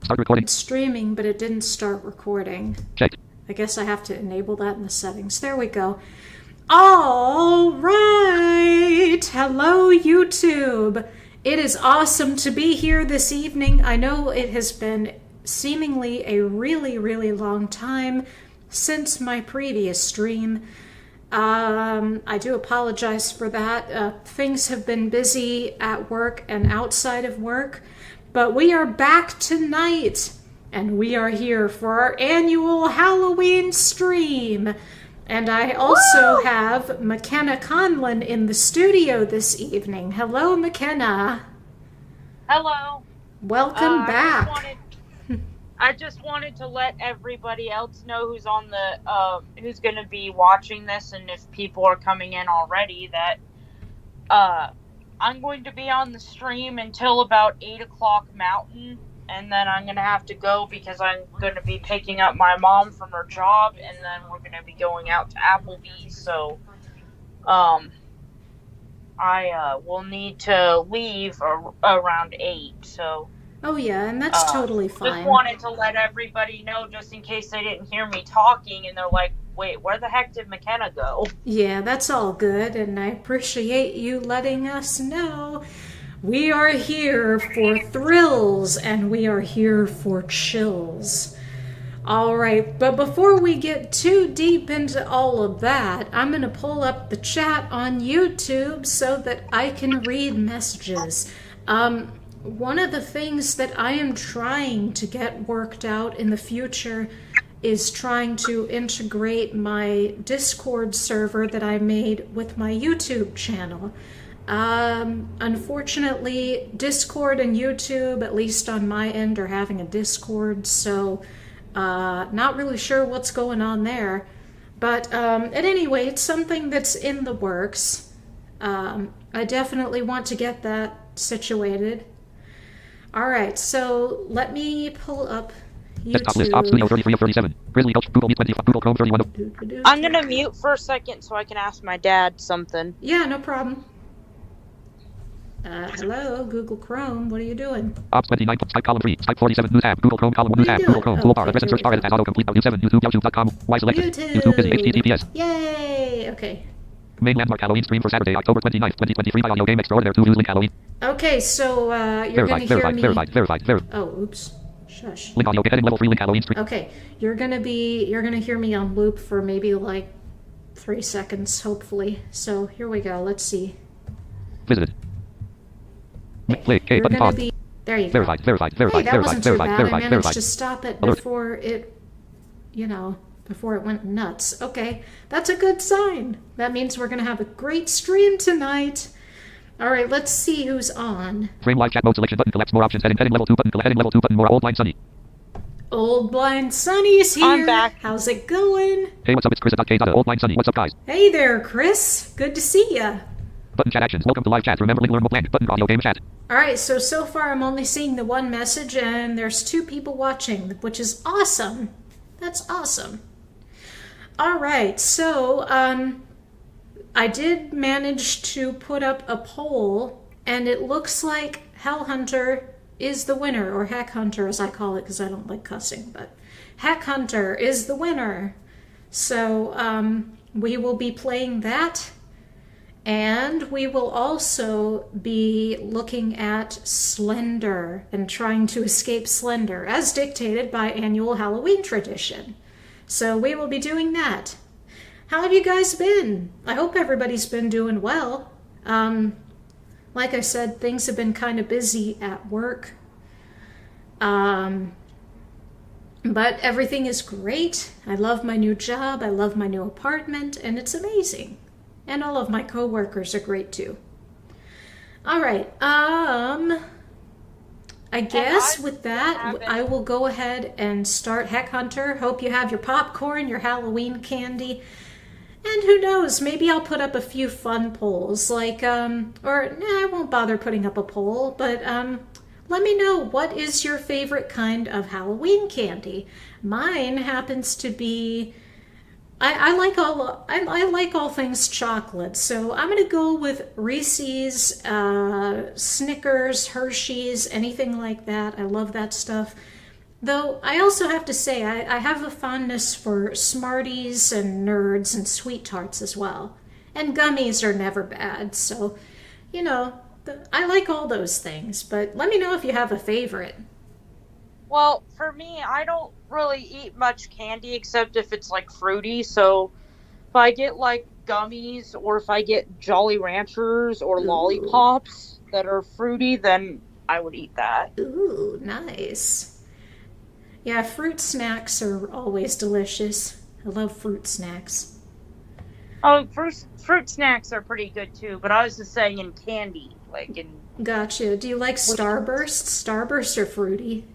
Start recording. It's streaming, but it didn't start recording. Check. I guess I have to enable that in the settings. There we go. All right. Hello, YouTube. It is awesome to be here this evening. I know it has been seemingly a really, really long time since my previous stream. I do apologize for that. Things have been busy at work and outside of work, but we are back tonight, and we are here for our annual Halloween stream. And I also have McKenna Conlon in the studio this evening. Hello, McKenna. Hello. Welcome back. I just wanted to let everybody else know who's on the who's going to be watching this, and if people are coming in already, that I'm going to be on the stream until about 8 o'clock Mountain, and then I'm going to have to go because I'm going to be picking up my mom from her job, and then we're going to be going out to Applebee's. So I will need to leave around 8. So. Oh yeah, and that's totally fine. Just wanted to let everybody know, just in case they didn't hear me talking and they're like, wait, where the heck did McKenna go? Yeah, that's all good, and I appreciate you letting us know. We are here for thrills, and we are here for chills. All right, but before we get too deep into all of that, I'm going to pull up the chat on YouTube so that I can read messages. One of the things that I am trying to get worked out in the future is trying to integrate my Discord server that I made with my YouTube channel. Unfortunately, Discord and YouTube, at least on my end, are having a Discord, so not really sure what's going on there. But at any rate, it's something that's in the works. I definitely want to get that situated. All right, so let me pull up YouTube. Desktop list, Op Studio 33 of 37. Grizzly Gulch, Google Meet 25, Google Chrome 31 of... I'm going to mute for a second so I can ask my dad something. Yeah, no problem. Hello, Google Chrome, what are you doing? Ops 29, Skype column 3, Skype 47, News tab, Google Chrome column 1, News tab, Google Chrome, toolbar, address and search bar, edit as autocomplete, News 7, YouTube, YouTube.com, Y selected, YouTube busy, HTTPS. Yay, okay. Main landmark Halloween stream for Saturday, October 29th, 2023 by Audio Game Extraordinaire 2 News link Halloween. Okay, so you're going to hear me... Verified. Oh, oops. Shush. Link audio, heading level 3 link Halloween stream. Okay, you're going to hear me on loop for maybe like 3 seconds, hopefully. So here we go, let's see. Visited. Click, K, button, pause. There you go. Verified. Hey, that wasn't too bad. I managed verified. to stop it Alert. before it, before it went nuts. Okay, that's a good sign. That means we're going to have a great stream tonight. All right, let's see who's on. Frame live chat mode selection button, collapse more options, heading level 2 button, heading level 2 button, more old line Sunny. Old Blind Sunny's here. I'm back. How's it going? Hey, what's up? It's Chris.K. Old line Sunny. What's up, guys? Hey there, Chris. Good to see ya. Button chat actions. Welcome to live chat. Remember link learn blank. Button audio game chat. All right, so far I'm only seeing the one message, and there's 2 people watching, which is awesome. That's awesome. All right, so I did manage to put up a poll, and it looks like Hell Hunter is the winner, or Heck Hunter as I call it because I don't like cussing, but Heck Hunter is the winner. So we will be playing that, and we will also be looking at Slender and trying to escape Slender as dictated by annual Halloween tradition. So we will be doing that. How have you guys been? I hope everybody's been doing well. Like I said, things have been kind of busy at work. But everything is great. I love my new job. I love my new apartment, and it's amazing. And all of my coworkers are great too. All right. I guess with that, I will go ahead and start Heck Hunter. Hope you have your popcorn, your Halloween candy. And who knows, maybe I'll put up a few fun polls, like, I won't bother putting up a poll, but let me know, what is your favorite kind of Halloween candy? Mine happens to be I like all things chocolate, so I'm gonna go with Reese's, Snickers, Hershey's, anything like that. I love that stuff. Though I also have to say, I have a fondness for Smarties and Nerds and Sweet Tarts as well. And gummies are never bad, so, you know, I like all those things. But let me know if you have a favorite. Well, for me, I don't really eat much candy except if it's like fruity. So if I get like gummies or if I get Jolly Ranchers or lollipops that are fruity, then I would eat that. Ooh, nice. Yeah, fruit snacks are always delicious. I love fruit snacks. Oh, fruit snacks are pretty good too, but I was just saying in candy, like in... Gotcha. Do you like Starburst? Starbursts are fruity.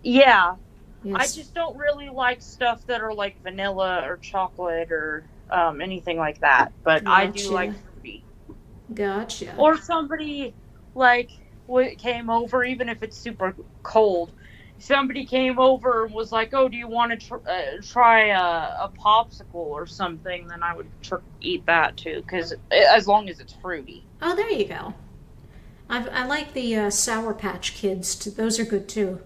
Yeah. Yes. I just don't really like stuff that are like vanilla or chocolate or anything like that, but Gotcha. I do like fruity. Gotcha. Or somebody like came over, even if it's super cold, somebody came over and was like, oh, do you want to try a popsicle or something, then I would eat that too, because as long as it's fruity. Oh, there you go. I like the Sour Patch Kids too. Those are good too.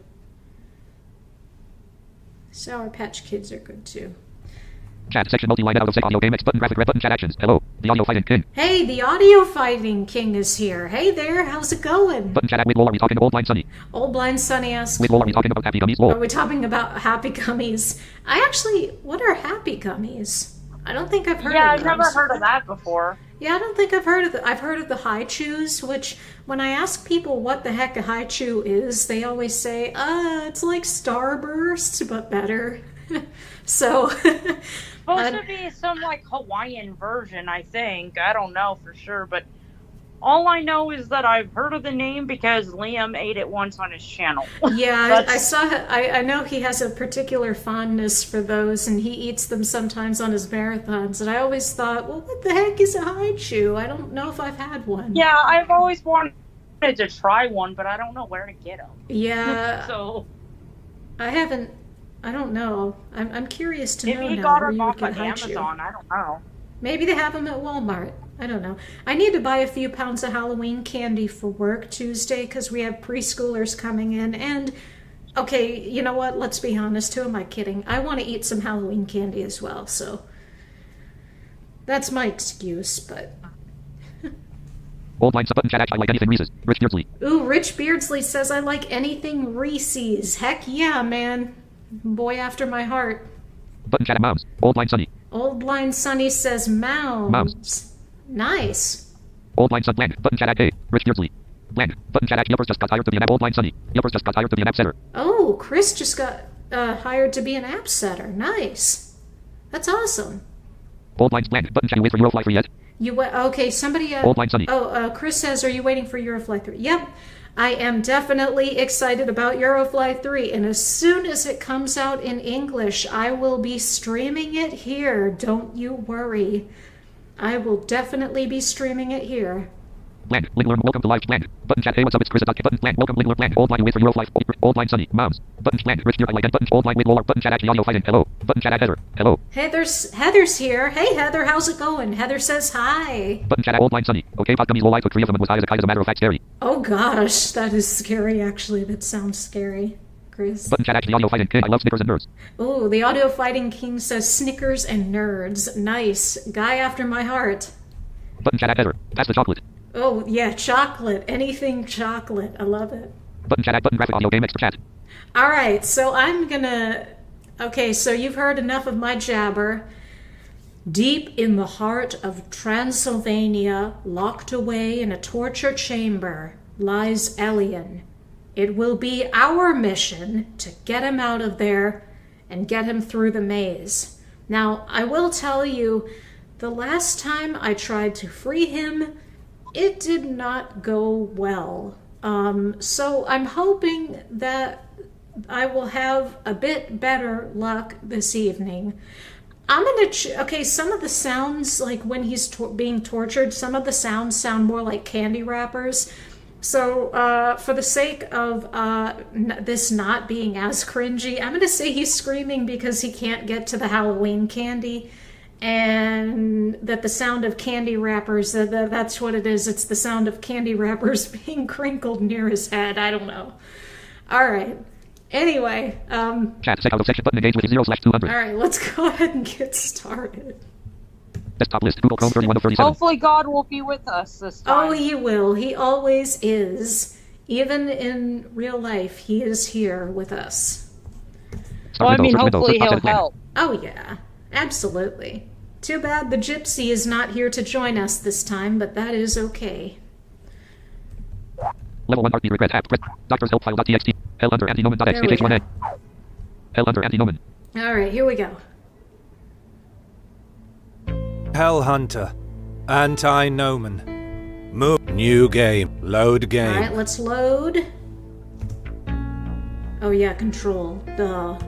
Sour Patch Kids are good too. Chat section multi-line out of set audio game X button graphic red button chat actions. Hello, the audio fighting king. Hey, the audio fighting king is here. Hey there, how's it going? Button chat with Lol, are we talking to Old Blind Sunny? Old Blind Sunny asks. With Lol, are we talking about happy gummies? Are Lol. we talking about happy gummies? What are happy gummies? I don't think I've heard of Yeah, those. I've never heard of that before. Yeah, I don't think I've heard of I've heard of the high chews, which when I ask people what the heck a high chew is, they always say, it's like Starburst, but better. So... Supposed to be some like Hawaiian version, I think. I don't know for sure, but all I know is that I've heard of the name because Liam ate it once on his channel. Yeah, I saw. I know he has a particular fondness for those, and he eats them sometimes on his marathons. And I always thought, well, what the heck is a high chew? I don't know if I've had one. Yeah, I've always wanted to try one, but I don't know where to get them. Yeah. So I haven't. I don't know. I'm curious to know maybe he now got where them you would off get of high chew. Amazon. I don't know. Maybe they have them at Walmart. I don't know. I need to buy a few pounds of Halloween candy for work Tuesday because we have preschoolers coming in. And, okay, you know what? Let's be honest. Who am I kidding? I want to eat some Halloween candy as well. So that's my excuse, but... Old Blind button chat action. I like anything Reese's. Rich Beardsley. Ooh, Rich Beardsley says I like anything Reese's. Heck yeah, man. Boy after my heart. Button chat moms. Old Blind Sunny. Old Blind Sunny says mounds. Mounds. Nice. Old Blind Sun blank. Button chat at A. Rich Beardsley. Blank. Button chat at Yelpers just got hired to be an app. Old Blind Sunny. Yelpers just got hired to be an app setter. Oh, Chris just got hired to be an app setter. Nice. That's awesome. Old Blind blank. Button chat. You wait for Eurofly 3 yet? Okay, somebody... Old Blind Sunny. Chris says, are you waiting for Eurofly 3? Yep. I am definitely excited about Eurofly 3, and as soon as it comes out in English, I will be streaming it here. Don't you worry. I will definitely be streaming it here. Blank. Lingler. Welcome to live. Blank. Button chat. Hey, what's up? It's Chris. Button blank. Welcome. Lingler. Blank. Old Blind. You wait for Eurofly. Old Blind Sunny. Moms. Button blank. Rich Beard. I like it. Button. Old Blind. With Lolar. Button chat. Actually audio fighting. Hello. Button chat at Heather. Hello. Heather's here. Hey, Heather. How's it going? Heather says hi. Button chat at Old Blind Sunny. Okay, pot gummies. Low. I took 3 of them and was high as a matter of fact scary. Oh gosh, that is scary actually. That sounds scary, Chris. Button chat. Actually audio fighting. King. I love Snickers and Nerds. Oh, the audio fighting king says Snickers and Nerds. Nice. Guy after my heart. Button chat at Heather. Pass the chocolate. Oh, yeah, chocolate. Anything chocolate. I love it. Button chat at button graphic audio game extra chat. All right, so I'm gonna... Okay, so you've heard enough of my jabber. Deep in the heart of Transylvania, locked away in a torture chamber, lies Ellion. It will be our mission to get him out of there and get him through the maze. Now, I will tell you, the last time I tried to free him, it did not go well. So I'm hoping that I will have a bit better luck this evening. I'm gonna okay, some of the sounds, like when he's being tortured, some of the sounds sound more like candy wrappers. So for the sake of this not being as cringy, I'm gonna say he's screaming because he can't get to the Halloween candy, and that the sound of candy wrappers, that's what it is. It's the sound of candy wrappers being crinkled near his head. I don't know. All right. Anyway, Chat. Set out of section. Button engage with 0/200. alright, let's go ahead and get started. Desktop list. Google Chrome 31 of 37. Hopefully God will be with us this time. Oh, he will. He always is. Even in real life, he is here with us. Well, I Start mean, window. Search window. hopefully First he'll option blank. help. Oh, yeah. Absolutely. Too bad the gypsy is not here to join us this time, but that is okay. Level 1 heartbeat regret app. Doctor's help file.txt. L under antinomen.xh There we H1A. go. L under antinomen. Alright, here we go. Hellhunter. Anti-Nomen. Move. New game. Load game. Alright, let's load. Oh yeah, control. Duh.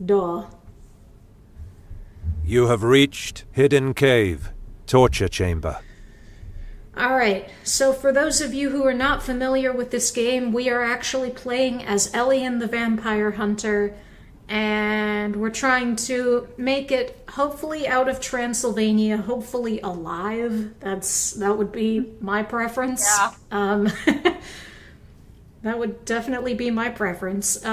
Duh. You have reached Hidden Cave. Torture Chamber. Alright, so for those of you who are not familiar with this game, we are actually playing as Ellion the Vampire Hunter, and we're trying to make it hopefully out of Transylvania, hopefully alive. That would be my preference. Yeah. That would definitely be my preference.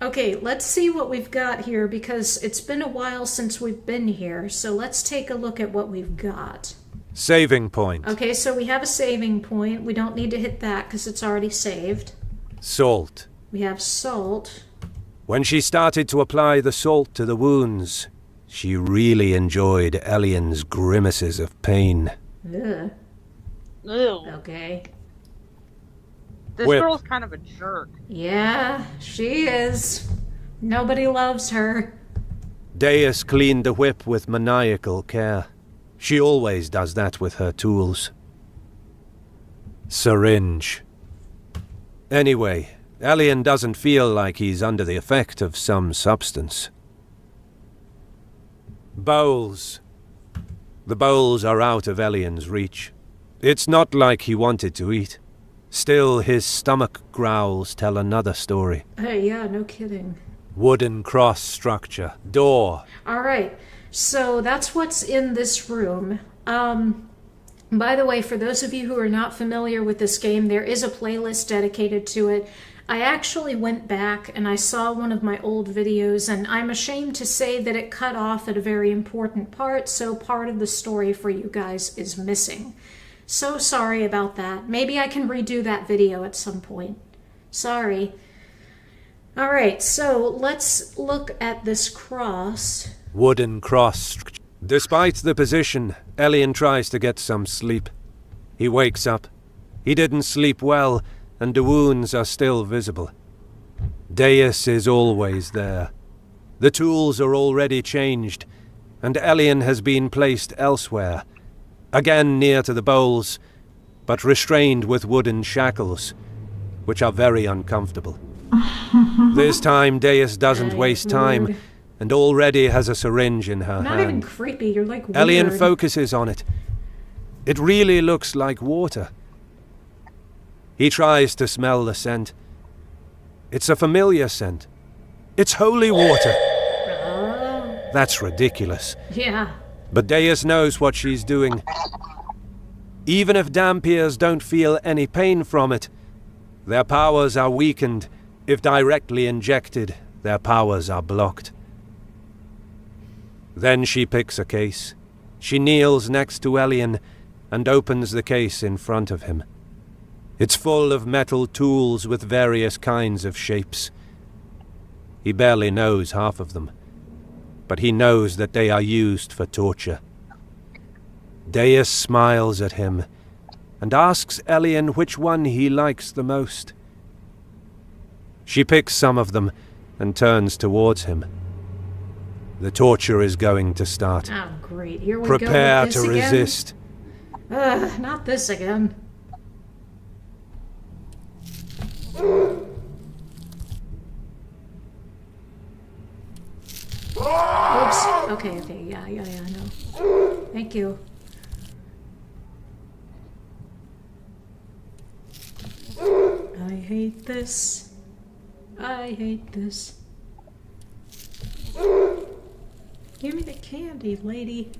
Okay, let's see what we've got here, because it's been a while since we've been here, so let's take a look at what we've got. Saving point. Okay, so we have a saving point. We don't need to hit that because it's already saved. Salt. We have salt. When she started to apply the salt to the wounds, she really enjoyed Ellion's grimaces of pain. Ugh. Ew. Okay. This Whip. girl's kind of a jerk. Yeah, she is. Nobody loves her. Deus cleaned the whip with maniacal care. She always does that with her tools. Syringe. Anyway, Ellion doesn't feel like he's under the effect of some substance. Bowls. The bowls are out of Ellion's reach. It's not like he wanted to eat. Still, his stomach growls tell another story. Hey, yeah, no kidding. Wooden cross structure. Door. Alright, so that's what's in this room. By the way, for those of you who are not familiar with this game, there is a playlist dedicated to it. I actually went back and I saw one of my old videos, and I'm ashamed to say that it cut off at a very important part, so part of the story for you guys is missing. So sorry about that. Maybe I can redo that video at some point. Sorry. Alright, so let's look at this cross. Wooden cross. Despite the position, Ellion tries to get some sleep. He wakes up. He didn't sleep well, and the wounds are still visible. Deus is always there. The tools are already changed, and Ellion has been placed elsewhere, again near to the bowls, but restrained with wooden shackles, which are very uncomfortable. This time, Deus doesn't waste time, Rude. and already has a syringe in her Not hand. even creepy, you're like weird. Ellion focuses on it. It really looks like water. He tries to smell the scent. It's a familiar scent. It's holy water. Oh, That's ridiculous. yeah. But Deus knows what she's doing. Even if Dampiers don't feel any pain from it, their powers are weakened. If directly injected, their powers are blocked. Then she picks a case. She kneels next to Ellion and opens the case in front of him. It's full of metal tools with various kinds of shapes. He barely knows half of them, but he knows that they are used for torture. Deus smiles at him and asks Ellion which one he likes the most. She picks some of them and turns towards him. The torture is going to start. Oh, great. Here we Prepare go with this to again. resist. Ugh, not this again. Oops. Okay, yeah, I know. Thank you. I hate this. I hate this. Give me the candy, lady.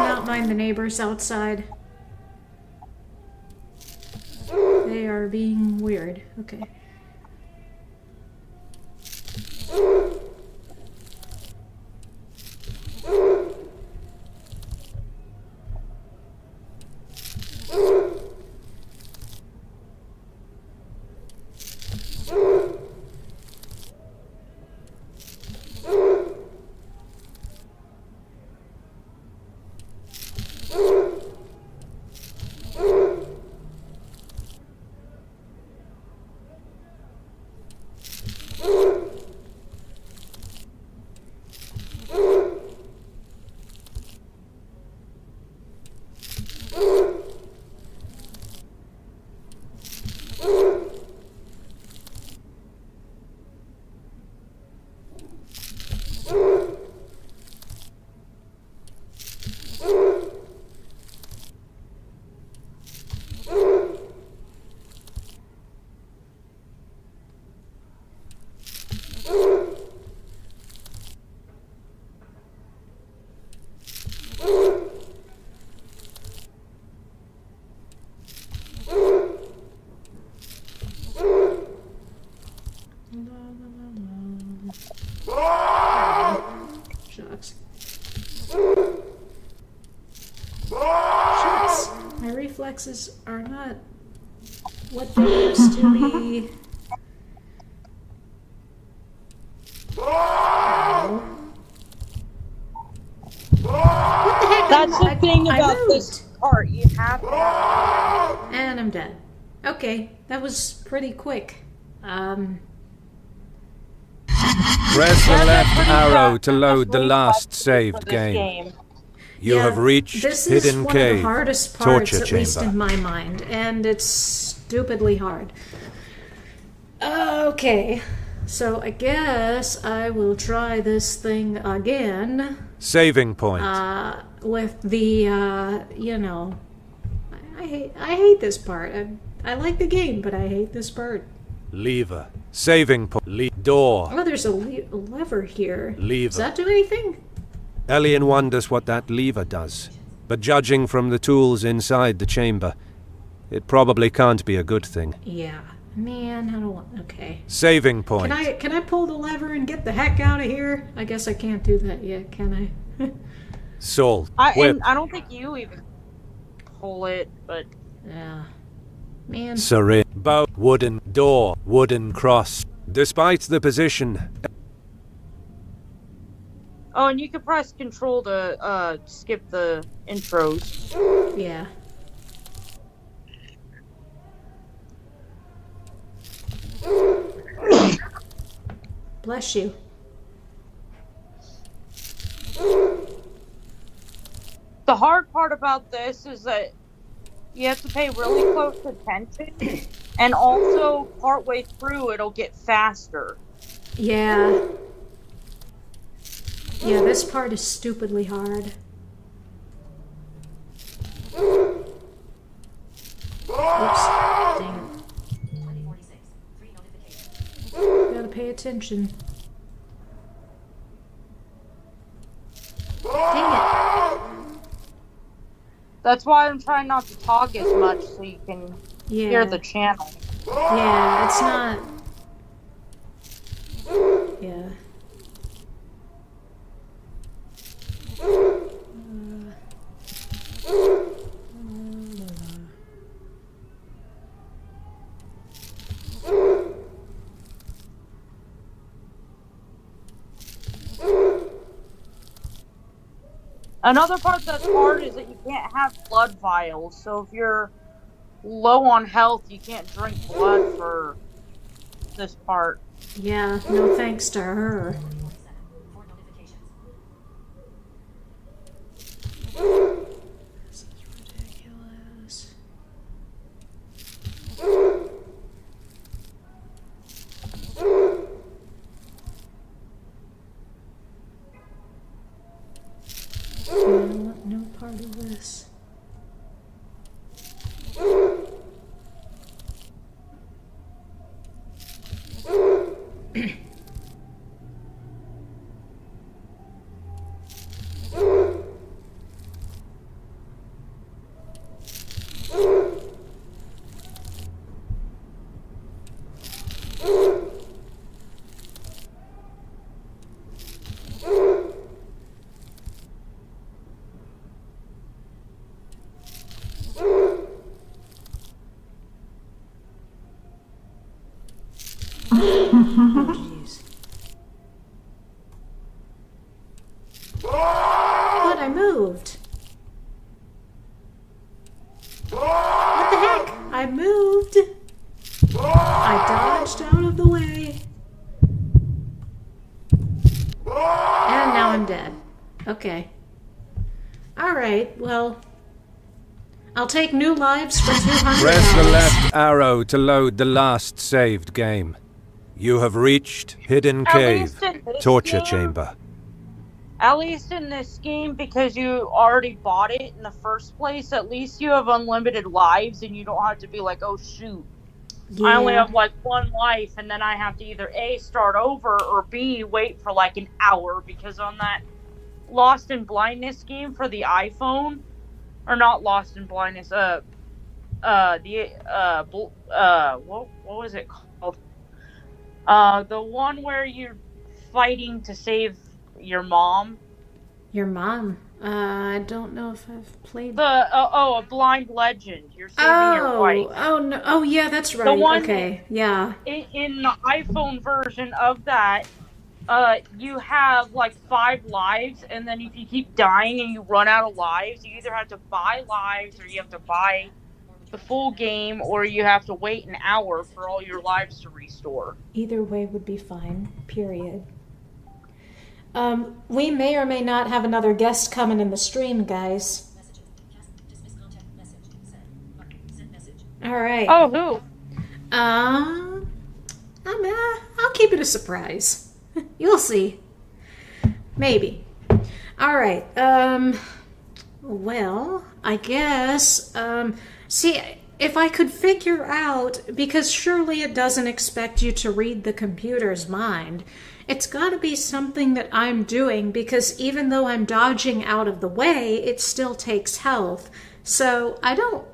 not mind the neighbors outside. They are being weird. Okay. Shucks. Shucks. My reflexes are not what they used to be. What the heck? That's the thing I about moved. this part. You have to. And I'm dead. Okay, that was pretty quick. Press the There's a left pretty arrow fast to load the last reflex saved for this game. You Yeah, have reached this is Hidden one Cave, of the hardest parts, Torture at least Chamber. in my mind, and it's stupidly hard. Okay, so I guess I will try this thing again Saving point. with the, you know, I hate this part. I like the game, but I hate this part. Lever. Saving point. Door. Oh, there's a lever here. Lever. Does that do anything? Ellion wonders what that lever does. But judging from the tools inside the chamber, it probably can't be a good thing. Yeah. Man, I don't want... Okay. Saving point. Can I pull the lever and get the heck out of here? I guess I can't do that yet, can I? Salt. And Whip. I don't think you even pull it, but Yeah. Man. Syringe. Bow. Wooden door. Wooden cross. Despite the position, oh, and you can press Control to skip the intros. Yeah. Bless you. The hard part about this is that you have to pay really close attention, and also partway through it'll get faster. Yeah. Yeah, this part is stupidly hard. Oops. Dang it. Gotta pay attention. Dang it. That's why I'm trying not to talk as much so you can Yeah. hear the channel. Yeah, it's not... Yeah. Another part that's hard is that you can't have blood vials, so if you're low on health, you can't drink blood for this part. Yeah, no thanks to her. This is ridiculous. I want no part of this. I moved. I dodged out of the way. And now I'm dead. Okay. Alright, well, I'll take new lives for 200. Press the left arrow to load the last saved game. You have reached Hidden Cave, Torture Chamber. At least in this game, because you already bought it in the first place, at least you have unlimited lives and you don't have to be like, oh shoot, Yeah. I only have like one life, and then I have to either A, start over, or B, wait for like an hour, because on that Lost in Blindness game for the iPhone, or not Lost in Blindness, what was it called? The one where you're fighting to save your mom. Your mom? I don't know if I've played A Blind Legend. You're saving your wife. Oh no! Oh yeah, that's right. The one okay, yeah. In the iPhone version of that, you have like 5 lives, and then if you keep dying and you run out of lives, you either have to buy lives, or you have to buy the full game, or you have to wait an hour for all your lives to restore. Either way would be fine. Period. We may or may not have another guest coming in the stream, guys. All right. Oh, who? I'll keep it a surprise. You'll see. Maybe. All right. Well, I guess. See, if I could figure out, because surely it doesn't expect you to read the computer's mind. It's got to be something that I'm doing, because even though I'm dodging out of the way, it still takes health. So I don't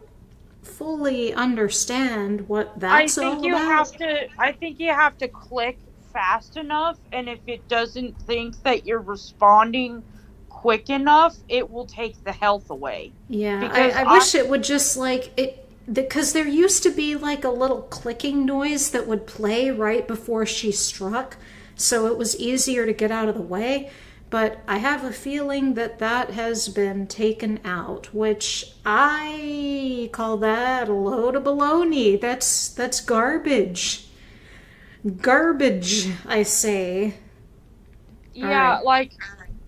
fully understand what that's all about. I think you have to click fast enough, and if it doesn't think that you're responding quick enough, it will take the health away. Yeah, I wish it would just like it, because there used to be like a little clicking noise that would play right before she struck, so it was easier to get out of the way. But I have a feeling that that has been taken out, which I call that a load of baloney. That's garbage. Garbage, I say. Yeah, right. like,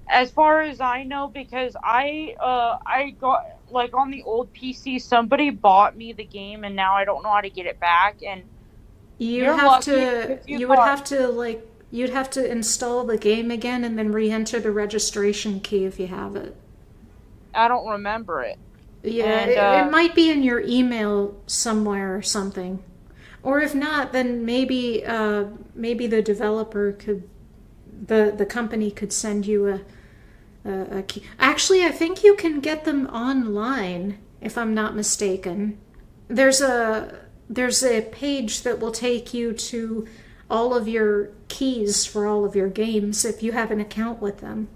as far as I know, because I got, like, on the old PC, somebody bought me the game, and now I don't know how to get it back, and you'd have to install the game again and then re-enter the registration key if you have it. I don't remember it. Yeah, and, it might be in your email somewhere or something. Or if not, then maybe the developer could, the company could send you a key. Actually, I think you can get them online, if I'm not mistaken. There's a page that will take you to all of your keys for all of your games if you have an account with them.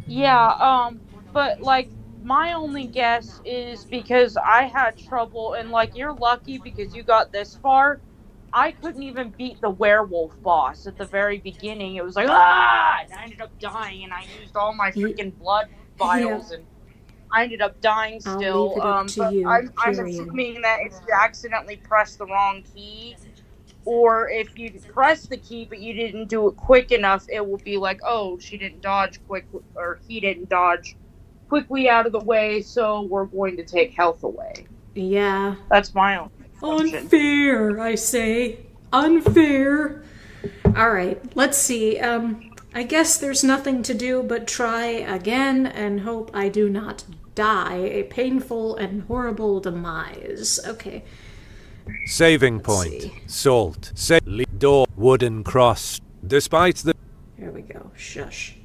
Yeah, but, like, my only guess is because I had trouble, and, like, you're lucky because you got this far. I couldn't even beat the werewolf boss at the very beginning. It was like, ah! And I ended up dying, and I used all my freaking blood vials, and I ended up dying still. I'll leave it up to you, I'm assuming that if you accidentally press the wrong key, or if you press the key but you didn't do it quick enough, it will be like, oh, she didn't dodge quick, or he didn't dodge quickly out of the way, so we're going to take health away. Yeah. That's my own assumption. Unfair, I say. Unfair. All right, let's see. I guess there's nothing to do but try again and hope I do not die a painful and horrible demise. Okay. Saving point. Salt. Door. Wooden cross. Despite the... Here we go. Shush.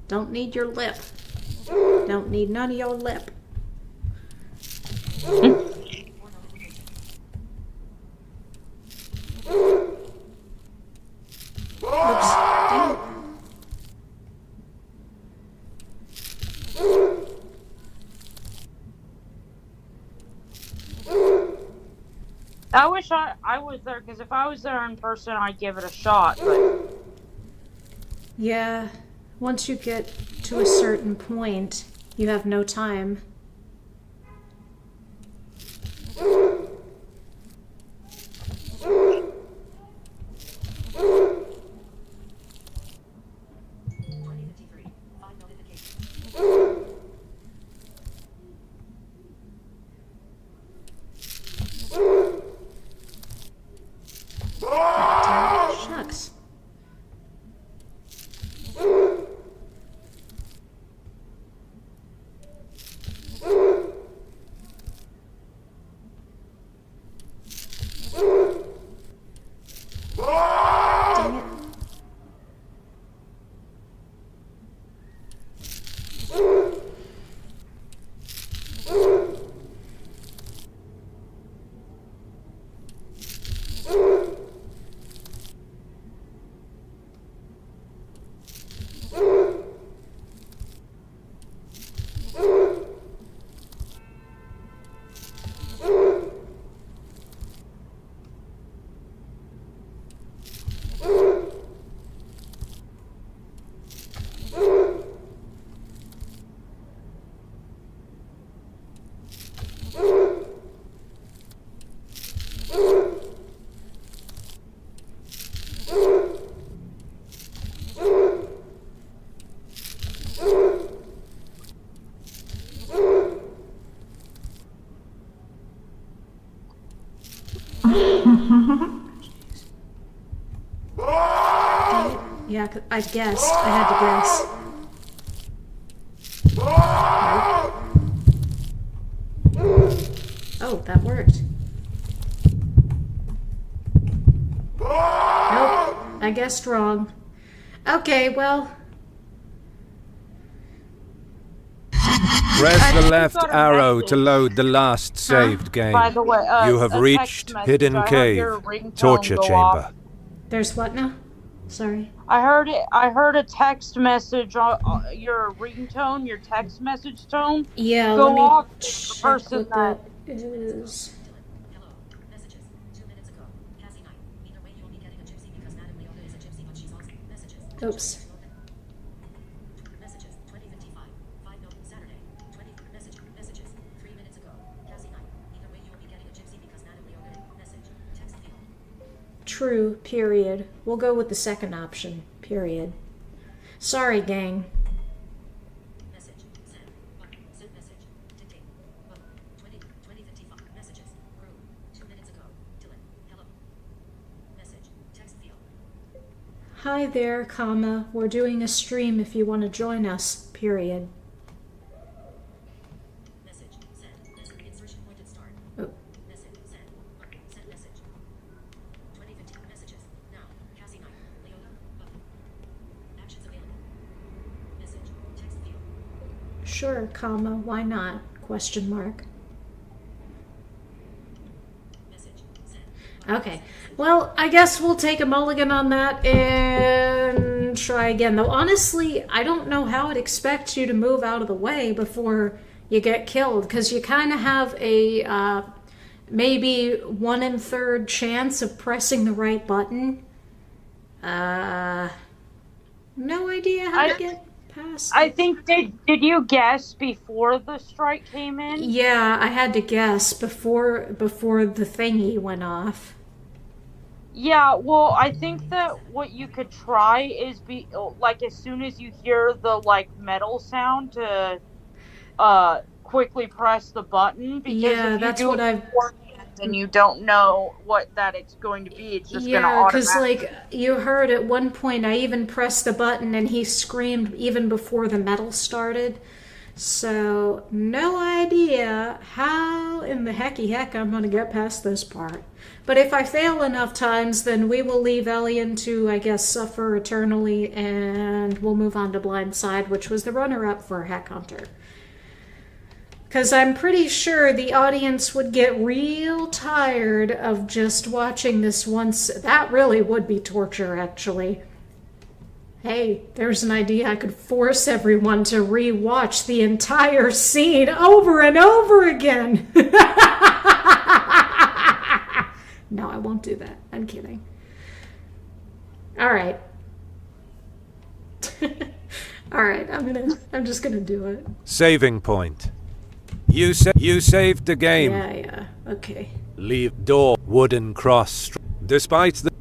Don't need your lip. Don't need none of your lip. Oops. Dang it. I wish I was there, because if I was there in person, I'd give it a shot. But Yeah, once you get to a certain point, you have no time. Yeah, I guessed. I had to guess. Oh, that worked. Nope, I guessed wrong. Okay, well... Press the left got a arrow message. to load the last saved game. By the way, You have a text reached message. Hidden I heard Cave, your ringtone Torture go Chamber. off. There's what now? Sorry. I heard it. I heard a text message on your ringtone, your text message tone. Yeah, Go let me off. The check person what that is. Hello. Messages. 2 minutes ago. Cassie night. Either way, you will be getting a gypsy because Madame Leota is a gypsy, but she's also messages. Oops. Messages. 2055. 5 note. Saturday. 20 messages. 3 minutes ago. Cassie night. Either way, you will be getting a gypsy because Madame Leota message. Text field. True, period. We'll go with the second option, period. Sorry, gang. Message. Send. Button. Send message. Dictate. Button. 2055. Messages. Crew. 2 minutes ago. Dylan. Hello. Message. Text field. Hi there, comma. We're doing a stream if you want to join us, period. Message. Send. Message. Insertion pointed start. Oh. Message. Send. Button. Send message. 2015 messages. Now. Cassie night. Leota. Button. Actions available. Message. Text field. Sure, comma. Why not? Question mark. Message. Send. Okay. Well, I guess we'll take a mulligan on that and try again. Though, honestly, I don't know how it expects you to move out of the way before you get killed, because you kind of have a maybe 1 1/3 chance of pressing the right button. No idea how to get past. I think did you guess before the strike came in? Yeah, I had to guess before the thingy went off. Yeah, well, I think that what you could try is be like as soon as you hear the like metal sound to quickly press the button, because Yeah, if you that's do what it I've. beforehand and you don't know what that it's going to be, it's just gonna Yeah, because automatically. like you heard at one point, I even pressed the button and he screamed even before the metal started. So no idea how in the heck I'm gonna get past this part. But if I fail enough times, then we will leave Ellion to, I guess, suffer eternally, and we'll move on to Blindside, which was the runner-up for Heck Hunter. Because I'm pretty sure the audience would get real tired of just watching this once. That really would be torture, actually. Hey, there's an idea. I could force everyone to re-watch the entire scene over and over again. No, I won't do that. I'm kidding. All right. All right, I'm just gonna do it. Saving point. You saved the game. Yeah, okay. Leave door wooden cross. Despite the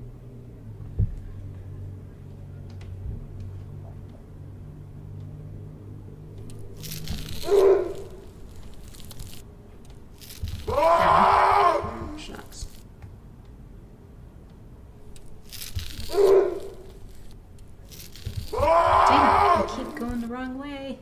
Shucks. Dang it, I keep going the wrong way.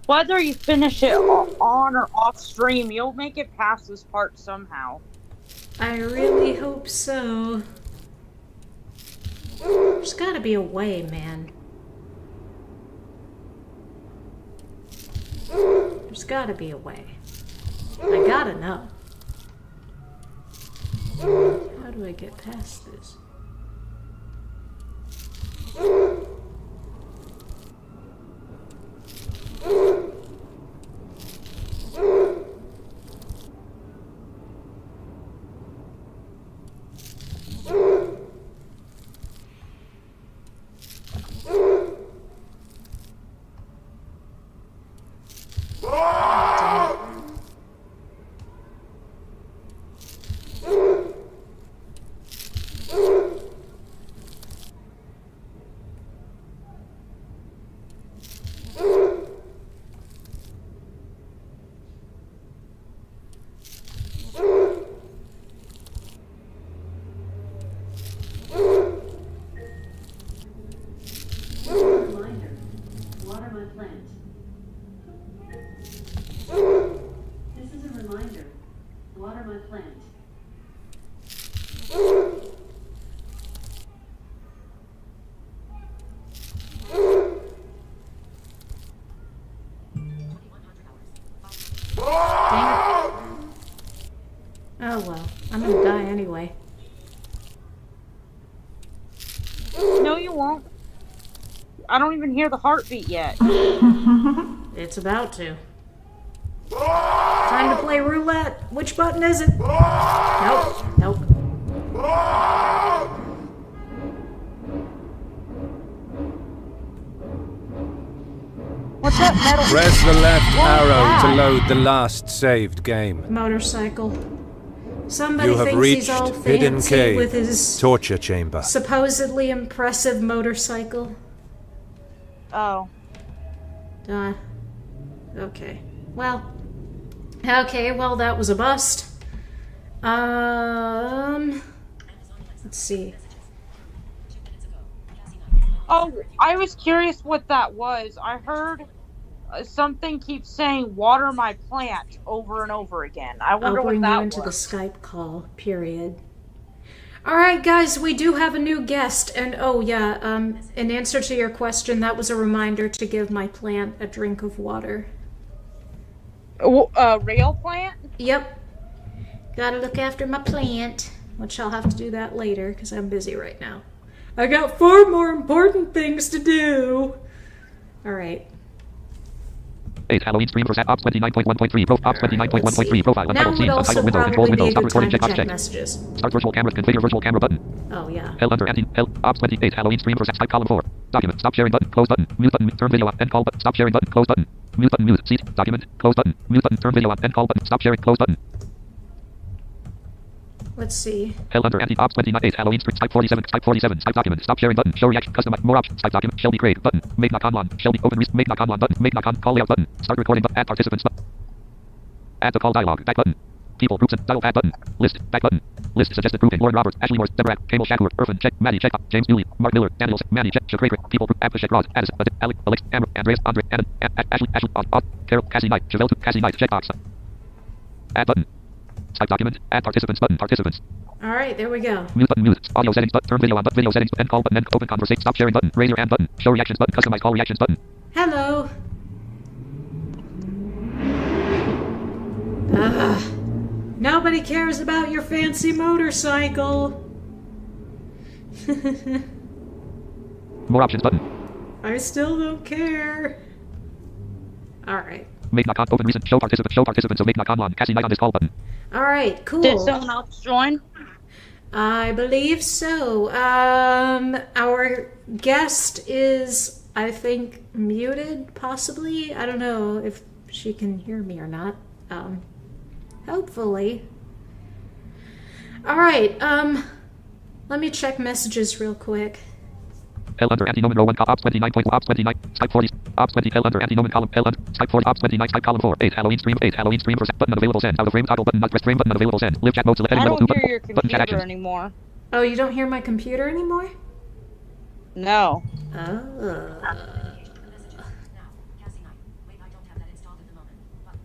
Whether you finish it on or off stream, you'll make it past this part somehow. I really hope so. There's gotta be a way, man. There's gotta be a way. I gotta know. How do I get past this? No, you won't. I don't even hear the heartbeat yet. It's about to. Time to play roulette. Which button is it? Nope. Nope. What's that metal? Press the left arrow that? to load the last saved game. Motorcycle. Somebody You have thinks he's all reached Hidden fancy Cave, with his torture chamber. supposedly impressive motorcycle. Oh. Okay. Well. Okay, well, that was a bust. Let's see. Oh, I was curious what that was. I heard something keeps saying "water my plant" over and over again. I wonder I'll bring what you that into the was. Skype call, period. Alright, guys, we do have a new guest. And, oh, yeah, in answer to your question, that was a reminder to give my plant a drink of water. Rail plant? Yep. Gotta look after my plant, which I'll have to do that later, because I'm busy right now. I got far more important things to do. Alright. 8 Halloween stream for Ops 29.1.3 Ops 29.1.3 profile Now untitled scene would also untitled window control probably be window a stop good recording time to check box check check messages. start virtual camera configure virtual camera button Oh, yeah. L under anti L Ops 28 Halloween stream for type column 4 document stop sharing button close button mute button turn video on end call button stop sharing button close button mute button mute seat document close button mute button turn video on end call button stop sharing close button Let's see. L under anti Ops 29 Halloween stream type 47 type document stop sharing button show reaction customize more options type document Shelby create button make knock on Shelby open make knock on button make knock on call layout button start recording button add participants button add the call dialog back button people groups and dial pad button list back button list suggested grouping Lauren Roberts Ashley Morse Deborah Camel Shakur Irvin check Maddie check James Dooley Mark Miller Daniels Manny check Shakray people group Apple check Ross Addison Alec Alex Amber Andreas Andre Adam Ashley Carol Cassie Knight Chevelle Cassie Knight checkbox add button type document add participants button participants Alright, there we go. mute button mute audio settings button turn video on button video settings end call button end open conversation stop sharing button raise your hand button show reactions button customize call reactions button Hello. Nobody cares about your fancy motorcycle. more options button I still don't care. Alright. make knock on open recent show participants so make knock on Cassie Knight on this call button Alright, cool. Did someone else join? I believe so. Our guest is, I think, muted, possibly. I don't know if she can hear me or not. Hopefully. Alright, let me check messages real quick. L under anti-nomen row 1 Ops 29 Ops 29 type 40 Ops 20 L under anti-nomen column L under type 40 Ops 29 type column 4 8 Halloween stream for button unavailable send out of frame toggle button not press frame button unavailable send live chat mode select I heading level don't 2 hear your button chat computer actions anymore. Oh, you don't hear my computer anymore? No. Oh. Messages. Now, Cassie Knight. Wait, I don't have that installed at the moment. Button.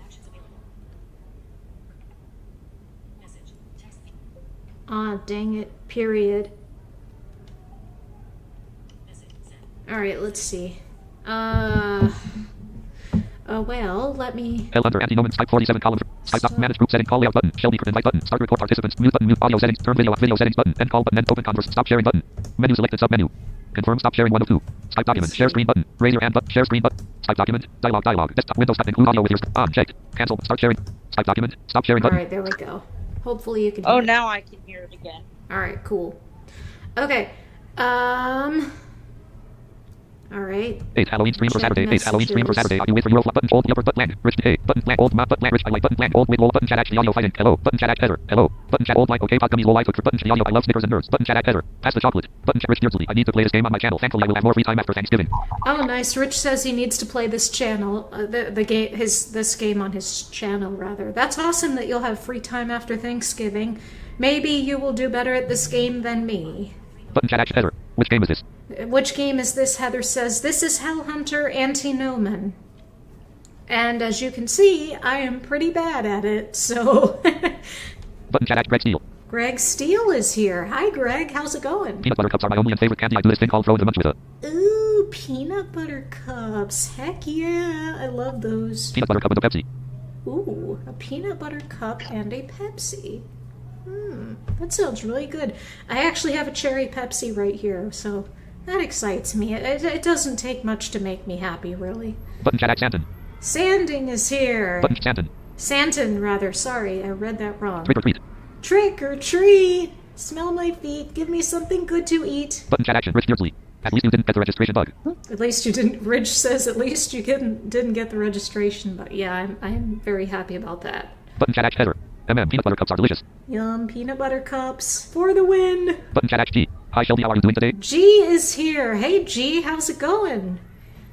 Actions available. Message. Text. Ah, dang it. Period. Message. Send. Alright, let's see. Well, let me... L under anti-nomen type 47 column type doc manage group setting call layout button Shelby invite button start record participants mute button mute audio settings turn video settings button end call button end open converse stop sharing button menu selected sub menu confirm stop sharing 1 of 2 type document share screen button raise your hand button share screen button type document dialog desktop windows stop include audio with your on checked cancel start sharing type document stop sharing button Alright, there we go. Hopefully you can hear Oh, it. now I can hear it again. Alright, cool. Okay. Alright. 8 Halloween stream for Check Saturday 8 Halloween stream for messages. Saturday are you with for Euroflop button old upper button land rich hey button land old map button land rich I like button land old with roll button chat actually audio fighting hello button chat act header hello button chat old like okay pod gummies low life for button chat audio I love Snickers and nerds button chat act header pass the chocolate button chat rich dearly I need to play this game on my channel thankfully I will have more free time after Thanksgiving Oh, nice. Rich says he needs to play this channel, this game on his channel, rather. That's awesome that you'll have free time after Thanksgiving. Maybe you will do better at this game than me. button chat act header which game is this Which game is this? Heather says, this is Hellhunter Antinomon. And as you can see, I am pretty bad at it, so... button chat act Greg Steele Greg Steele is here. Hi, Greg. How's it going? peanut butter cups are my only and favorite candy I do this thing called throw in the munch with a Ooh, peanut butter cups. Heck yeah, I love those. peanut butter cup with a Pepsi Ooh, a peanut butter cup and a Pepsi. That sounds really good. I actually have a cherry Pepsi right here, so that excites me. It doesn't take much to make me happy, really. Button chat Santon. Sanding is here. Button Santon. Santon, rather. Sorry, I read that wrong. Trick or treat. Trick or treat. Smell my feet. Give me something good to eat. Button chat action. Rich Beardsley. At least you didn't get the registration bug. At least you didn't. Ridge says at least you didn't get the registration, but yeah, I'm very happy about that. Button chat Heather. Peanut butter cups are delicious. Yum, peanut butter cups for the win. Button chat G. Hi Shelby, how are you doing today? G is here. Hey G, how's it going?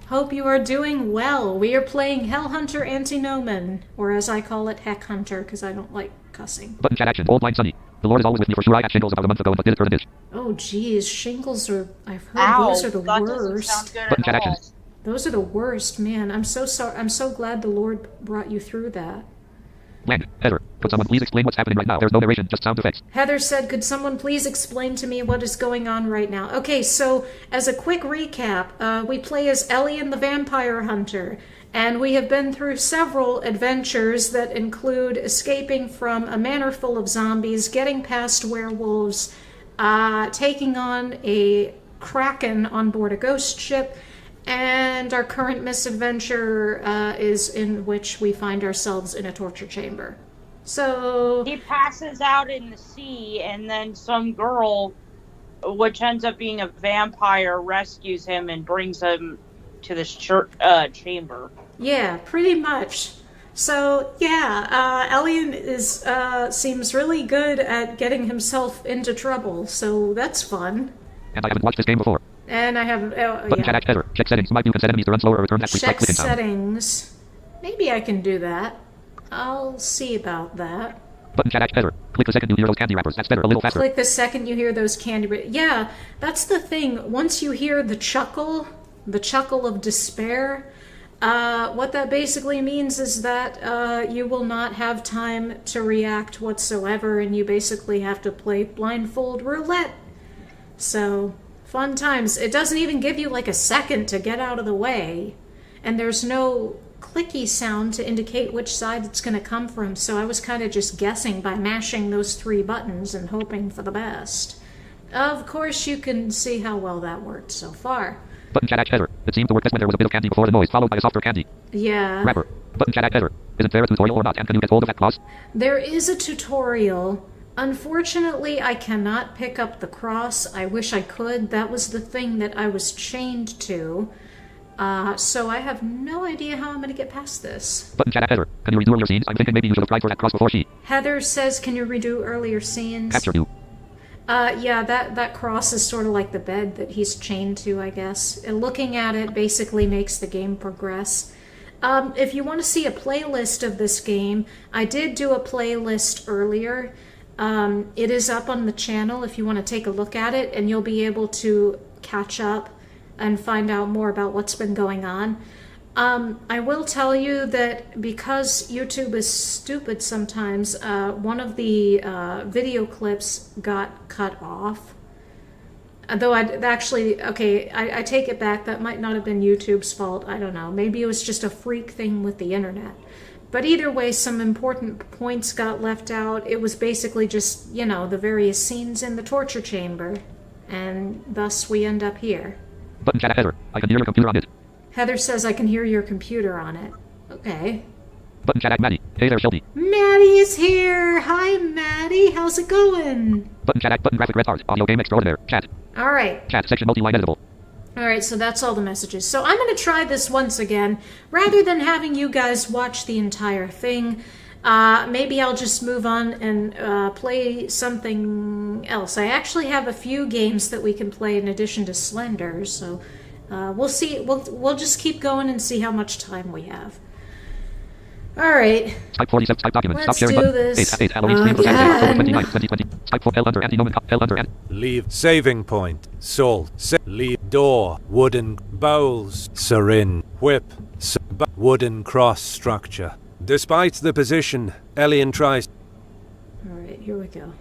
Hope you are doing well. We are playing Hellhunter Antinomen, or as I call it, Heck Hunter, because I don't like cussing. Button chat action. Old line Sunny. The Lord is always with me for sure. I had shingles about a month ago, but did it turn a bitch. Oh geez, shingles are, I've heard Ow, those are the that doesn't worst. sound good Button at chat all. actions. Those are the worst, man. I'm so sorry. I'm so glad the Lord brought you through that. Blank. Heather. Could someone please explain what's happening right now? There's no narration, just sound effects. Heather said, could someone please explain to me what is going on right now? Okay, so as a quick recap, we play as Ellion the Vampire Hunter, and we have been through several adventures that include escaping from a manor full of zombies, getting past werewolves, taking on a kraken on board a ghost ship, and our current misadventure is in which we find ourselves in a torture chamber. So He passes out in the sea, and then some girl, which ends up being a vampire, rescues him and brings him to this chamber. yeah, pretty much. So yeah, Ellion seems really good at getting himself into trouble. So that's fun. And I haven't watched this game before. And I have Button chat yeah. Heather. Check settings. My view can set enemies to run slower or return back. Please Check clicking sound. settings. Maybe I can do that. I'll see about that. Button chat Heather. Click the second you hear those candy wrappers. That's better. A little faster. Click the second you hear those yeah, that's the thing. Once you hear the chuckle of despair, what that basically means is that you will not have time to react whatsoever, and you basically have to play blindfold roulette. So, fun times. It doesn't even give you like a second to get out of the way, and there's no clicky sound to indicate which side it's going to come from, so I was kind of just guessing by mashing those 3 buttons and hoping for the best. Of course, you can see how well that worked so far. Button chat Heather. It seemed to work best when there was a bit of candy before the noise, followed by a softer candy. Yeah. Wrapper. Button chat Heather. Isn't there a tutorial or not? And can you get hold of that cross? There is a tutorial. Unfortunately, I cannot pick up the cross. I wish I could. That was the thing that I was chained to. So I have no idea how I'm going to get past this. Button chat Heather. Can you redo all your scenes? I'm thinking maybe you should have tried for that cross before she Heather says, can you redo earlier scenes? captured you. Yeah, that cross is sort of like the bed that he's chained to, I guess. And looking at it basically makes the game progress. If you want to see a playlist of this game, I did do a playlist earlier. It is up on the channel if you want to take a look at it, and you'll be able to catch up and find out more about what's been going on. I will tell you that because YouTube is stupid sometimes, one of the video clips got cut off. Though I take it back. That might not have been YouTube's fault. I don't know. Maybe it was just a freak thing with the internet. But either way, some important points got left out. It was basically just, the various scenes in the torture chamber. And thus we end up here. Button chat Heather. I can hear your computer on it. Heather says I can hear your computer on it. Okay. Button chat Maddie. Hey there, Shelby. Maddie is here! Hi, Maddie! How's it going? Button chat button graphic red art. Audio game extraordinaire. Chat. Alright. Chat section multi-line editable. Alright, so that's all the messages. So I'm going to try this once again. Rather than having you guys watch the entire thing, maybe I'll just move on and play something else. I actually have a few games that we can play in addition to Slender, so we'll see. We'll just keep going and see how much time we have. Alright. Type 47. Type document. Let's Stop sharing do button. this 8 Halloween stream for Saturday, October again. 29, 2020. Type 4 Hellhunter Antinomen. Hellhunter and Leave saving point. Salt. Leave door. Wooden bowls. Syringe. Whip. Wooden cross structure. Despite the position, Ellion tries. Alright, here we go.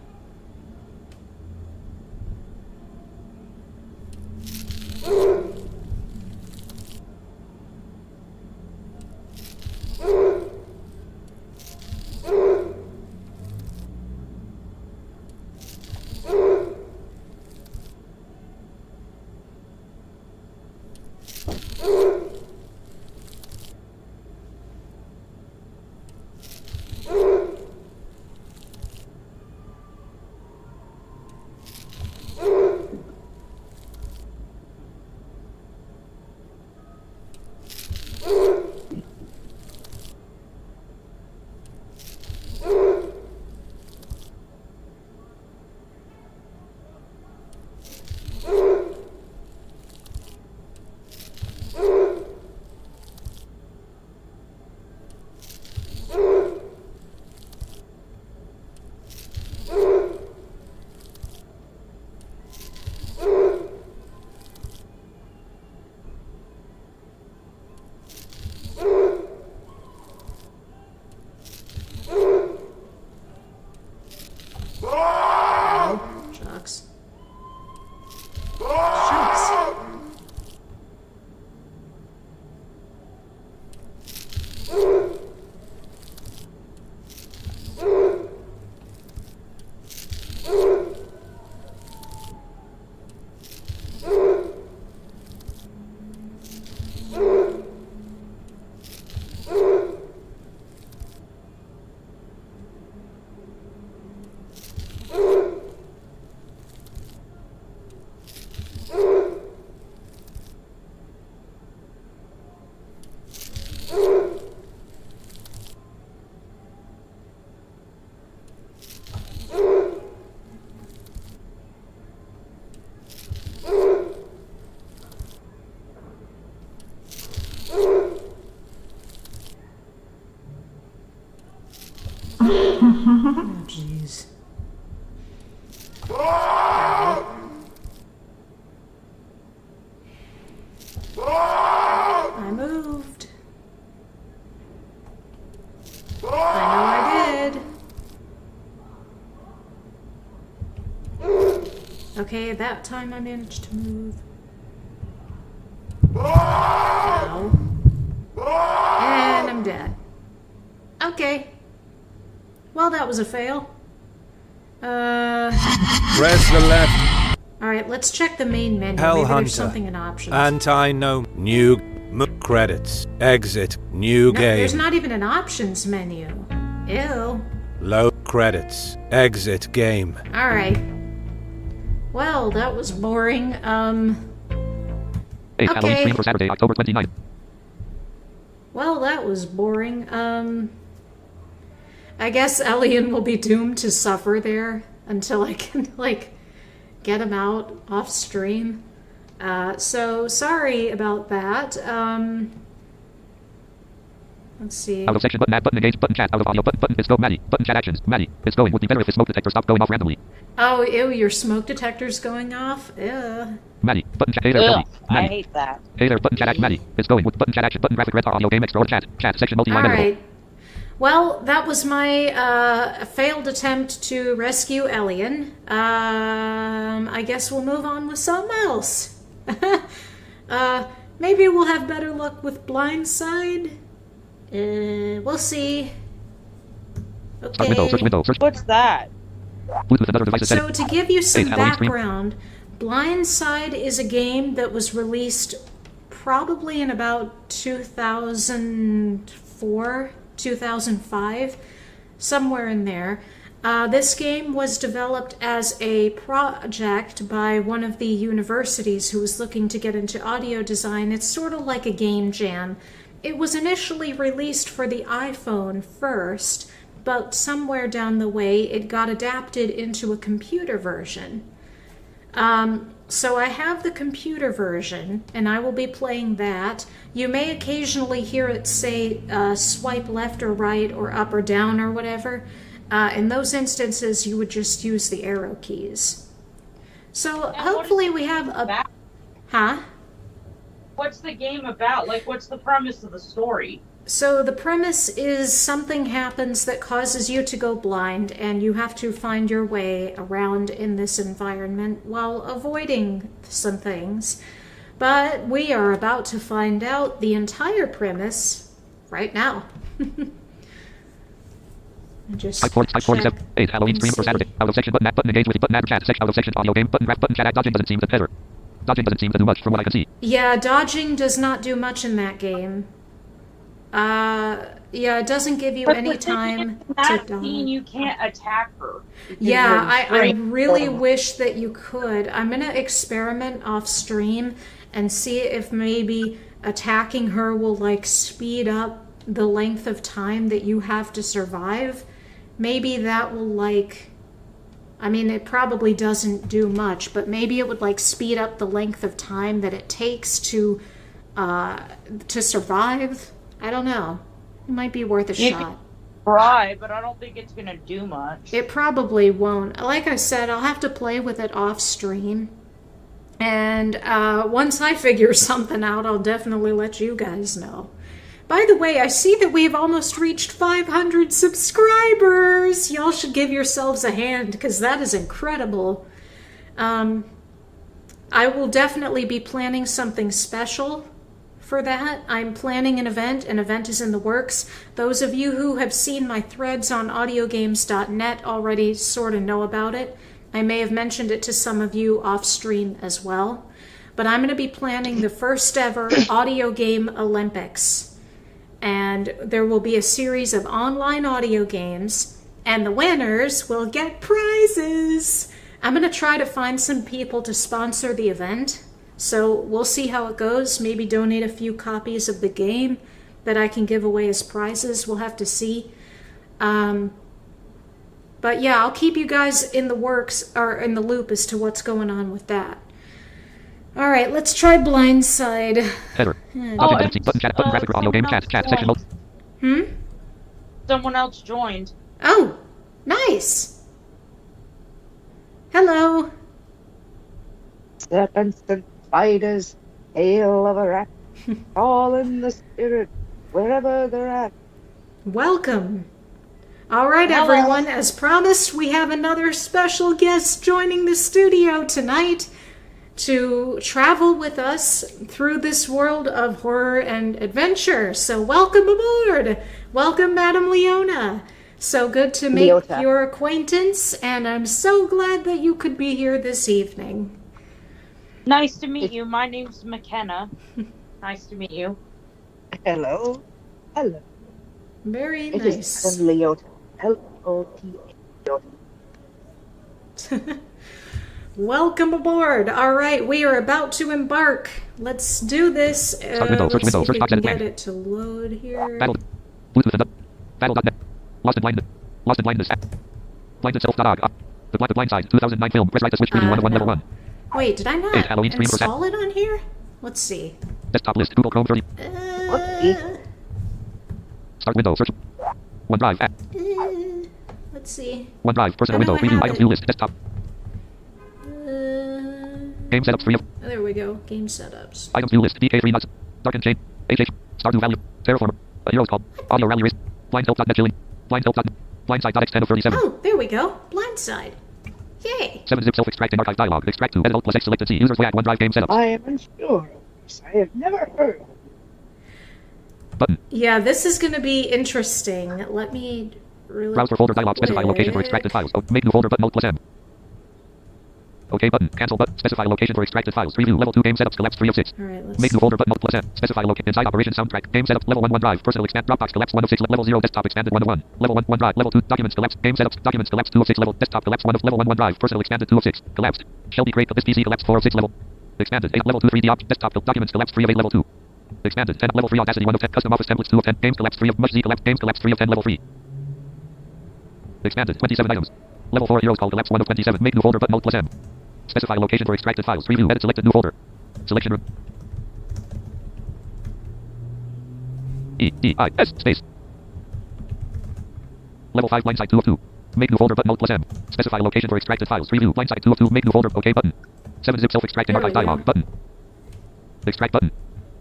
Okay, that time I managed to move. Ow. And I'm dead. Okay. Well, that was a fail. Press the left. Alright, let's check the main menu. Hell Maybe Hunter. there's something in options. Anti-no. New credits. Exit. New No, game. there's not even an options menu. Ew. Low credits. Exit game. Alright. Well, that was boring. Hey, Halloween Okay. stream for Saturday, October 29th. Well, that was boring. I guess Ellion will be doomed to suffer there until I can, like, get him out off stream. So, sorry about that. Let's see. Out of section button, add button, engage button, chat, out of audio button, it's go, Maddie, button, chat actions, Maddie, it's going, would be better if the smoke detector stopped going off randomly. Oh, ew, your smoke detector's going off? Ew. Maddie, button, chat, hey there, Ugh, Shelby, I Maddie, hate that. hey there, button, chat, action, Maddie, it's going, with button, chat action, button, graphic, red, audio, game, extra, chat, section, multi-line, editor. Alright. Well, that was my failed attempt to rescue Ellion. I guess we'll move on with something else. Maybe we'll have better luck with Blindside. We'll see. Start window, search Okay. window, search, What's that? Bluetooth and other devices So setting. to give you some Halloween stream. background, Blindside is a game that was released probably in about 2004, 2005, somewhere in there. This game was developed as a project by one of the universities who was looking to get into audio design. It's sort of like a game jam. It was initially released for the iPhone first, but somewhere down the way it got adapted into a computer version. So I have the computer version, and I will be playing that. You may occasionally hear it say swipe left or right or up or down or whatever. In those instances, you would just use the arrow keys. So hopefully we have a... Huh? What's the game about? Like, what's the premise of the story? So the premise is something happens that causes you to go blind, and you have to find your way around in this environment while avoiding some things. But we are about to find out the entire premise right now. Just Type 47, 8, Halloween stream for see. Saturday, out of section button, add button, engage with button, add chat, section, out of section, audio, game, button, graph, button, chat, add dodging doesn't seem to header. Dodging doesn't seem to do much from what I can see. Yeah, dodging does not do much in that game. Yeah, it doesn't give you But any the thing time is, in to that dodge. scene, you can't attack her. because Yeah, you're I restrained. really wish that you could. I'm going to experiment off stream and see if maybe attacking her will like speed up the length of time that you have to survive. Maybe that will like, I mean, it probably doesn't do much, but maybe it would like speed up the length of time that it takes to survive. I don't know. It might be worth a You shot. can try, but I don't think it's gonna do much. It probably won't. Like I said, I'll have to play with it off stream. And once I figure something out, I'll definitely let you guys know. By the way, I see that we've almost reached 500 subscribers. Y'all should give yourselves a hand because that is incredible. I will definitely be planning something special for that. I'm planning an event. An event is in the works. Those of you who have seen my threads on audiogames.net already sort of know about it. I may have mentioned it to some of you off stream as well. But I'm going to be planning the first ever audio game Olympics. And there will be a series of online audio games, and the winners will get prizes. I'm going to try to find some people to sponsor the event. So we'll see how it goes. Maybe donate a few copies of the game that I can give away as prizes. We'll have to see. But yeah, I'll keep you guys in the works or in the loop as to what's going on with that. All right, let's try Blindside. Header. Hmm. Dodging doesn't seem, button, chat, button, graphic, audio, game, chat, section, mode. Someone else joined. Oh, nice. Hello. Serpents and spiders, hail of a rat, all in the spirit, wherever they're at. Welcome. All right, Hello. everyone. As promised, we have another special guest joining the studio tonight to travel with us through this world of horror and adventure. So welcome aboard. Welcome, Madam Leona. So good to make Leota. your acquaintance, and I'm so glad that you could be here this evening. Nice to meet you. My name's McKenna. Nice to meet you. Hello. Hello. Very It nice. is Leota. L-O-T-A. Leota. Welcome aboard. All right, we are about to embark. Let's do this. Start window, search Let's see window, if search we box can edit get blank. it to load here. Battle. Bluetooth and up. Battle.net. Lost in blindness. Lost in blindness. Blindedself.org. The Blind Side 2009 film. Press right to switch preview 101 no. level 1. Wait, did I not 8 Halloween stream install it on here? Let's see. Desktop list. Google Chrome 30. Start window. Search. OneDrive. App. Let's see. OneDrive. Personal I know window. I Preview. have Items it. view list. Desktop. Game setups. Free. There we go. Game setups. Items view list. DK3 nuts. Darken chain. HH. Stardew Value. Terraformer. A hero's call. Audio rally race. Blindhelp.net chilling. Blindhelp.net. Blindside.x10 of 37. Oh, there we go. Blindside. Yay. 7-zip self-extract and archive dialog. Extract to. Edit Alt plus X select and C. Users way at OneDrive game setups. I am unsure of this. I have never heard. Button. Yeah, this is going to be interesting. Let me really Browse for folder dialog. Specify location for quick. extracted files. Oh, make new folder button Alt plus M. OK button. Cancel button. Specify location for extracted files. Preview. Level 2 game setups. Collapse 3 of 6. All right, let's Make new folder button Alt plus M. Specify location inside operation soundtrack. Game setup. Level 1 OneDrive. Personal expand. Dropbox collapse 1 of 6. Level 0 desktop expanded 1 of 1. Level 1 OneDrive. Level 2 documents collapse. Game setups. Documents collapse 2 of 6. Level desktop collapse 1 of level 1 OneDrive. Personal expanded 2 of 6. Collapsed. Shelby crate. This PC collapse 4 of 6. Level expanded 8. Level 2 3D op. Desktop documents collapse 3 of 8. Level 2. Expanded 10. Level 3 Audacity 1 of 10. Custom Office templates 2 of 10. Games collapse 3 of much Z collapse. Games collapse 3 of 10. Level 3. Expanded 27 items. Level 4 heroes call collapse 1 of 27. Make new folder button Alt plus M. Specify location for extracted files. Preview. Edit selected new folder. Selection room. E-D-I-S space. Level 5 blindside 2 of 2. Make new folder button Alt plus M. Specify location for extracted files. Preview. Blindside 2 of 2. Make new folder. OK button. 7-zip self-extract and There we archive go. dialog button. Extract button.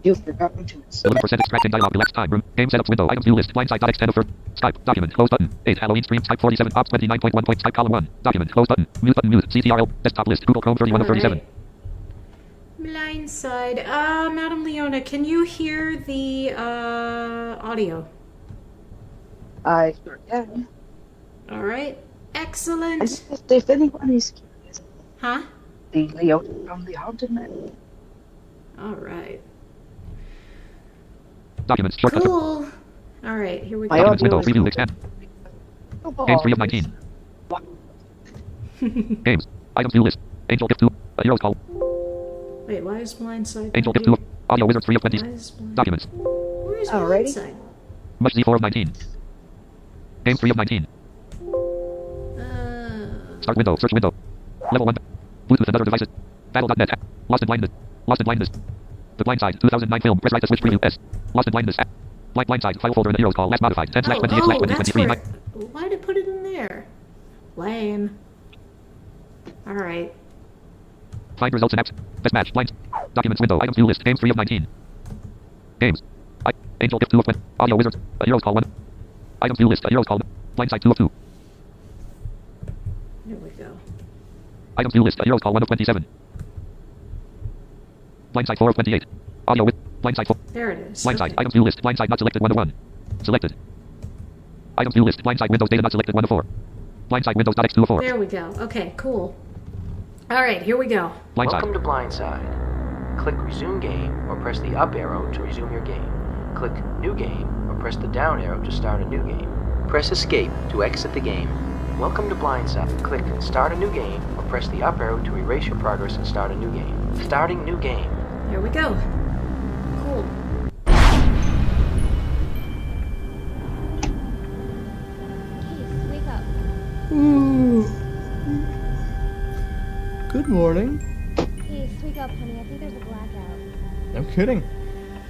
You've forgotten to 11% extracting dialog. Elapsed time. Room. Game setups window. Items view list. Blindside.x10 of 4. Skype. Document. Close button. 8 Halloween stream. Type 47. Ops 29.1. Skype column 1. Document. Close button. Mute button. Mute. CTRL. Desktop list. Google Chrome 31 of 37. Blindside. Madam Leona, can you hear the audio? I sure can. All right. And Excellent. if anyone is curious, Huh? the Leota from the Haunted Man. All right. Documents. Shortcut. Cool. All right, here we My go. Documents window. audio is- Preview. Expand. Games 3 of 19. Games. Items view list. Angel Gift 2. A hero's call. Wait, why is Blindside? Angel not Gift 2. here? Audio Wizard 3 of 20. Why is Blind... Documents. Where is Alrighty. Blindside? Much Z 4 of 19. Game 3 of 19. Start window. Search window. Level 1. Bluetooth and other devices. Battle.net. Lost in blindness. Lost in blindness. The Blind Side 2009 film. Press right to switch preview. S. Lost in blindness. Blind Side. File folder in the heroes call. Last modified. 10 slash 28 slash Oh, that's 2023. where... Why did it put it in there? Lame. All right. Find results in apps. Best match. Blind. Documents window. Items view list. Games 3 of 19. Games. Angel Gift 2 of 20. Audio Wizard. A heroes call 1. Items view list. A heroes call. Blindside 2 of 2. There we go. Items view list. A heroes call 1 of 27. Blindside 4 of 28. Audio with Blindside 4. There it is. Blindside. Okay. Items view list. Blindside not selected 1 of 1. Selected. Items view list. Blindside Windows data not selected 1 of 4. Blindside Windows.x2 of 4. There we go. Okay, cool. All right, here we go. Blindside. Welcome to Blindside. Click Resume Game or press the up arrow to resume your game. Click New Game or press the down arrow to start a new game. Press Escape to exit the game. Welcome to Blindside. Click Start a New Game or press the up arrow to erase your progress and start a new game. Starting new game. There we go. Cool. Keith, wake up. Good morning. Keith, wake up, honey. I think there's a blackout. No kidding.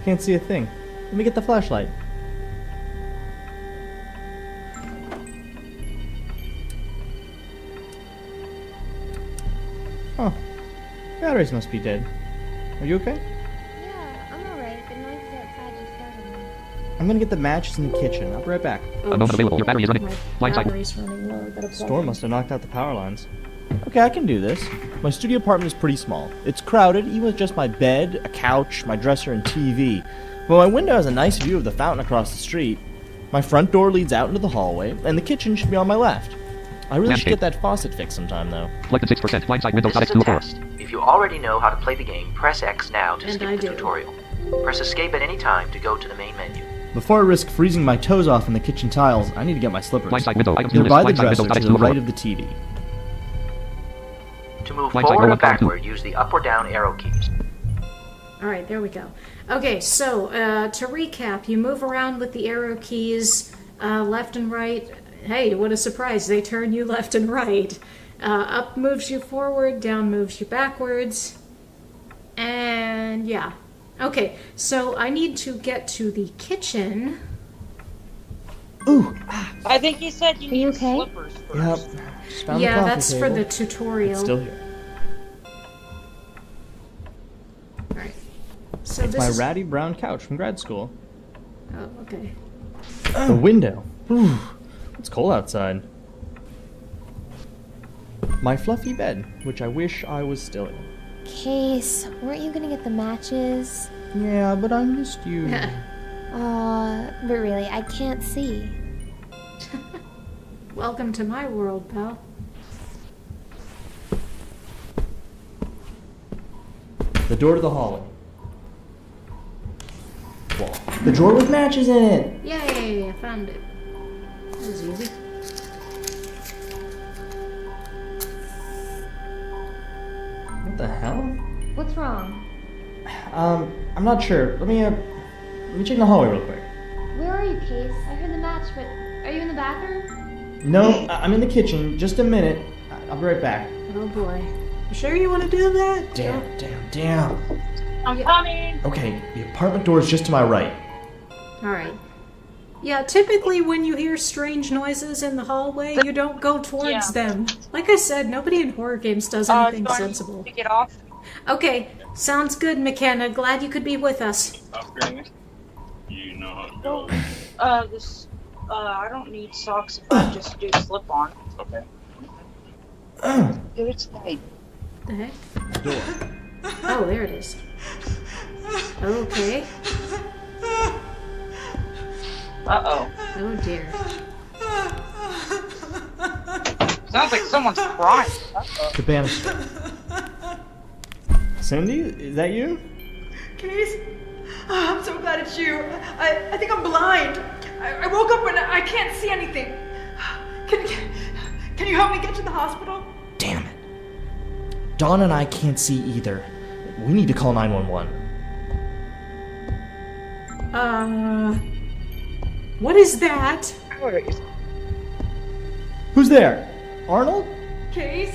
Can't see a thing. Let me get the flashlight. Oh, batteries must be dead. Are you okay? Yeah, I'm alright. The noises outside just startled me. I'm gonna get the matches in the kitchen. I'll be right back. Oh, Unknown available. Your battery is running. My Blind side. battery's running low. Gotta plug Storm in. must have knocked out the power lines. Okay, I can do this. My studio apartment is pretty small. It's crowded, even with just my bed, a couch, my dresser, and TV. But my window has a nice view of the fountain across the street. My front door leads out into the hallway, and the kitchen should be on my left. I really should get that faucet fixed sometime, though. Selected 6%. Blind side window. This is a 2 4. test. If you already know how to play the game, press X now to And skip I the do. tutorial. Press escape at any time to go to the main menu. Before I risk freezing my toes off in the kitchen tiles, I need to get my slippers. Blind side window. Items They're list. by the Blind side dresser window. to the right of the TV. To move Blind side forward row or up, bottom two. backward, use the up or down arrow keys. All right, there we go. Okay, so to recap, you move around with the arrow keys left and right. Hey, what a surprise. They turn you left and right. Up moves you forward, down moves you backwards. And yeah. Okay, so I need to get to the kitchen. Ooh! I think you said you Are you need okay? slippers first. Yep. Just found the Yeah, coffee that's table. for the tutorial. It's still here. All right. So It's this my is... ratty brown couch from grad school. Oh, okay. The window. Ooh, it's cold outside. My fluffy bed, which I wish I was still in. Case, weren't you gonna get the matches? Yeah, but I missed you. But really, I can't see. Welcome to my world, pal. The door to the hallway. Wall. The drawer with matches in it. Yay, I found it. That was easy. What the hell? What's wrong? I'm not sure. Let me check the hallway real quick. Where are you, Case? I heard the match, but are you in the bathroom? No, I'm in the kitchen. Just a minute. I'll be right back. Oh boy. You sure you want to do that? Damn. I'm coming. Okay, the apartment door is just to my right. Alright. Yeah, typically when you hear strange noises in the hallway, you don't go towards Yeah. them. Like I said, nobody in horror games does anything do I need sensible. to get off? Okay, sounds good, McKenna. Glad you could be with us. You know how to go. I don't need socks if I just do slip on. Okay. Here it's light. The heck? Oh, there it is. Okay. Uh-oh. Oh dear. Sounds like someone's crying. Uh-oh. The banister. Cindy, is that you? Case? Oh, I'm so glad it's you. I think I'm blind. I woke up and I can't see anything. Can you help me get to the hospital? Damn it. Dawn and I can't see either. We need to call 911. What is that? Who's there? Arnold? Case?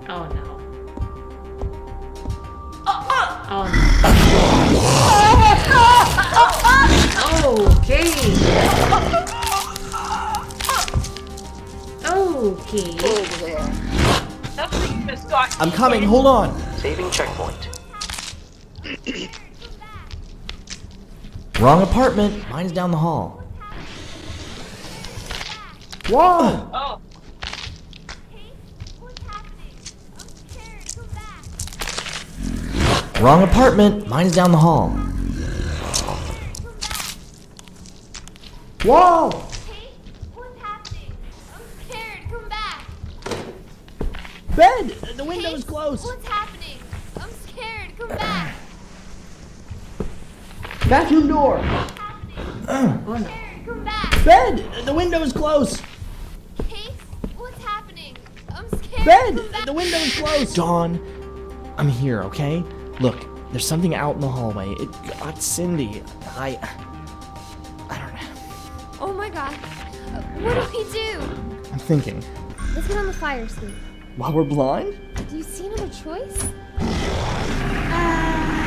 Oh no. Oh no. Okay. Okay. Something just got I'm coming, hold on. Saving checkpoint. Wrong apartment. Mine's down the hall. Whoa! Oh, Wrong apartment. Mine's down the hall. Whoa! What's happening? I'm scared. Come back. Bed! The window is closed. What's happening? I'm scared. Come back. Bathroom door. Oh no. Come back. Bed! The window is closed. Case? What's happening? I'm scared. Bed! Come back. The window is closed. Dawn, I'm here, okay? Look, there's something out in the hallway. It got Cindy. I don't know. Oh my god. What do we do? I'm thinking. Let's get on the fire escape. While we're blind? Do you see another choice?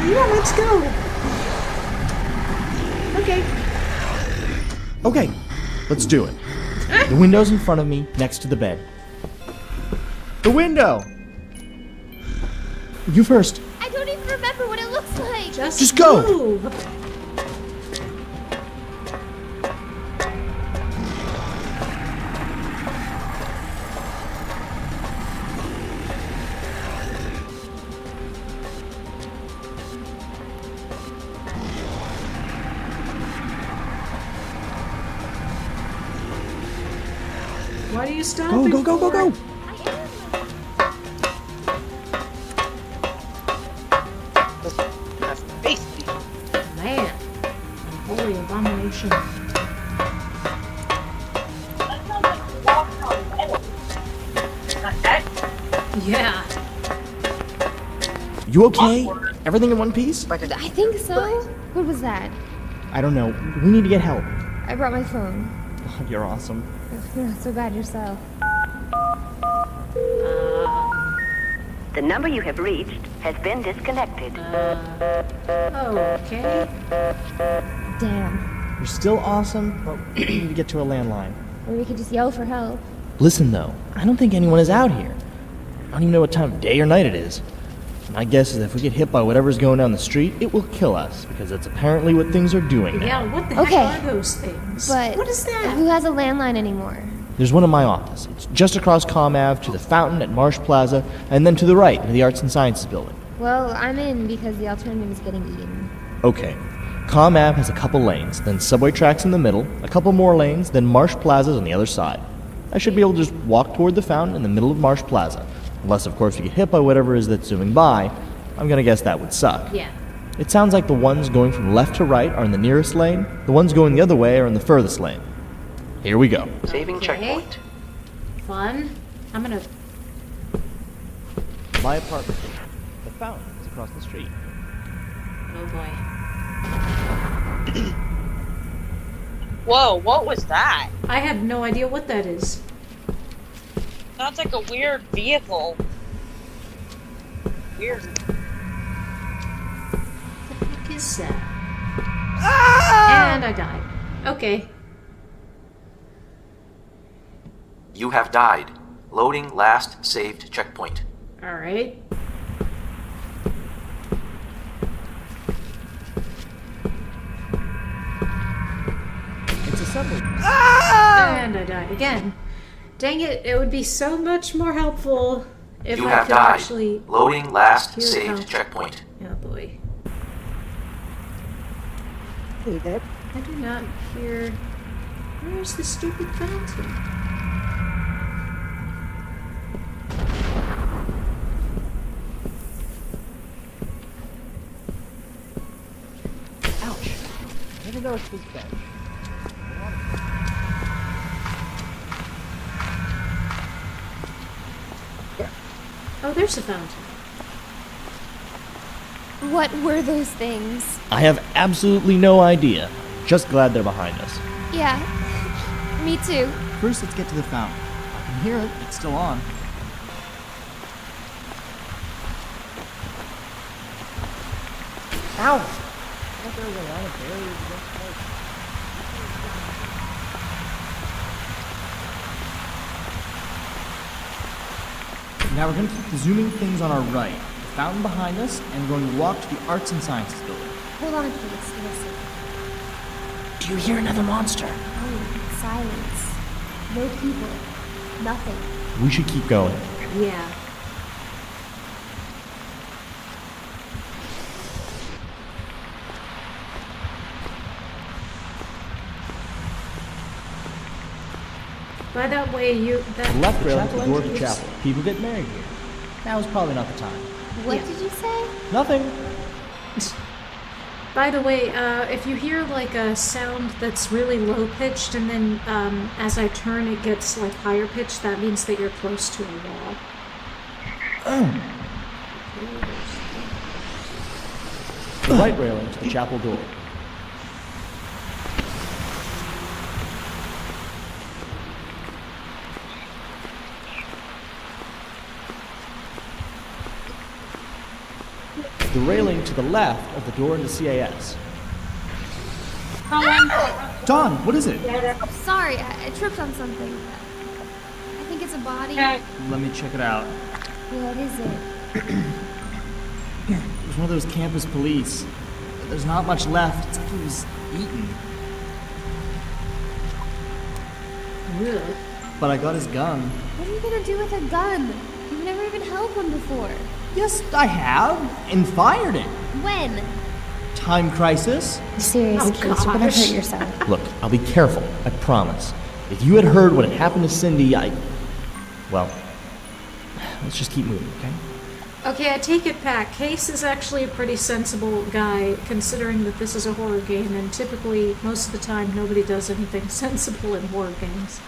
Yeah, let's go. Okay. Okay, let's do it. The window's in front of me, next to the bed. The window! You first. I don't even remember what it looks like. Just Just go. move. are you Go, stopping go, go, go, for? go! That's basically. Man. Holy abomination. Yeah. You okay? Everything in one piece? I think so. What was that? I don't know. We need to get help. I brought my phone. You're awesome. You're not so bad yourself. The number you have reached has been disconnected. Okay. Damn. You're still awesome, but we need to get to a landline. Or we could just yell for help. Listen, though, I don't think anyone is out here. I don't even know what time of day or night it is. My guess is that if we get hit by whatever's going down the street, it will kill us, because that's apparently what things are doing now. Yeah, what the Okay. heck are those things? But what is that? who has a landline anymore? There's one in my office. It's just across Comm Ave to the fountain at Marsh Plaza, and then to the right, to the Arts and Sciences building. Well, I'm in because the alternative is getting eaten. Okay. Comm Ave has a couple lanes, then subway tracks in the middle, a couple more lanes, then Marsh Plaza's on the other side. I should be able to just walk toward the fountain in the middle of Marsh Plaza. Unless, of course, we get hit by whatever it is that's zooming by. I'm gonna guess that would suck. Yeah. It sounds like the ones going from left to right are in the nearest lane, the ones going the other way are in the furthest lane. Here we go. Saving Okay. checkpoint. Fun. I'm gonna. My apartment. The fountain is across the street. Oh boy. Whoa, what was that? I have no idea what that is. Sounds like a weird vehicle. Weird. What the heck is that? And I died. Okay. You have died. Loading last saved checkpoint. Alright. It's a subway. And I died again. Dang it, it would be so much more helpful if You I have could died. actually. Loading last hear saved how- checkpoint. Oh boy. Hey, Dad. I do not hear. Where's the stupid fountain? Ouch. I didn't know it's this bad. Oh, there's a fountain. What were those things? I have absolutely no idea. Just glad they're behind us. Yeah. Me too. First, let's get to the fountain. I can hear it. It's still on. Ow! I thought there was a line of barriers against cars. Now we're going to keep the zooming things on our right, the fountain behind us, and we're going to walk to the Arts and Sciences building. Hold on, please. Listen. Do you hear another monster? Oh, silence. No people. Nothing. We should keep going. Yeah. By that way, The left rail is the door of the chapel. People get married here. Now is probably not the time. What Yeah. did you say? Nothing. By the way, if you hear like a sound that's really low pitched, and then as I turn it gets like higher pitched, that means that you're close to a wall. The right railing to the chapel door. The railing to the left of the door into CAS. Dawn, what is it? Sorry, I tripped on something. I think it's a body. Let me check it out. What is it? It was one of those campus police. There's not much left. It's like he was eaten. Ugh. But I got his gun. What are you gonna do with a gun? You've never even held one before. Yes, I have. And fired it. When? Time crisis. Be serious, Oh, kids. You're gonna gosh. hurt yourself. Look, I'll be careful. I promise. If you had heard what had happened to Cindy, well, let's just keep moving, okay? Okay, I take it back. Case is actually a pretty sensible guy, considering that this is a horror game, and typically, most of the time, nobody does anything sensible in horror games.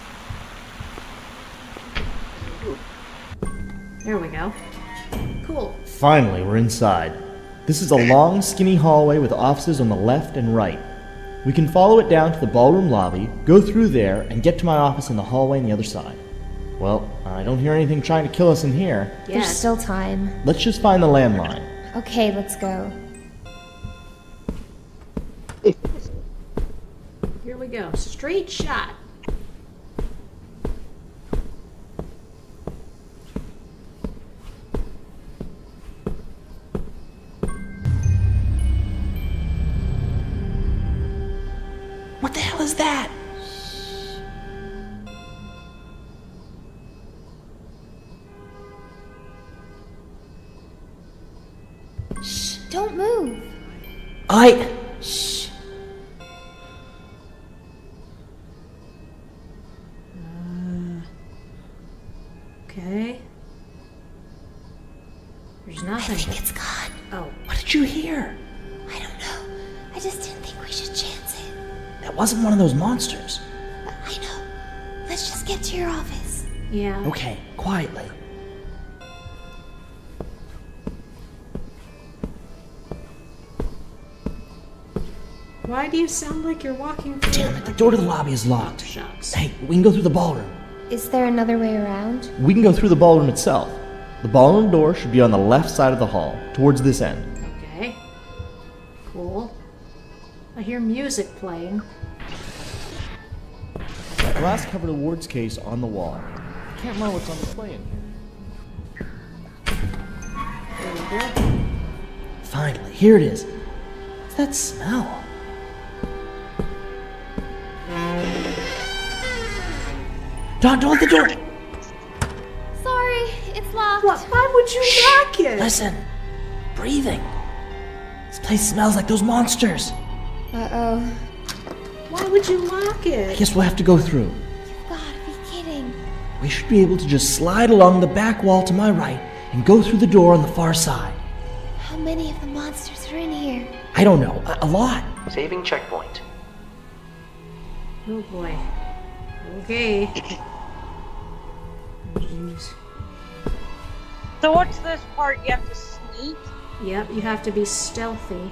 There we go. Cool. Finally, we're inside. This is a long, skinny hallway with offices on the left and right. We can follow it down to the ballroom lobby, go through there, and get to my office in the hallway on the other side. Well, I don't hear anything trying to kill us in here. There's still time. Let's just find the landline. Okay, let's go. Here we go. Straight shot. What the hell is that? Shh, don't move. Shh. Okay. There's nothing. I think it's gone. Oh. What did you hear? I don't know. I just didn't think we should chance it. That wasn't one of those monsters. I know. Let's just get to your office. Yeah. Okay, quietly. Why do you sound like you're walking through? Damn it, the door to the lobby is locked. Shucks. Hey, we can go through the ballroom. Is there another way around? We can go through the ballroom itself. The ballroom door should be on the left side of the hall, towards this end. Okay. Cool. I hear music playing. That glass-covered awards case on the wall. I can't remember what's on display in here. There we go. Finally, here it is. What's that smell? Don't let the door! Sorry, it's locked. Why would you lock it? Listen. Breathing. This place smells like those monsters. Uh-oh. Why would you lock I it? guess we'll have to go through. You've got to be kidding. We should be able to just slide along the back wall to my right and go through the door on the far side. How many of the monsters are in here? I don't know. A lot. Saving checkpoint. Oh boy. Okay. Oh, jeez. So what's this part? You have to sneak? Yep, you have to be stealthy.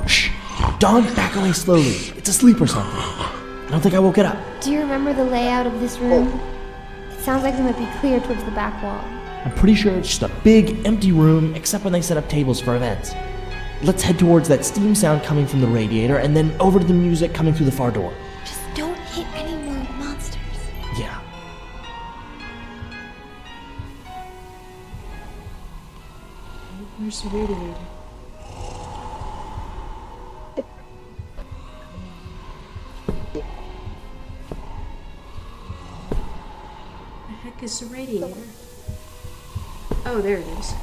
Shh. Dawn, back away slowly. It's asleep or something. I don't think I woke it up. Do you remember the layout of this room? It sounds like it might be clear towards the back wall. I'm pretty sure it's just a big, empty room, except when they set up tables for events. Let's head towards that steam sound coming from the radiator, and then over to the music coming through the far door. Just don't hit any more monsters. Yeah. Where's the radiator? The heck is the radiator? Oh, there it is.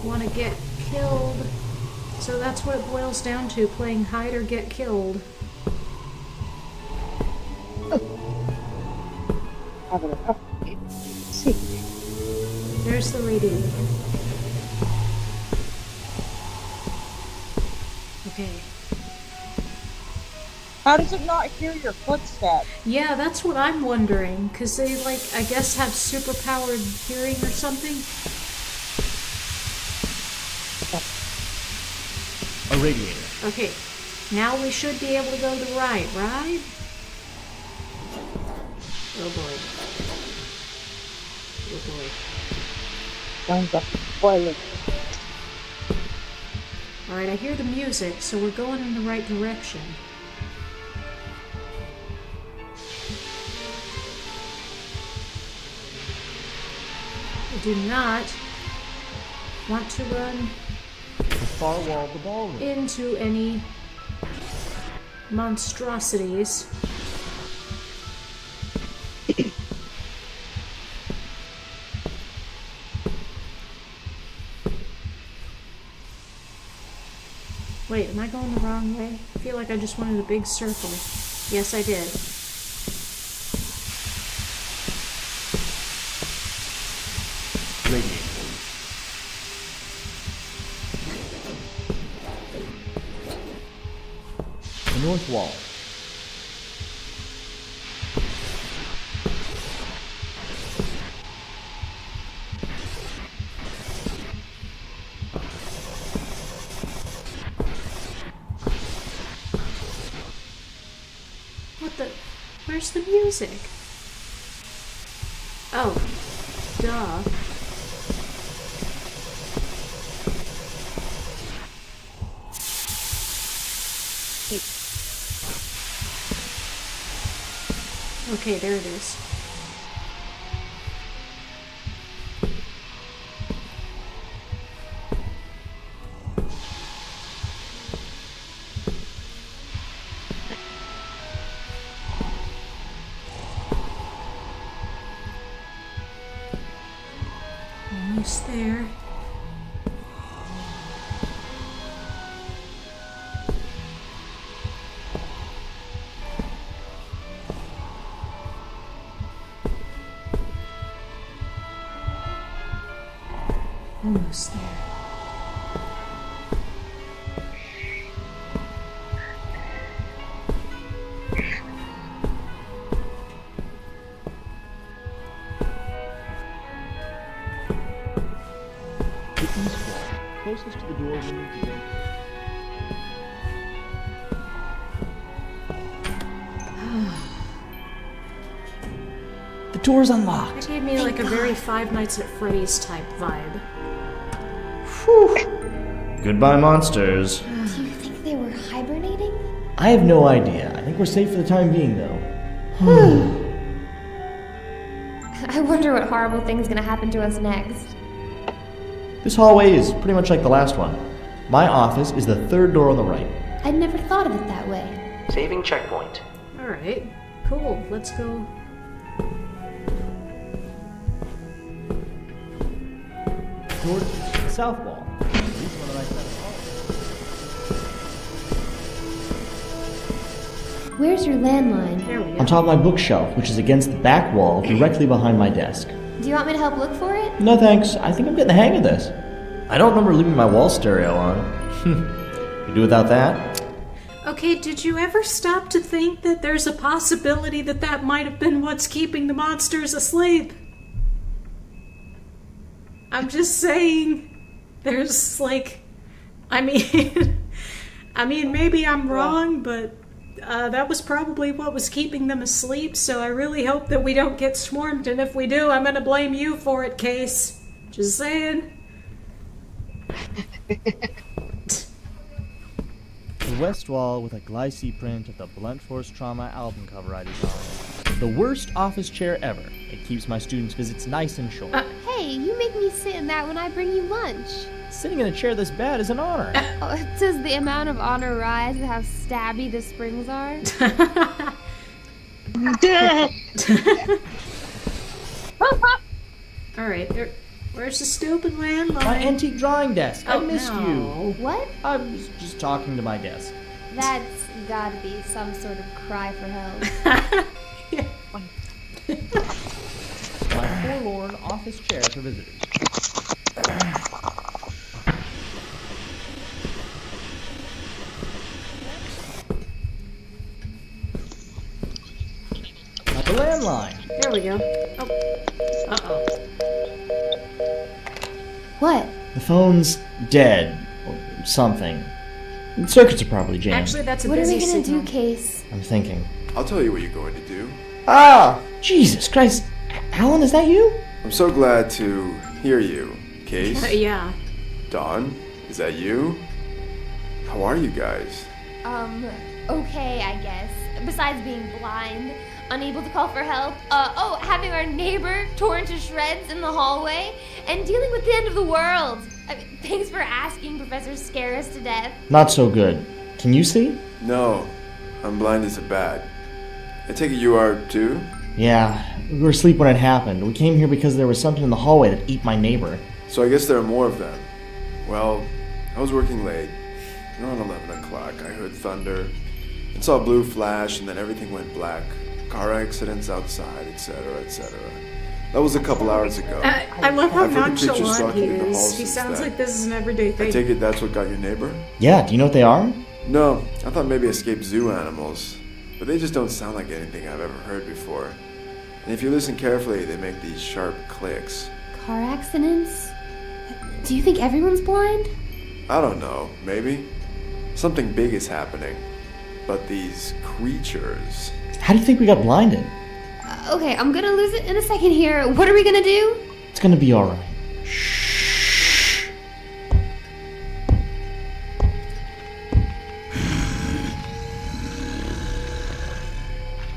Want to get killed. So that's what it boils down to, playing hide or get killed. There's the radiator. Okay. How does it not hear your footsteps? Yeah, that's what I'm wondering, because they, like, I guess have superpowered hearing or something? A radiator. Okay, now we should be able to go to the right? Oh boy. Oh boy. Alright, I hear the music, so we're going in the right direction. I do not want to run The far wall of the ballroom. into any monstrosities. Wait, am I going the wrong way? I feel like I just wanted a big circle. Yes, I did. The north wall. What the? Where's the music? Oh, duh. Okay, there it is. Almost there. Almost there. The east wall, closest to the door we need to go. The door's unlocked. That gave me like a very Five Nights at Freddy's type vibe. Goodbye, monsters. Do you think they were hibernating? I have no idea. I think we're safe for the time being, though. I wonder what horrible thing's gonna happen to us next. This hallway is pretty much like the last one. My office is the third door on the right. I'd never thought of it that way. Saving checkpoint. Alright, cool. Let's go. Toward the south wall. Where's your landline? There we go. On top of my bookshelf, which is against the back wall directly behind my desk. Do you want me to help look for it? No thanks, I think I'm getting the hang of this. I don't remember leaving my wall stereo on. You do without that? Okay, did you ever stop to think that there's a possibility that that might have been what's keeping the monsters asleep? I'm just saying. There's like, I mean, maybe I'm wrong, but that was probably what was keeping them asleep, so I really hope that we don't get swarmed, and if we do, I'm gonna blame you for it, Case. Just saying. The west wall with a glycine print of the Blunt Force Trauma album cover I designed. The worst office chair ever. It keeps my students' visits nice and short. Hey, you make me sit in that when I bring you lunch. Sitting in a chair this bad is an honor. Does the amount of honor rise with how stabby the springs are? Alright, where's the stupid landline? My antique drawing desk. I Oh, missed no. you. What? I was just talking to my desk. That's gotta be some sort of cry for help. My forlorn office chair for visitors. Got the landline. There we go. Oh. Uh-oh. What? The phone's dead. Or something. The circuits are probably jammed. Actually, that's a What are busy we gonna signal. do, Case? I'm thinking. I'll tell you what you're going to do. Ah! Jesus Christ. Alan, is that you? I'm so glad to hear you, Case. Yeah. Dawn, is that you? How are you guys? Okay, I guess. Besides being blind, unable to call for help, having our neighbor torn to shreds in the hallway, and dealing with the end of the world. Thanks for asking, Professor Scare Us to Death. Not so good. Can you see? No, I'm blinded to bad. I take it you are too? Yeah, we were asleep when it happened. We came here because there was something in the hallway that ate my neighbor. So I guess there are more of them. Well, I was working late. Around 11 o'clock, I heard thunder and saw a blue flash, and then everything went black. Car accidents outside, etc., etc. That was a couple hours ago. I love how I've heard the creatures nonchalant he stalking in the is. halls He since sounds then. like this is an everyday I thing. take it that's what got your neighbor? Yeah, do you know what they are? No, I thought maybe escaped zoo animals. But they just don't sound like anything I've ever heard before. And if you listen carefully, they make these sharp clicks. Car accidents? Do you think everyone's blind? I don't know, maybe. Something big is happening. But these creatures... How do you think we got blinded? Okay, I'm gonna lose it in a second here. What are we gonna do? It's gonna be alright.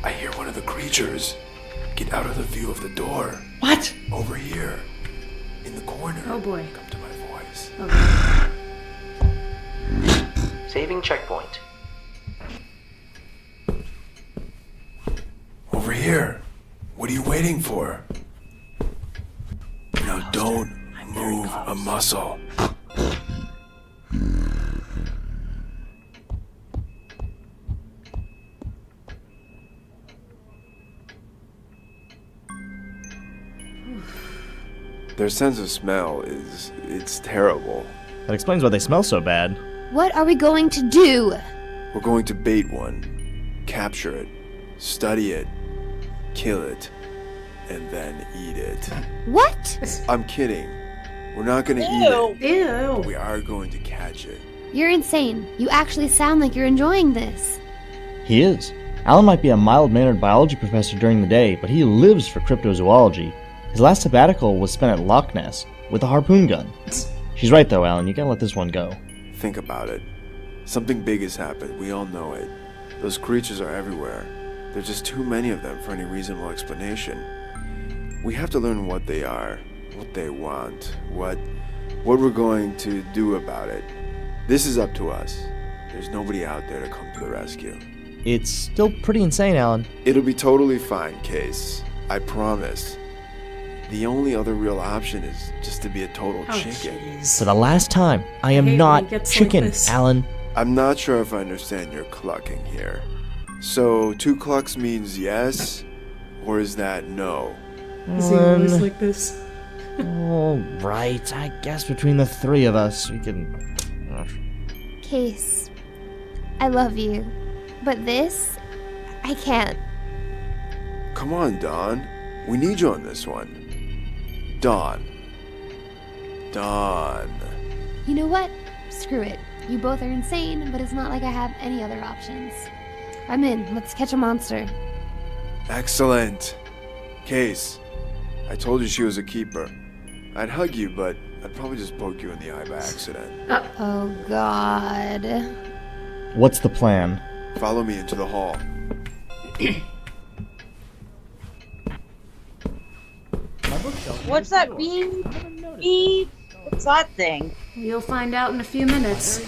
I hear one of the creatures. Get out of the view of the door. What? Over here. In the corner. Oh boy. Come to my voice. Okay. Saving checkpoint. Over here. What are you waiting for? Now don't move a muscle. Their sense of smell it's terrible. That explains why they smell so bad. What are we going to do? We're going to bait one, capture it, study it, kill it, and then eat it. What? I'm kidding. We're not gonna eat it. Ew. We are going to catch it. You're insane. You actually sound like you're enjoying this. He is. Alan might be a mild-mannered biology professor during the day, but he lives for cryptozoology. His last sabbatical was spent at Loch Ness with a harpoon gun. She's right though, Alan. You gotta let this one go. Think about it. Something big has happened. We all know it. Those creatures are everywhere. There's just too many of them for any reasonable explanation. We have to learn what they are, what they want, what we're going to do about it. This is up to us. There's nobody out there to come to the rescue. It's still pretty insane, Alan. It'll be totally fine, Case. I promise. The only other real option is just to be a total chicken. For the last time, I am hate when not it gets chicken, like this. Alan. I'm not sure if I understand your clucking here. So 2 clucks means yes, or is that no? Is he always like this? All right, I guess between the three of us, we can... Case, I love you. But this, I can't. Come on, Dawn. We need you on this one. Dawn. You know what? Screw it. You both are insane, but it's not like I have any other options. I'm in. Let's catch a monster. Excellent. Case, I told you she was a keeper. I'd hug you, but I'd probably just poke you in the eye by accident. Oh, God. What's the plan? Follow me into the hall. What's that beep? Beep? What's that thing? You'll find out in a few minutes.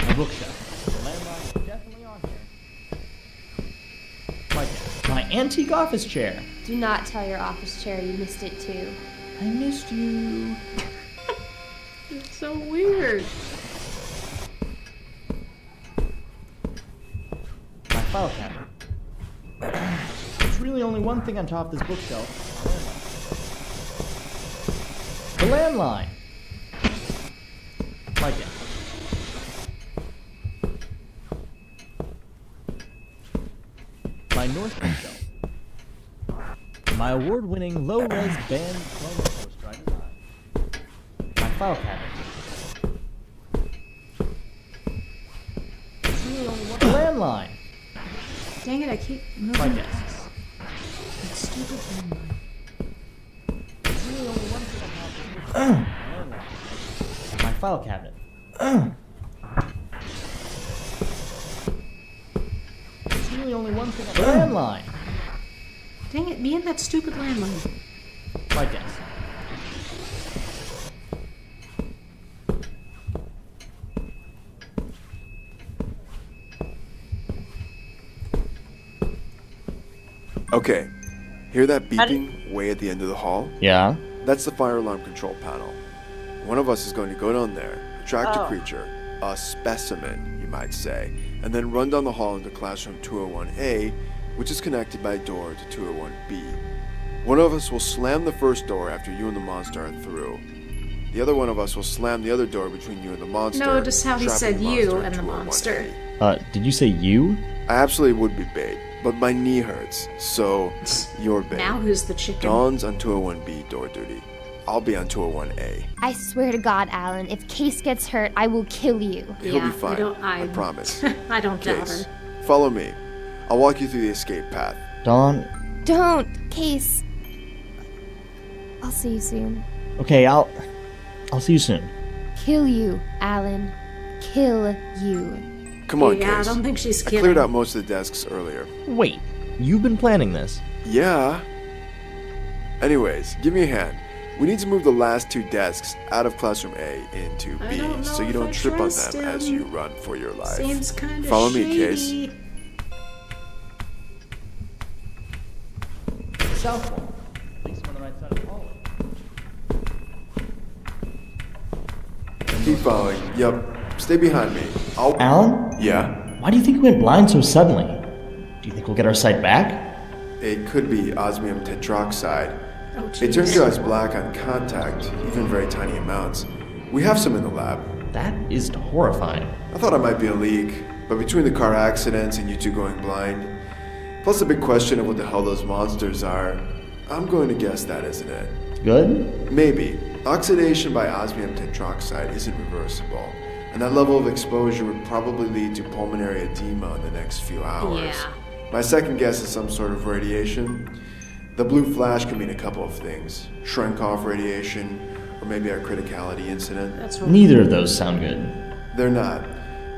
My bookshelf. The landline is definitely on here. My antique office chair. Do not tell your office chair you missed it too. I missed you. It's so weird. My file cabinet. There's really only one thing on top of this bookshelf. The landline. My desk. My North bookshelf. My award-winning low-res band promo poster I designed. My file cabinet. There's really only one landline. Dang it, I keep My moving. desks. That stupid landline. There's really only one thing on top of this landline. My file cabinet. There's really only one thing on the landline. Dang it, me and that stupid landline. My guess. Okay. Hear that beeping way at the end of the hall? Yeah? That's the fire alarm control panel. One of us is going to go down there, attract a creature, a specimen, you might say, and then run down the hall into classroom 201A, which is connected by a door to 201B. One of us will slam the first door after you and the monster are through. The other one of us will slam the other door between you and the monster. Notice how he trapping said the you monster and in the 201A. monster. Did you say you? I absolutely would be bait, but my knee hurts, so you're bait. Now who's the chicken? Dawn's on 201B door duty. I'll be on 201A. I swear to God, Alan, if Case gets hurt, I will kill you. He'll be fine. I promise. I don't doubt Case, her. follow me. I'll walk you through the escape path. Dawn? Don't, Case. I'll see you soon. Okay, I'll see you soon. Kill you, Alan. Kill you. Come on, Yeah, Case. I don't think she's I kidding. cleared out most of the desks earlier. Wait, you've been planning this? Yeah. Anyways, give me a hand. We need to move the last two desks out of classroom A into I B, don't know so you if don't I trip on trust them as him. you run for your life. Seems kind of Follow shady. me, Case. South wall. At least on the right side of the hallway. Keep following. Yep. Stay behind me. Alan? Yeah. Why do you think you went blind so suddenly? Do you think we'll get our sight back? It could be osmium tetroxide. Oh, It turns jeez. your eyes black on contact, even very tiny amounts. We have some in the lab. That is horrifying. I thought I might be a leak, but between the car accidents and you two going blind, plus the big question of what the hell those monsters are, I'm going to guess that isn't it. Good? Maybe. Oxidation by osmium tetroxide isn't reversible, and that level of exposure would probably lead to pulmonary edema in the next few hours. Yeah. My second guess is some sort of radiation. The blue flash could mean a couple of things. Shrink-off radiation, or maybe our criticality incident. That's what Neither of those sound good. They're not.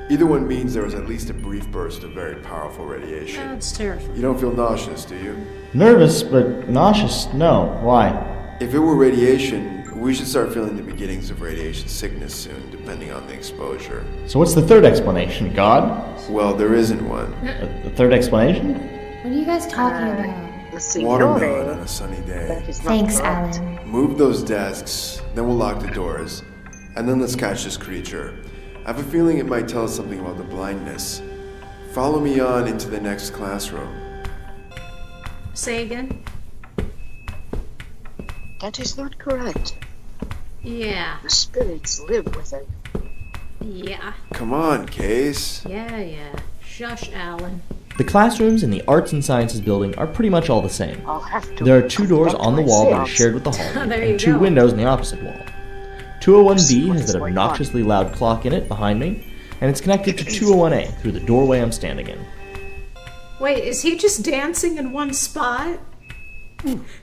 Either one means there was at least a brief burst of very powerful radiation. That's terrifying. You don't feel nauseous, do you? Nervous, but nauseous, no. Why? If it were radiation, we should start feeling the beginnings of radiation sickness soon, depending on the exposure. So what's the third explanation? God? Well, there isn't one. The third explanation? What are you guys talking about? Watermelon on a sunny day. Thanks, Alan. Move those desks, then we'll lock the doors, and then let's catch this creature. I have a feeling it might tell us something about the blindness. Follow me on into the next classroom. Say again? That is not correct. Yeah. The spirits live with it. Yeah. Come on, Case. Yeah. Shush, Alan. The classrooms in the Arts and Sciences building are pretty much all the same. I'll have to. There are two doors on the wall that are myself. shared with the hallway, There you and two go. windows in the opposite wall. 201B What has is that going on? obnoxiously loud clock in it behind me, and it's connected to 201A through the doorway I'm standing in. Wait, is he just dancing in one spot?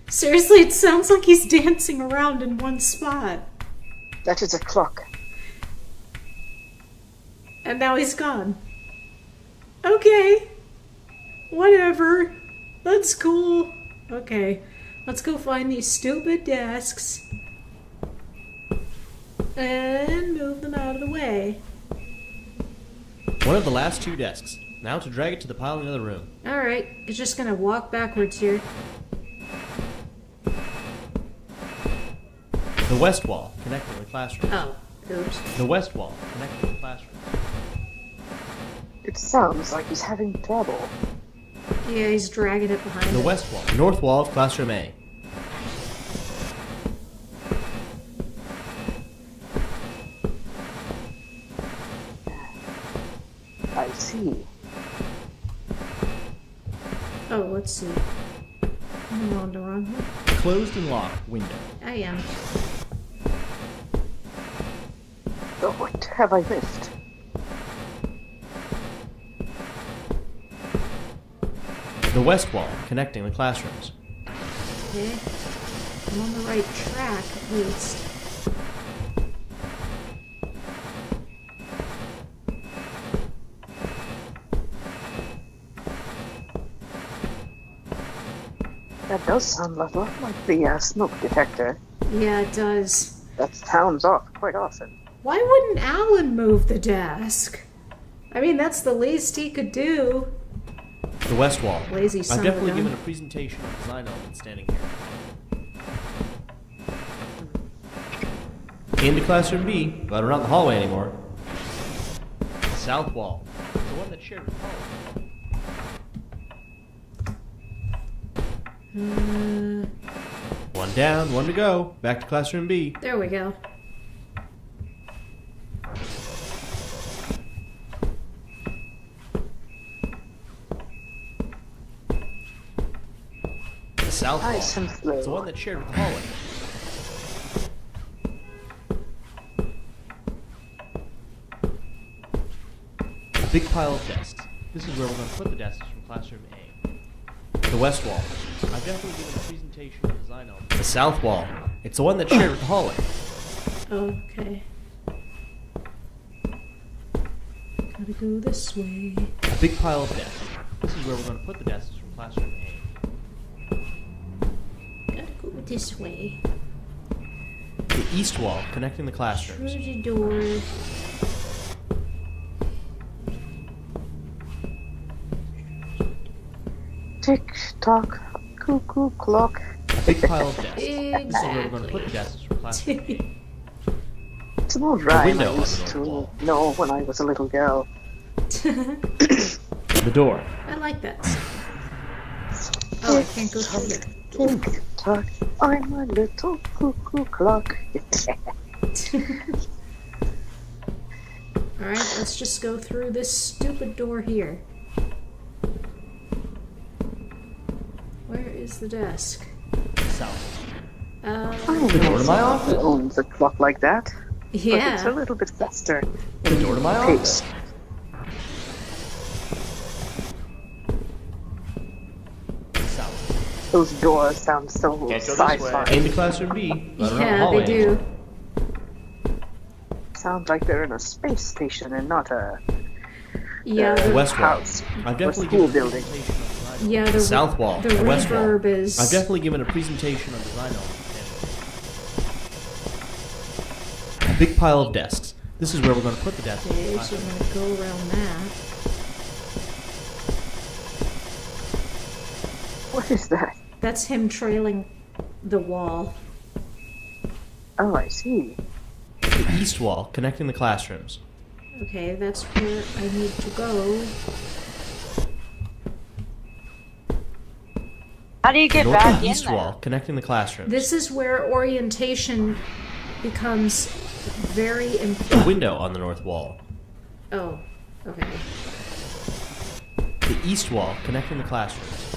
Seriously, it sounds like he's dancing around in one spot. That is a clock. And now he's gone. Okay. Whatever. That's cool. Okay. Let's go find these stupid desks. And move them out of the way. One of the last two desks. Now to drag it to the pile in the other room. Alright, it's just gonna walk backwards here. The west wall, connecting the classroom. Oh, oops. The west wall, connecting the classroom. It sounds like he's having trouble. Yeah, he's dragging it behind The him. west wall, north wall of classroom A. I see. Oh, let's see. I'm on the wrong one. Closed and locked window. I am. Oh, what have I missed? The west wall, connecting the classrooms. Okay. I'm on the right track, at least. That does sound a lot like the smoke detector. Yeah, it does. That sounds off quite often. Why wouldn't Alan move the desk? I mean, that's the least he could do. The west wall. Lazy son I've of a definitely gun. given a presentation of design elements standing here. Into classroom B, but we're not in the hallway anymore. The south wall. The one that shared with hallway. One down, one to go. Back to classroom B. There we go. The south wall. Nice and slow. It's the one that shared with the hallway. A big pile of desks. This is where we're going to put the desks from classroom A. The west wall. I've definitely given a presentation of design elements. The south wall. It's the one that shared with the hallway. Okay. Gotta go this way. A big pile of desks. This is where we're going to put the desks from classroom A. Gotta go this way. The east wall connecting the classrooms. Through the door. Tick tock, cuckoo clock. A big pile of desks. This is where we're going to put the desks from classroom A. It's an old rhyme window I on used the to north wall. know when I was a little girl. The door. I like that. Oh, I can't go through there. Tick tock, I'm a little cuckoo clock. Alright, let's just go through this stupid door here. Where is the desk? South. I The door to my office. Who owns a clock like that? But it's a Yeah. little bit faster. The door to my office. Pace. South. Those doors sound so Can't go this sci-fi. Into classroom B. But we're not in the Yeah, hallway they do. anymore. Sounds like they're in a space station and not a Yeah, The the, west wall. house I've or definitely school given a building. presentation on design elements. yeah, The south wall. The The west wall. reverb is. I've definitely given a presentation on design elements. A big pile of desks. This is where we're going to put the desks. Okay, so I'm gonna go around that. What is that? That's him trailing the wall. Oh, I see. The east wall connecting the classrooms. Okay, that's where I need to go. How do you get back in Northeast there? wall connecting the classrooms. This is where orientation becomes very A important. window on the north wall. Oh, okay. The east wall connecting the classrooms.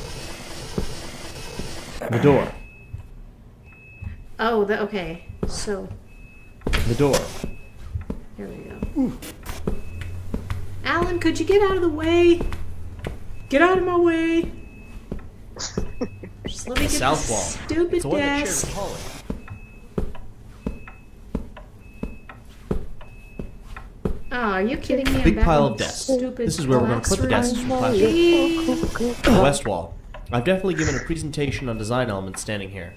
The door. Oh, okay. So, The door. here we go. Alan, could you get out of the way? Get out of my way. Just let me The get south this wall. stupid It's the one that shares desk. the hallway. Oh, are you kidding me? I'm Big back pile in of desks. Stupid This is where we're going to put the desks from classrooms. classroom. The west wall. I've definitely given a presentation on design elements standing here.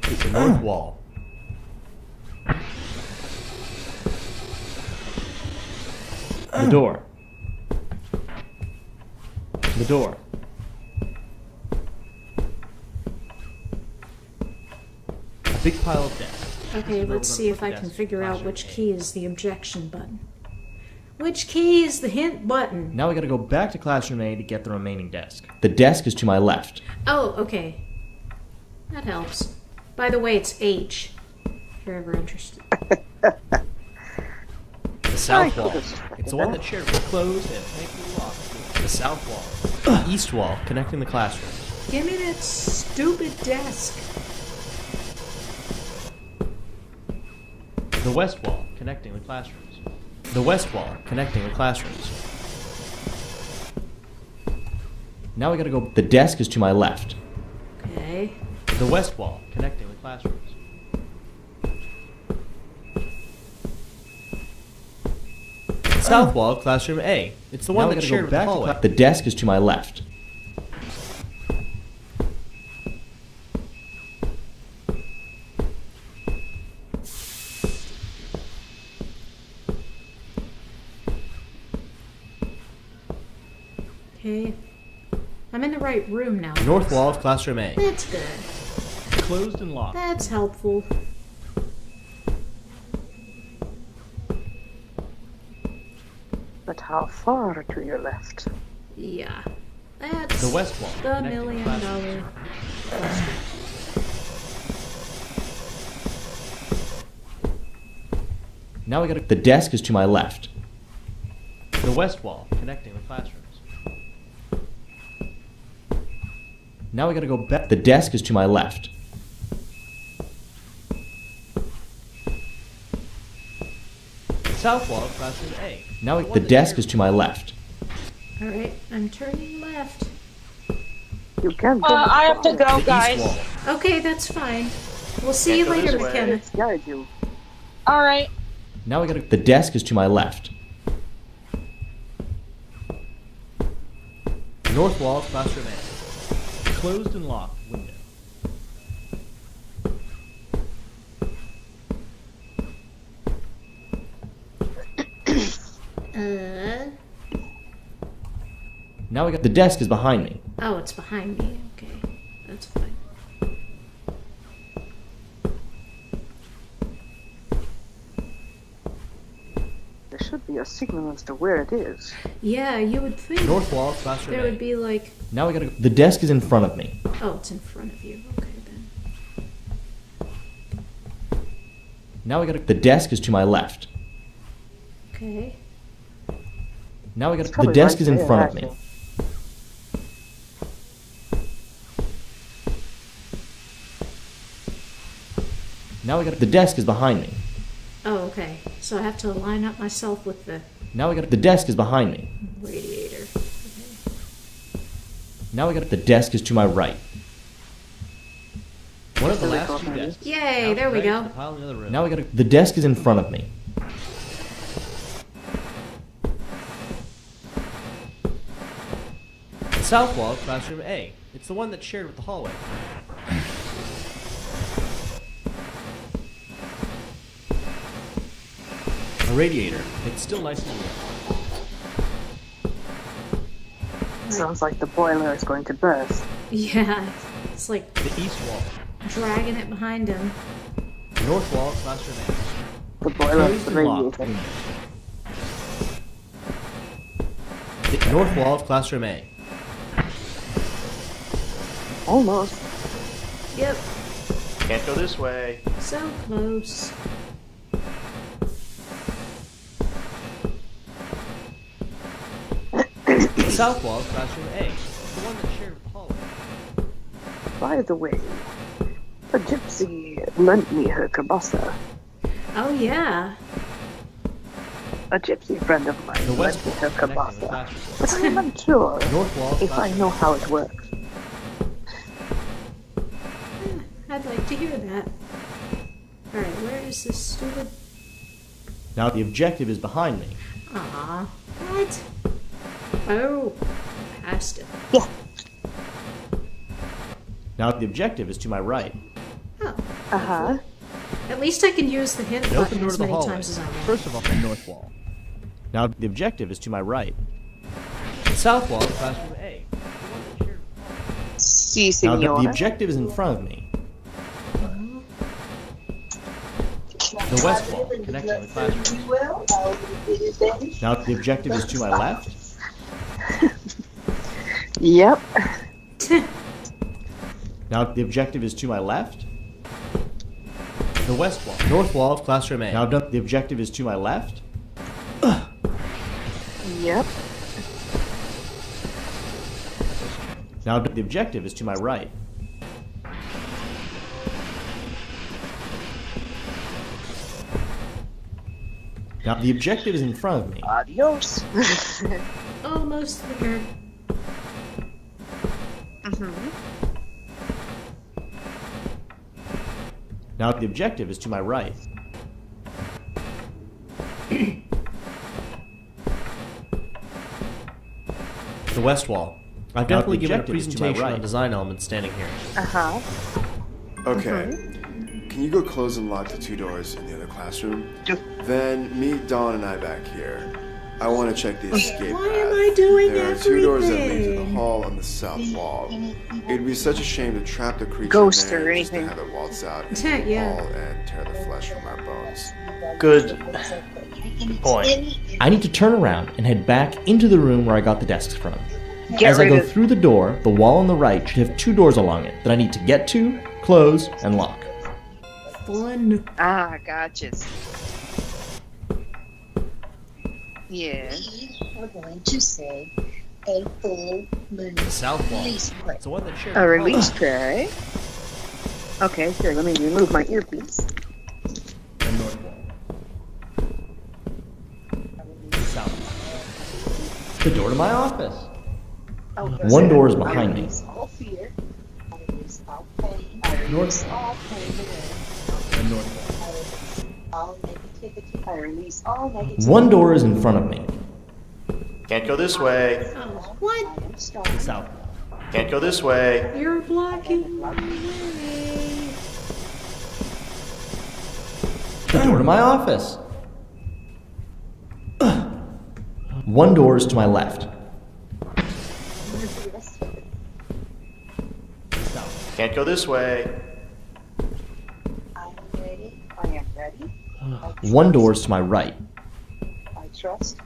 The north wall. The door. The door. A big pile of desks. Okay, where let's we're see gonna if put I the can desks figure out classroom which A. key is the objection button. Which key is the hint button? Now we gotta go back to classroom A to get the remaining desk. The desk is to my left. Oh, okay. That helps. By the way, it's H, if you're ever interested. The south I wall. could've suspected It's the one that. that shared with closed and thankfully locked. The south wall. The east wall connecting the classrooms. Give me that stupid desk. The west wall connecting the classrooms. The west wall connecting the classrooms. Now we gotta go. The desk is to my left. Okay. The west wall, connecting the classrooms. South wall of classroom A. It's the one that's shared with the hallway. The desk is to my left. Okay. I'm in the right room now. North wall of classroom A. That's good. Closed and locked. That's helpful. But how far to your left? Yeah. That's The west wall. the connecting $1 million classrooms. question. Now we gotta. The desk is to my left. The west wall, connecting the classrooms. Now we gotta go back. The desk is to my left. South wall of classroom A. Now the desk is to my left. Alright, I'm turning left. You can't go. I have to go, The guys. east wall. Okay, that's fine. We'll see you Can't go later, this way. McKenna. Let's guide you. All right. Now we gotta. The desk is to my left. North wall of classroom A. Closed and locked window. Now we got. The desk is behind me. Oh, it's behind me. Okay, that's fine. There should be a signal as to where it is. Yeah, you would think North wall of classroom there A. would be like... Now we gotta go. The desk is in front of me. Oh, it's in front of you. Okay, then. Now we gotta. The desk is to my left. Okay. Now we gotta. It's The probably desk right is in there, front of me. actually. Now we gotta. The desk is behind me. Oh, okay. So I have to line up myself with the Now we gotta. The desk is behind me. radiator. Now we gotta. The desk is to my right. One of the last two desks. Yay, Now there we right go. to the pile in the other room. Now we gotta. The desk is in front of me. The south wall of classroom A. It's the one that's shared with the hallway. A radiator. It's still nice and warm. Sounds like the boiler is going to burst. Yeah, it's like The east wall. dragging it behind him. The north wall of classroom A. The boiler is Closed the and locked radiator. window. The north wall of classroom A. Almost. Yep, Can't go this way. so close. The south wall of classroom A. The one that's shared with the hallway. By the way, a gypsy lent me her kabasa. Oh, yeah. A gypsy friend of mine The west lent me wall her connecting the kabasa. classroom. But I'm unsure North wall of if I classroom know how it works. I'd like to hear that. Alright, where is this stupid... Now the objective is behind me. Aw. What? Oh, past it. Yeah. Now the objective is to my right. Oh. Uh-huh. At least I can use the hint An open button door as to the many hallway. times as I want. First of all, the north wall. Now the objective is to my right. The south wall of classroom A. Si, Now the senora. objective is in front of me. The west wall connecting the classrooms. Now the objective is to my left. Yep. Now the objective is to my left. The west wall. North wall of classroom A. Now the objective is to my left. Yep. Now the objective is to my right. Now the objective is in front of me. Adios. Almost there. Now the objective is to my right. The west wall. I've definitely given a presentation on design elements standing here. Okay. Can you go close and lock the 2 doors in the other classroom? Then meet Dawn and I back here. I want to check the escape Why path. am I doing There are 2 doors that lead to the everything? hall on the south wall. It'd be such a shame to trap the creature Ghost in there or just to anything. have it waltz out into the Yeah. hall and tear the flesh from our bones. Good point. I need to turn around and head back into the room where I got the desks from. As I go through the door, the wall on the right should have 2 doors along it that I need to get to, close, and lock. Fun. Ah, gotcha. Yeah. We're going to say a full moon. The south wall. Release play. It's the one that shared A release tray. Okay, here, let me remove my earpiece. The north wall. The south wall. The door to my office. One door is behind me. All fear. I release all pain. I North release all pain away. The north wall. I release all negativity. I release all negativity. One door is in front of me. Can't go this way. What? I am strong. The south wall. Can't go this way. You're blocking my way. The door to my office. One door is to my left. Can't go this way. I am ready. I am ready. One door is to my right. I trust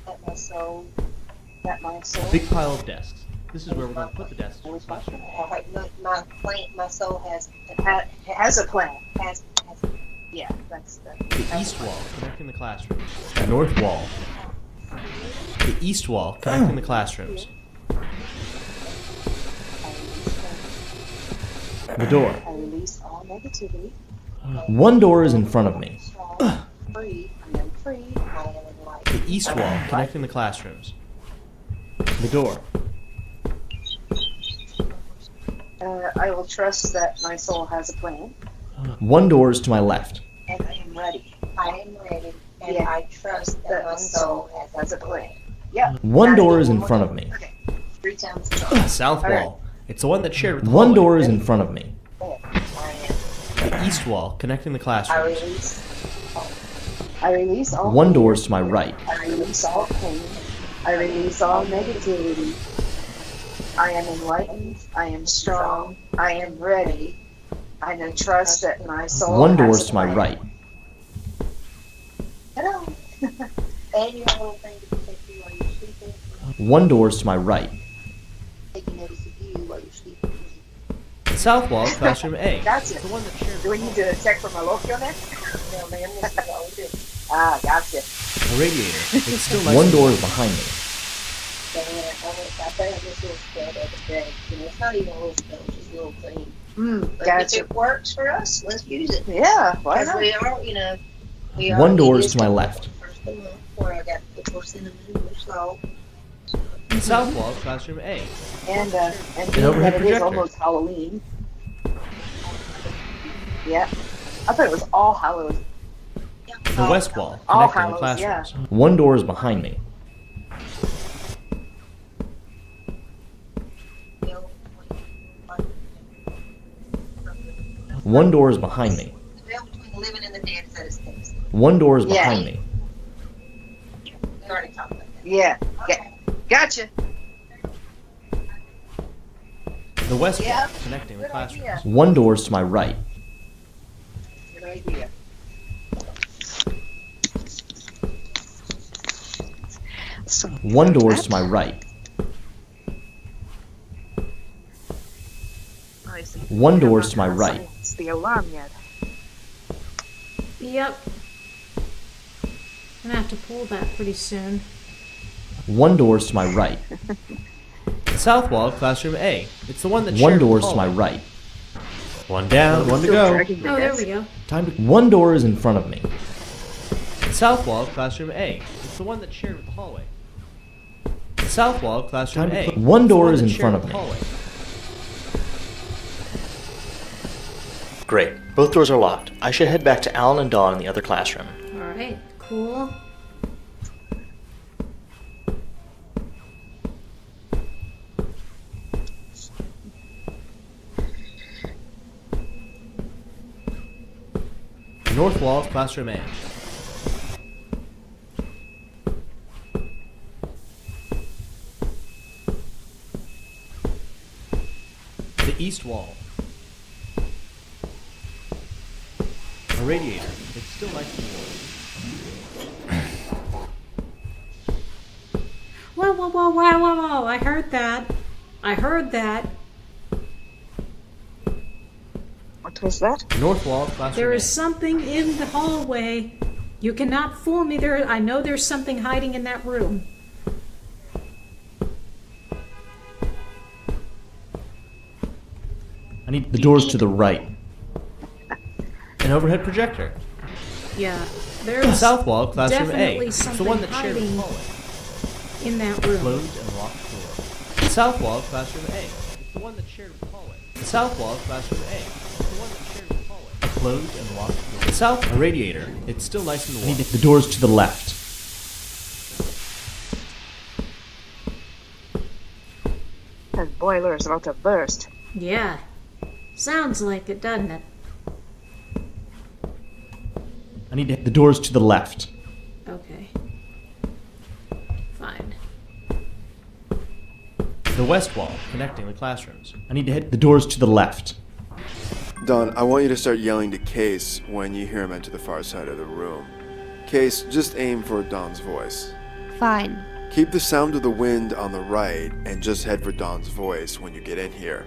that my soul, Big pile of desks. This is where we're going to put the desks. for this classroom. my soul has a plan. Yeah, that's The east wall connecting the classrooms. The north wall. The east wall connecting the classrooms. The door. I release all negativity. One door is in front of me. Strong, free. I am free. I am enlightened. The east wall connecting the classrooms. The door. I will trust that my soul has a plan, One door is to my left. and I am ready. I am ready, and I trust that my soul has a plan. Yep. One door is in front of me. Okay. 3 times. The south All right. wall. It's the one that's shared with the One hallway. door is in front of me. I The east wall connecting the am. classrooms. I release all. One fear. door is to my right. I release all pain. I release all negativity. I am enlightened. I am strong. I am ready. I know trust that my soul. One door has is a to my plan. right. Hello. And you have a little thing to protect you while you're sleeping. One door is to my right. Taking notice of you while you're sleeping. The south wall, classroom A. Gotcha. The one that shared Do we need to check for my local there? No, ma'am. This is all we do. Ah, gotcha. a radiator. It's still nice. One door is behind me. I found this little spell the other day. You know, it's not even a little spell, it's just a little thing. But Gotcha. if it works for us, let's use it. Yeah, why Because not? we are, you know, we are. One door is to my left. First of the month where I got the for cinnamon and salt. The south wall, classroom A. And An being overhead that it is projector. almost Halloween. Yeah. I thought it was All Hallows. The west wall, All connecting the Hallows, yeah. classrooms. One door is behind me. One door is behind me. The veil between the living and the dead is at its base. One door is Yeah. behind me. We already talked about that. Yeah. Gotcha. The west Yeah. wall, connecting the Good classrooms. idea. One door is to my right. Good idea. One door is to my right. One door is to my right. It's the alarm yet. Yep. I'm gonna have to pull that pretty soon. One door is to my right. The south wall, classroom A. It's the one that shared One door with is the to my hallway. right. One down, one to Still go. dragging your Oh, there desk. we go. Time to. One door is in front of me. The south wall, classroom A. It's the one that shared with the hallway. The south wall, classroom A. One door is in front of me. Great. Both doors are locked. I should head back to Alan and Dawn in the other classroom. Alright, cool. North wall of classroom A. The east wall. A radiator. It's still nice and warm. Whoa, whoa, whoa, whoa, whoa, whoa. I heard that. I heard that. What was that? North wall of classroom There A. is something in the hallway. You cannot fool me. I know there's something hiding in that room. I need the doors to the right. An overhead projector. Yeah, The there's south wall of classroom definitely A. It's something the one that shared the hiding hallway. in that room. Closed and locked door. The south wall of classroom A. It's the one that shared the hallway. The south wall of classroom A. It's the one that shared the hallway. A closed and locked door. The south a radiator. It's still nice and warm. I need the doors to the left. That boiler is about to burst. Yeah, sounds like it, doesn't it? I need the doors to the left. Okay. Fine. The west wall, connecting the classrooms. I need to hit the doors to the left. Don, I want you to start yelling to Case when you hear him enter the far side of the room. Case, just aim for Don's voice. Fine. Keep the sound of the wind on the right and just head for Don's voice when you get in here.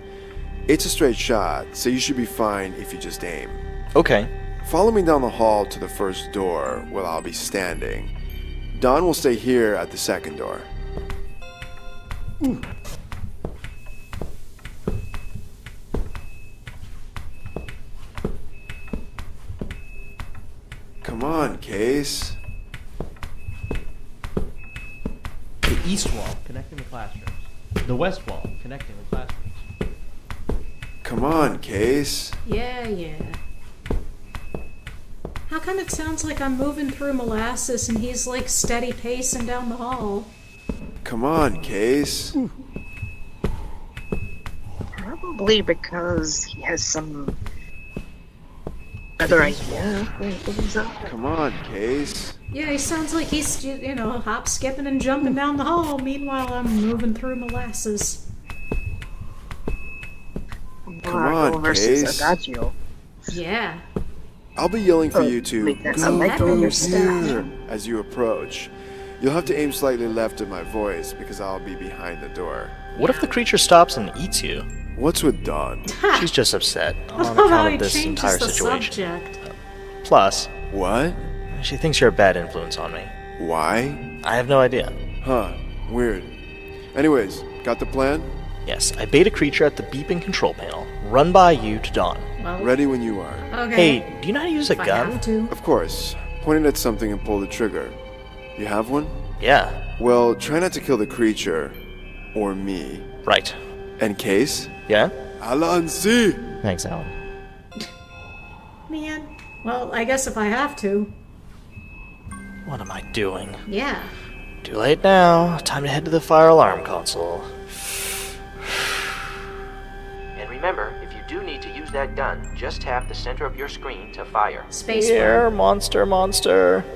It's a straight shot, so you should be fine if you just aim. Okay. Follow me down the hall to the first door where I'll be standing. Don will stay here at the second door. Come on, Case. The east wall, connecting the classrooms. The west wall, connecting the classrooms. Come on, Case. Yeah. How come it sounds like I'm moving through molasses and he's like steady pacing down the hall? Come on, Case. Probably because he has some other idea where things are. Come on, Case. Yeah, he sounds like he's, hop, skipping and jumping down the hall. Meanwhile, I'm moving through molasses. Come on, versus Case. Adagio. Yeah. I'll be yelling for you to make that go sound like your here stuff. as you approach. You'll have to aim slightly left of my voice because I'll be behind the door. What if the creature stops and eats you? What's with Dawn? She's just upset on Oh, account he of this changes entire the situation. subject. Plus, What? she thinks you're a bad influence on me. Why? I have no idea. Huh. Weird. Anyways, got the plan? Yes, I bait a creature at the beeping control panel. Run by you to Dawn. Well, Ready when you are. okay. Hey, do you know how to use a if I gun? have to. Of course. Point it at something and pull the trigger. You have one? Yeah, Well, try not to kill the creature. Or me. right. And Case? Yeah? Alan C! Thanks, Alan. Man. Well, I guess if I have to. What am I doing? Yeah. Too late now. Time to head to the fire alarm console. And remember, if you do need to use that gun, just tap the center of your screen to fire. Space Here, monster.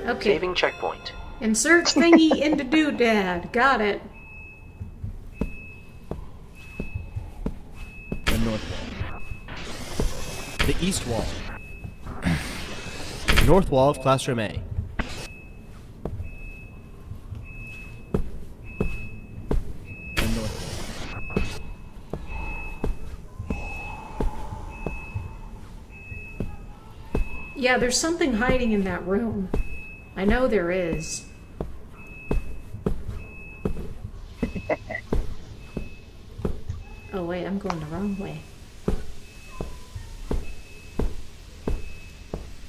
Okay. Saving checkpoint. Insert thingy into doodad. Got it. The north wall. The east wall. North wall of classroom A. The north wall. Yeah, there's something hiding in that room. I know there is. Oh wait, I'm going the wrong way.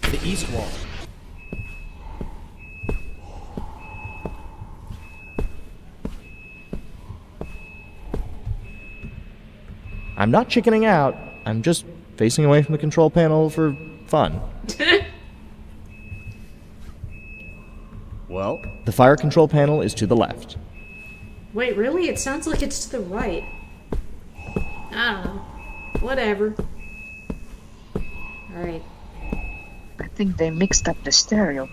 The east wall. I'm not chickening out. I'm just facing away from the control panel for fun. Well, the fire control panel is to the left. Wait, really? It sounds like it's to the right. I don't know. Whatever. Alright. I think they mixed up the stereo.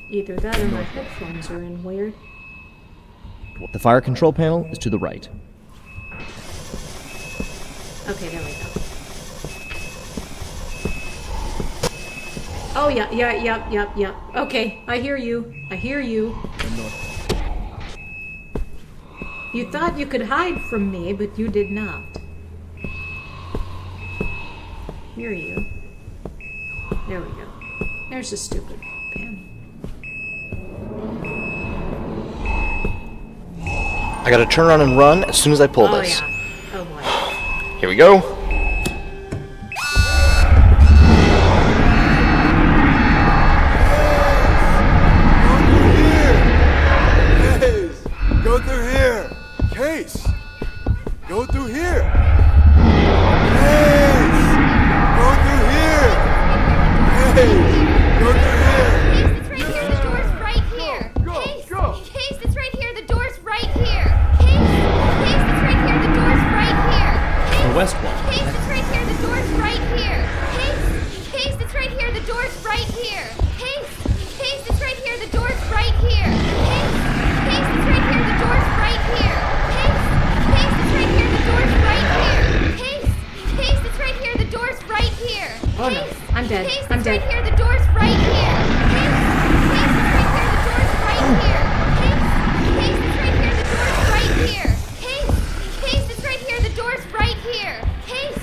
Either that or my headphones are in weird. The fire control panel is to the right. Okay, there we go. Oh, yep. Okay, I hear you. You thought you could hide from me, but you did not. Hear you. There we go. There's a stupid panel. I gotta turn around and run as soon as I pull this. Yeah. Oh boy. Here we go. Go through here! Case! Go through here! Case! Go through here! Case! Go through here! Case, it's right here. The door's right here. Case, it's right here. The door's right here. Case, it's right here. The door's right here. The west wall. Case, it's right here. The door's right here. Case, it's right here. The door's right here. Case, it's right here. The door's right here. Case, it's right here. The door's right here. Case, it's right here. The door's right here. Case, it's right here. The door's right here. Oh no, I'm dead. Case, I'm it's dead. right here. The door's right here. Case, it's right here. The door's right here. Case, it's right here. The door's right here. Case, it's right here. The door's right here. Case,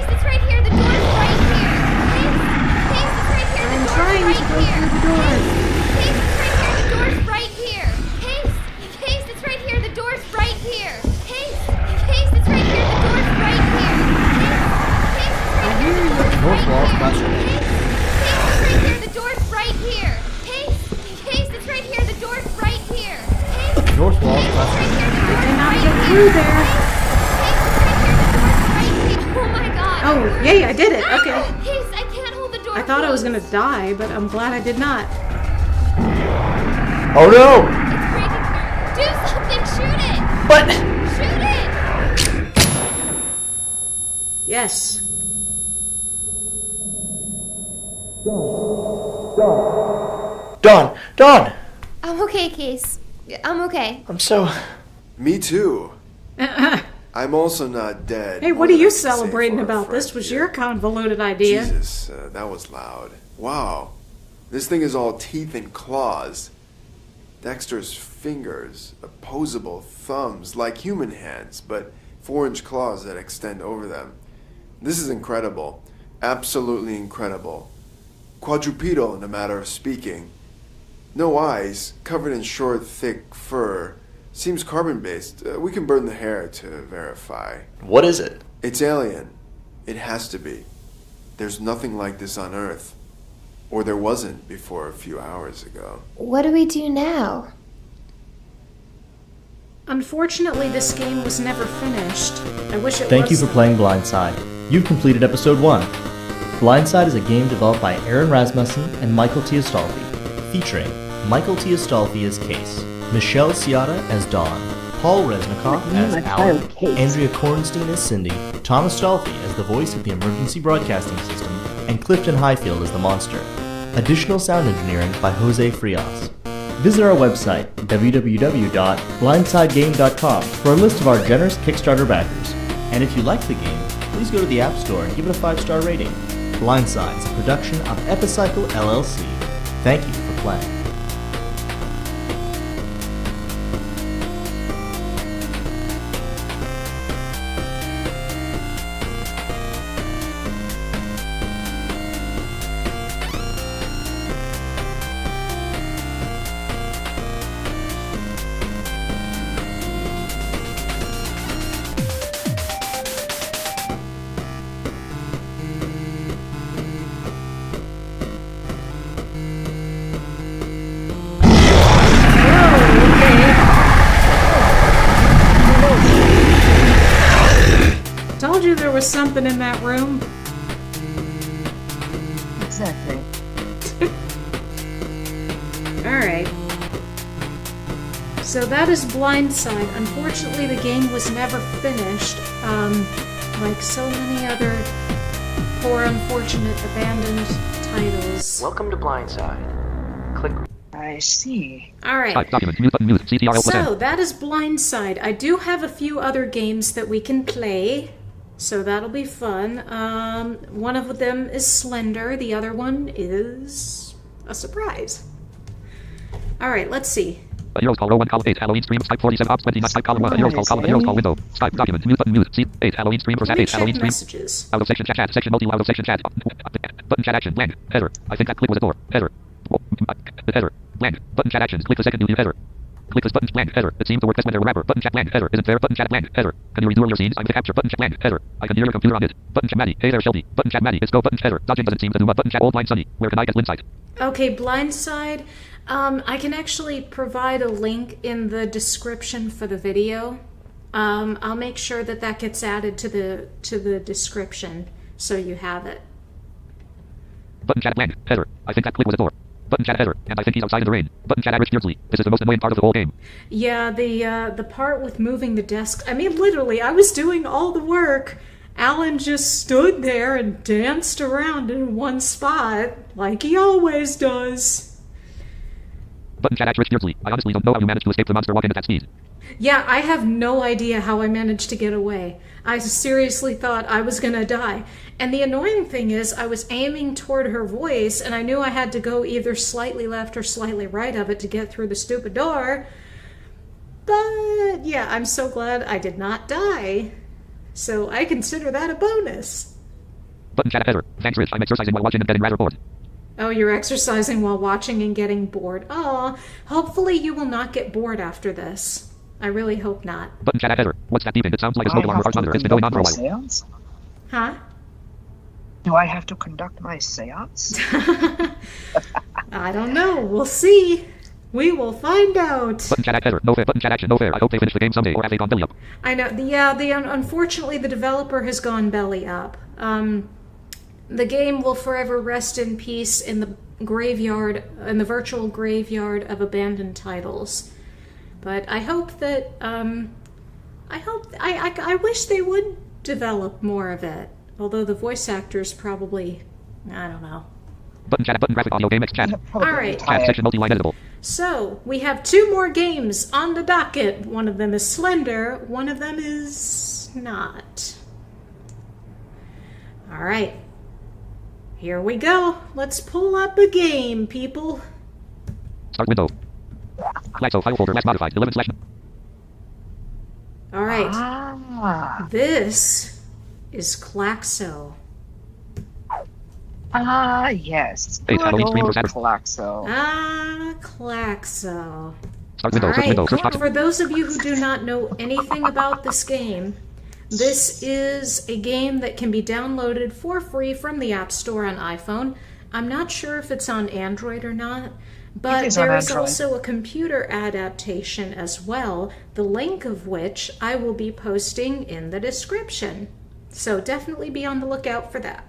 it's right here. The door's right here. Case, it's right here. The I'm door's trying right to go here. through the door. Case, it's right here. The door's right here. Case, it's right here. The door's right here. Case, it's right here. The door's right here. Case, it's right here. The door's North wall, right classroom. here. Case, it's right here. The door's right here. Case, it's right here. The door's right here. North wall, Case, it's right classroom. here. The I door's cannot right get here. through there. Case, it's right here. The door's right here. Oh my god. Oh, yay, I did it. Okay. Case, I can't hold the door I thought I was closed. gonna die, but I'm glad I did not. Oh no! It's breaking through. Do something. Shoot it. But Shoot it. Yes. Dawn! I'm okay, Case. I'm okay. I'm so... Me too. I'm also not dead. Hey, what More are than you I can say celebrating for a about? friend This was here. your convoluted idea. Jesus, that was loud. Wow. This thing is all teeth and claws. Dexter's fingers, opposable thumbs, like human hands, but 4-inch claws that extend over them. This is incredible. Absolutely incredible. Quadrupedal, in a matter of speaking. No eyes, covered in short, thick fur. Seems carbon-based. We can burn the hair to verify. What is it? It's alien. It has to be. There's nothing like this on Earth. Or there wasn't before a few hours ago. What do we do now? Unfortunately, this game was never finished. I wish it was. Thank you for playing Blindside. You've completed episode 1. Blindside is a game developed by Aaron Rasmussen and Michael T. Astolfi, featuring Michael T. Astolfi as Case, Michelle Ciata as Dawn, Paul Resnikoff as my Alan, child Case. Andrea Kornstein as Cindy, Tom Astolfi as the voice of the emergency broadcasting system, and Clifton Highfield as the monster. Additional sound engineering by Jose Frias. Visit our website, www.blindsidegame.com, for a list of our generous Kickstarter backers. And if you like the game, please go to the App Store and give it a 5-star rating. Blindside is a production of Epicycle LLC. Thank you for playing. knew there was something in that room. Exactly. Alright. So that is Blindside. Unfortunately, the game was never finished. Like so many other poor, unfortunate, abandoned titles. Welcome to Blindside. Click. I see. Alright. Type document. Mute button. Mute. CTRL plus N. So, that is Blindside. I do have a few other games that we can play, so that'll be fun. One of them is Slender, the other one is a surprise. Alright, let's see. Heroes call row 1 column 8 Halloween stream Skype 47 ops 29 Skype column 1 Heroes call window Skype document mute button mute C 8 Halloween stream for Let me 8 Halloween check stream messages. out of section chat section multi out of section chat button chat action blank header I think that click was a door header header blank button chat actions click the second new header click this button blank header it seems the word test when there were rapper button chat blank header isn't there button chat blank header can you redo all your scenes I'm to capture button chat blank header I can hear your computer on it button chat Maddie hey there Shelby button chat Maddie it's go button header dodging doesn't seem to do button chat all blind sunny where can I get Blindside? Okay, Blindside. I can actually provide a link in the description for the video. I'll make sure that that gets added to the description so you have it. Button chat blank header I think that click was a door button chat header and I think he's outside in the rain button chat average Beardsley this is the most annoying part of the whole game. Yeah, the part with moving the desk. I mean, literally, I was doing all the work. Alan just stood there and danced around in one spot, like he always does. Button chat average Beardsley I honestly don't know how you managed to escape the monster walking at that speed. Yeah, I have no idea how I managed to get away. I seriously thought I was gonna die. And the annoying thing is, I was aiming toward her voice, and I knew I had to go either slightly left or slightly right of it to get through the stupid door. But, yeah, I'm so glad I did not die. So I consider that a bonus. Button chat header thanks Rich I'm exercising while watching and getting rather bored. Oh, you're exercising while watching and getting bored. Aw, hopefully you will not get bored after this. I really hope not. Button chat header what's that beeping it sounds like a smoke alarm or monitor it's been going on for a while. Seance? Huh? Do I have to conduct my seance? I don't know. We'll see. We will find out. Button chat header no fair button chat action no fair I hope they finish the game someday or have they gone belly up. I know. Unfortunately, the developer has gone belly up. The game will forever rest in peace in the graveyard, in the virtual graveyard of abandoned titles. But I hope that, I wish they would develop more of it. Although the voice actors probably, I don't know. Button chat button graphic audio game X chat. Alright. Chat section multi-line editable. So, we have 2 more games on the docket. One of them is Slender, one of them is not. Alright. Here we go. Let's pull up a game, people. Start window. Claxo file folder last modified 11 slash. Alright. Ah. This is Claxo. Ah, yes. Hey, Good Halloween stream old for Saturday. Claxo. Ah, Claxo. Start window search window search box. For those of you who do not know anything about this game, this is a game that can be downloaded for free from the App Store on iPhone. I'm not sure if it's on Android or not, but there is also a computer adaptation as well, the link of which I will be posting in the description. So definitely be on the lookout for that.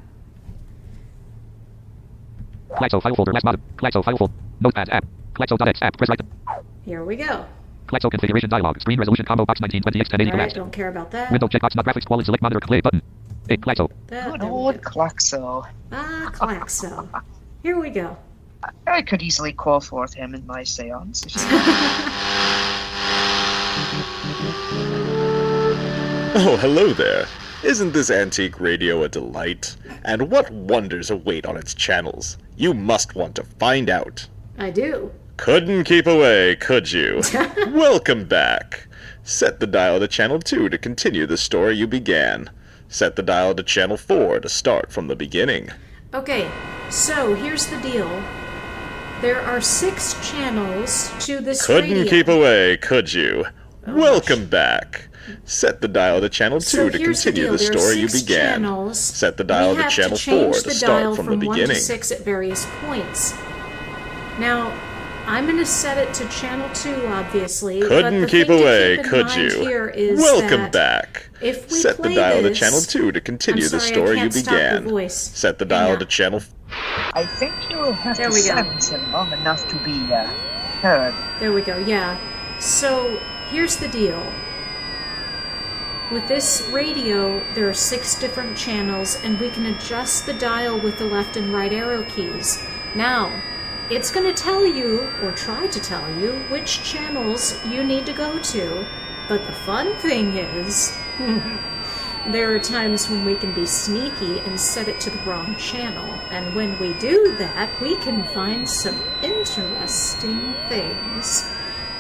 Claxo file folder last mod. Claxo file folder. Notepad app. Claxo.x app. Press right. Here we go. Claxo configuration dialog. Screen resolution combo box 1920x 1080 Alright, collapsed. don't care about that. Window checkbox not graphics quality select monitor play button. Hey, Claxo. Good old Claxo. Ah, Claxo. Here we go. I could easily call forth him in my seance. Oh, hello there. Isn't this antique radio a delight? And what wonders await on its channels? You must want to find out. I do. Couldn't keep away, could you? Welcome back. Set the dial to channel 2 to continue the story you began. Set the dial to channel 4 to start from the beginning. Okay, so here's the deal. There are 6 channels to this radio. Couldn't keep away, could you? Welcome back. Set the dial to channel 2 to continue the story you began. Channels. Set the dial to channel 4 to start from the beginning. 1 to 6 at various points. Now, I'm going to set it to channel 2, obviously. Couldn't but the keep thing to away, keep in could mind you? Here is Welcome that back. If we Set the play dial to this- channel 2 to continue I'm the sorry, I story you can't stop your began. voice. Set the dial to channel. I think you'll have There to we go. silence him long enough to be heard. There we go, yeah. So, here's the deal. With this radio, there are 6 different channels, and we can adjust the dial with the left and right arrow keys. Now, it's going to tell you, or try to tell you, which channels you need to go to. But the fun thing is, there are times when we can be sneaky and set it to the wrong channel. And when we do that, we can find some interesting things.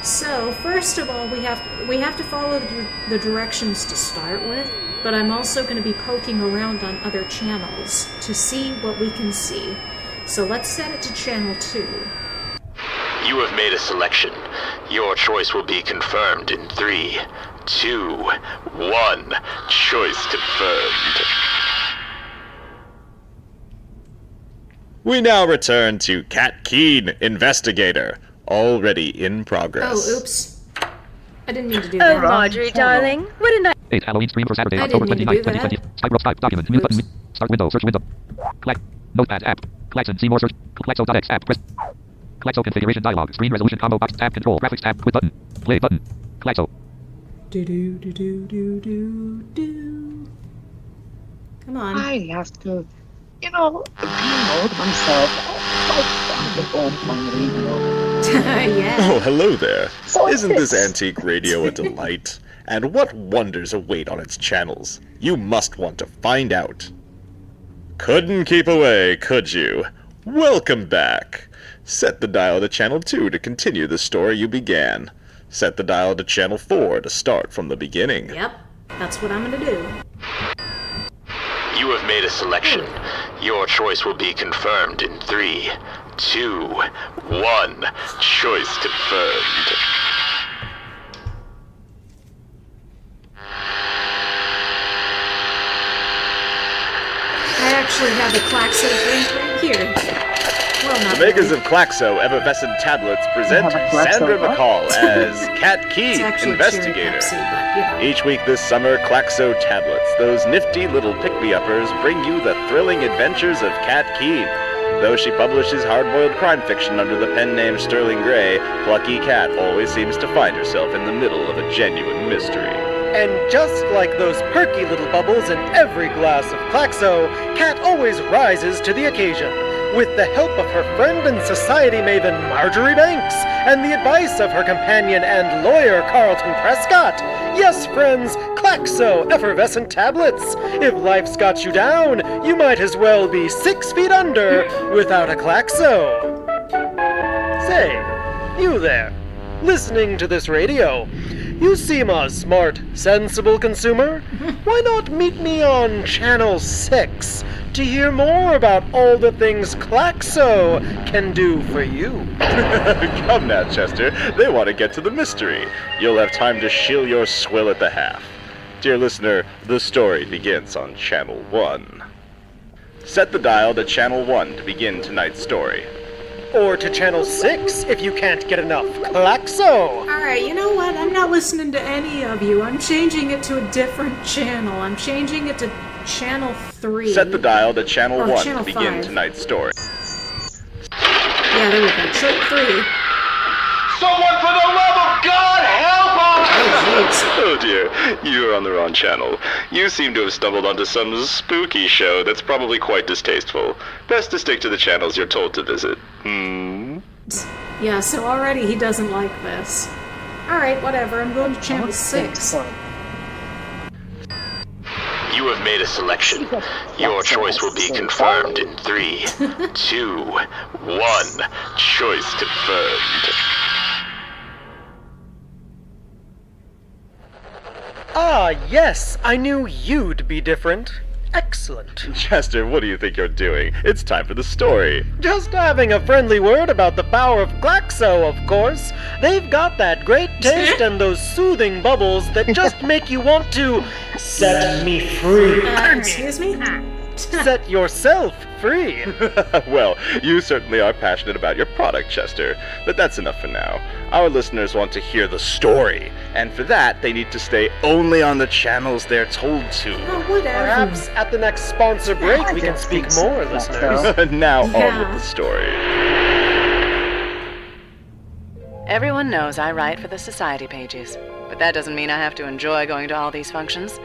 So, first of all, we have to follow the directions to start with, but I'm also going to be poking around on other channels to see what we can see. So let's set it to channel 2. You have made a selection. Your choice will be confirmed in 3, 2, 1. Choice confirmed. We now return to Kat Keen, Investigator, already in progress. Oh, oops. I didn't mean to do that. Marjorie, darling, what a nice... 8 Halloween stream for Saturday, I October didn't mean to 29th, do 2020. Skype, Skype, document, mute button, start window, search window. Clack, notepad app. Klaxon, see more search. Klaxo.x app, press. Klaxo configuration dialog, screen resolution combo box, tab control, graphics tab, quit button, play button. Klaxo. Do. Come on. I have to, reload myself. On my radio. Yeah. Oh, hello there. So Isn't this it's- antique radio a delight? And what wonders await on its channels? You must want to find out. Couldn't keep away, could you? Welcome back. Set the dial to channel 2 to continue the story you began. Set the dial to channel 4 to start from the beginning. Yep, that's what I'm gonna do. You have made a selection. Your choice will be confirmed in 3, 2, 1. Choice confirmed. I actually have a Klaxo drink right here. Well, not The makers really. of Klaxo Effervescent Tablets present You have a Klaxo Sandra what? McCall as Kat It's Keen, actually Investigator. Cherry Pepsi, but, you know. Each week this summer, Klaxo Tablets, those nifty little pick-me-uppers, bring you the thrilling adventures of Kat Keen. Though she publishes hard-boiled crime fiction under the pen name Sterling Gray, Plucky Kat always seems to find herself in the middle of a genuine mystery. And just like those perky little bubbles in every glass of Klaxo, Kat always rises to the occasion. With the help of her friend and society maven Marjorie Banks, and the advice of her companion and lawyer Carlton Prescott. Yes, friends, Klaxo Effervescent Tablets. If life's got you down, you might as well be 6 feet under without a Klaxo. Say, you there, listening to this radio. You seem a smart, sensible consumer. Why not meet me on Channel 6 to hear more about all the things Klaxo can do for you? Come now, Chester. They want to get to the mystery. You'll have time to shill your swill at the half. Dear listener, the story begins on Channel 1. Set the dial to Channel 1 to begin tonight's story. Or to Channel 6 if you can't get enough Klaxo. Alright, you know what? I'm not listening to any of you. I'm changing it to a different channel. I'm changing it to Channel 3. Set the dial to Channel Or 1 Channel to begin 5. tonight's story. Yeah, there we go. Channel 3. Someone, for the love of God, help us! Oh dear, you're on the wrong channel. You seem to have stumbled onto some spooky show that's probably quite distasteful. Best to stick to the channels you're told to visit. Yeah, so already he doesn't like this. Alright, whatever. I'm going to Channel 6. You have made a selection. Your choice will be confirmed in 3, 2, 1. Choice confirmed. Ah, yes, I knew you'd be different. Excellent. Chester, what do you think you're doing? It's time for the story. Just having a friendly word about the power of Klaxo, of course. They've got that great taste and those soothing bubbles that just make you want to set me free. Excuse me? Set yourself free. Well, you certainly are passionate about your product, Chester, but that's enough for now. Our listeners want to hear the story, and for that, they need to stay only on the channels they're told to. Oh, whatever. Perhaps at the next sponsor break we can speak more, listeners. Now on with the story. Everyone knows I write for the society pages, but that doesn't mean I have to enjoy going to all these functions.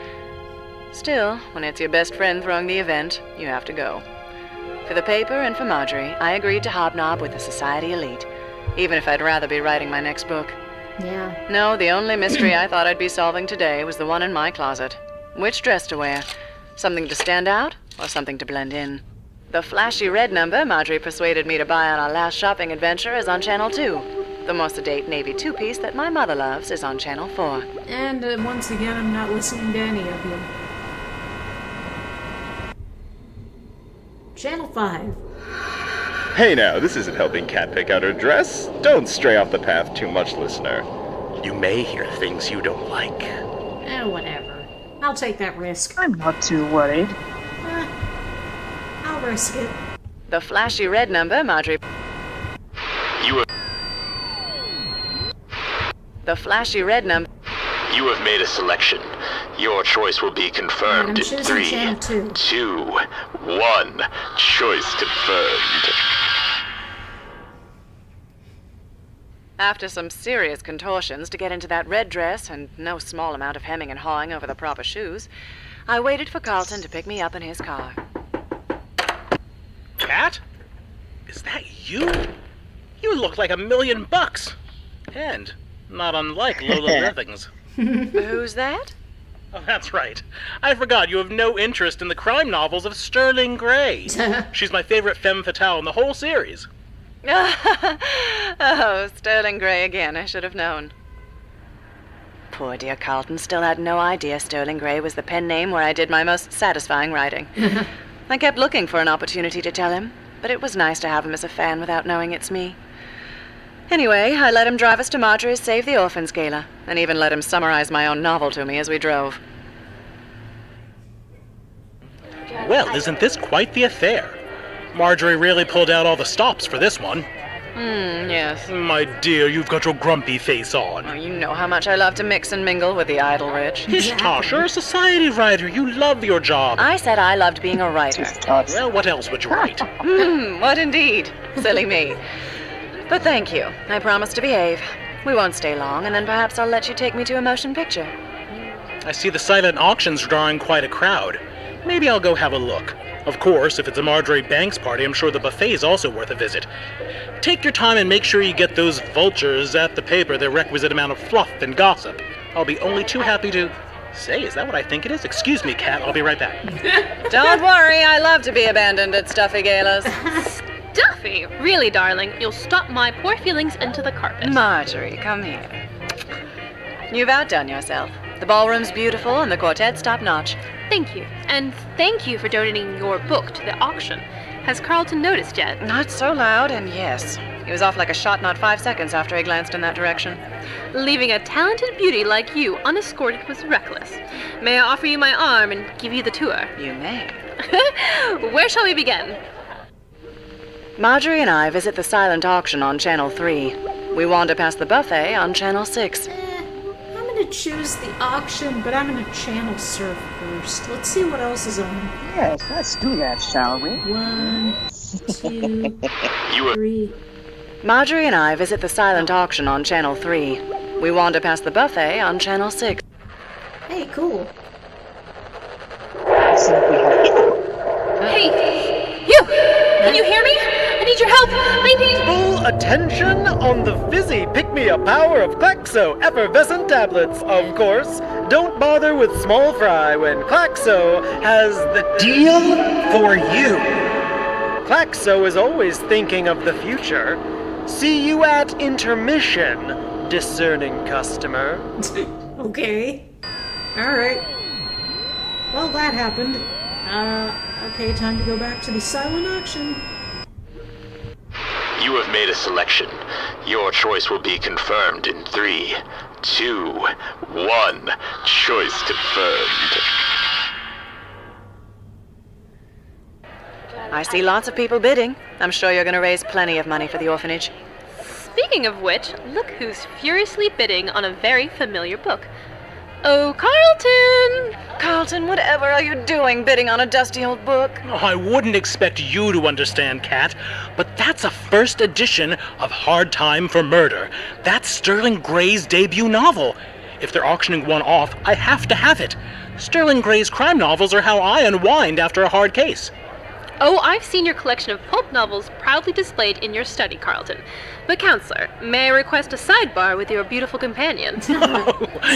Still, when it's your best friend throwing the event, you have to go. For the paper and for Marjorie, I agreed to hobnob with the society elite, even if I'd rather be writing my next book. Yeah. No, the only mystery I thought I'd be solving today was the one in my closet. Which dress to wear? Something to stand out, or something to blend in? The flashy red number Marjorie persuaded me to buy on our last shopping adventure is on Channel 2. The more sedate navy two-piece that my mother loves is on Channel 4. And once again, I'm not listening to any of you. Channel 5. Hey now, this isn't helping Kat pick out her dress. Don't stray off the path too much, listener. You may hear things you don't like. Whatever. I'll take that risk. I'm not too worried. I'll risk it. The flashy red number Marjorie... You The flashy red number... You have made a selection. Your choice will be confirmed in choosing 3, Channel 2. 2, 1. Choice confirmed. After some serious contortions to get into that red dress and no small amount of hemming and hawing over the proper shoes, I waited for Carlton to pick me up in his car. Kat? Is that you? You look like $1,000,000. And not unlike Lola Livings. Who's that? Oh, that's right. I forgot you have no interest in the crime novels of Sterling Gray. She's my favorite femme fatale in the whole series. Oh, Sterling Gray again. I should have known. Poor dear Carlton still had no idea Sterling Gray was the pen name where I did my most satisfying writing. I kept looking for an opportunity to tell him, but it was nice to have him as a fan without knowing it's me. Anyway, I let him drive us to Marjorie's Save the Orphans gala, and even let him summarize my own novel to me as we drove. Well, isn't this quite the affair? Marjorie really pulled out all the stops for this one. Yes. My dear, you've got your grumpy face on. Oh, you know how much I love to mix and mingle with the idle rich. Hish, Tosh, you're a society writer. You love your job. I said I loved being a writer. Well, what else would you write? What indeed? Silly me. But thank you. I promise to behave. We won't stay long, and then perhaps I'll let you take me to a motion picture. I see the silent auction's drawing quite a crowd. Maybe I'll go have a look. Of course, if it's a Marjorie Banks party, I'm sure the buffet's also worth a visit. Take your time and make sure you get those vultures at the paper the requisite amount of fluff and gossip. I'll be only too happy to... Say, is that what I think it is? Excuse me, Kat. I'll be right back. Don't worry, I love to be abandoned at stuffy galas. Stuffy? Really, darling, you'll stop my poor feelings into the carpet. Marjorie, come here. You've outdone yourself. The ballroom's beautiful and the quartet's top-notch. Thank you. And thank you for donating your book to the auction. Has Carlton noticed yet? Not so loud, and yes. He was off like a shot not 5 seconds after he glanced in that direction. Leaving a talented beauty like you unescorted was reckless. May I offer you my arm and give you the tour? You may. Where shall we begin? Marjorie and I visit the silent auction on Channel 3. We wander past the buffet on Channel 6. I'm gonna choose the auction, but I'm gonna channel surf first. Let's see what else is on. Yes, let's do that, shall we? 1, 2, 3. Marjorie and I visit the silent auction on Channel 3. We wander past the buffet on Channel 6. Hey, cool. Hey, you! Can you hear me? I need your help! I need... Full attention on the fizzy pick-me-up power of Claxo effervescent tablets, of course. Don't bother with small fry when Claxo has the deal for you. Claxo is always thinking of the future. See you at intermission, discerning customer. Okay. Alright. Well, that happened. Okay, time to go back to the silent auction. You have made a selection. Your choice will be confirmed in 3, 2, 1. Choice confirmed. I see lots of people bidding. I'm sure you're going to raise plenty of money for the orphanage. Speaking of which, look who's furiously bidding on a very familiar book. Oh, Carlton! Carlton, whatever are you doing bidding on a dusty old book? Oh, I wouldn't expect you to understand, Kat, but that's a first edition of Hard Time for Murder. That's Sterling Gray's debut novel. If they're auctioning one off, I have to have it. Sterling Gray's crime novels are how I unwind after a hard case. Oh, I've seen your collection of pulp novels proudly displayed in your study, Carlton. But, Counselor, may I request a sidebar with your beautiful companion?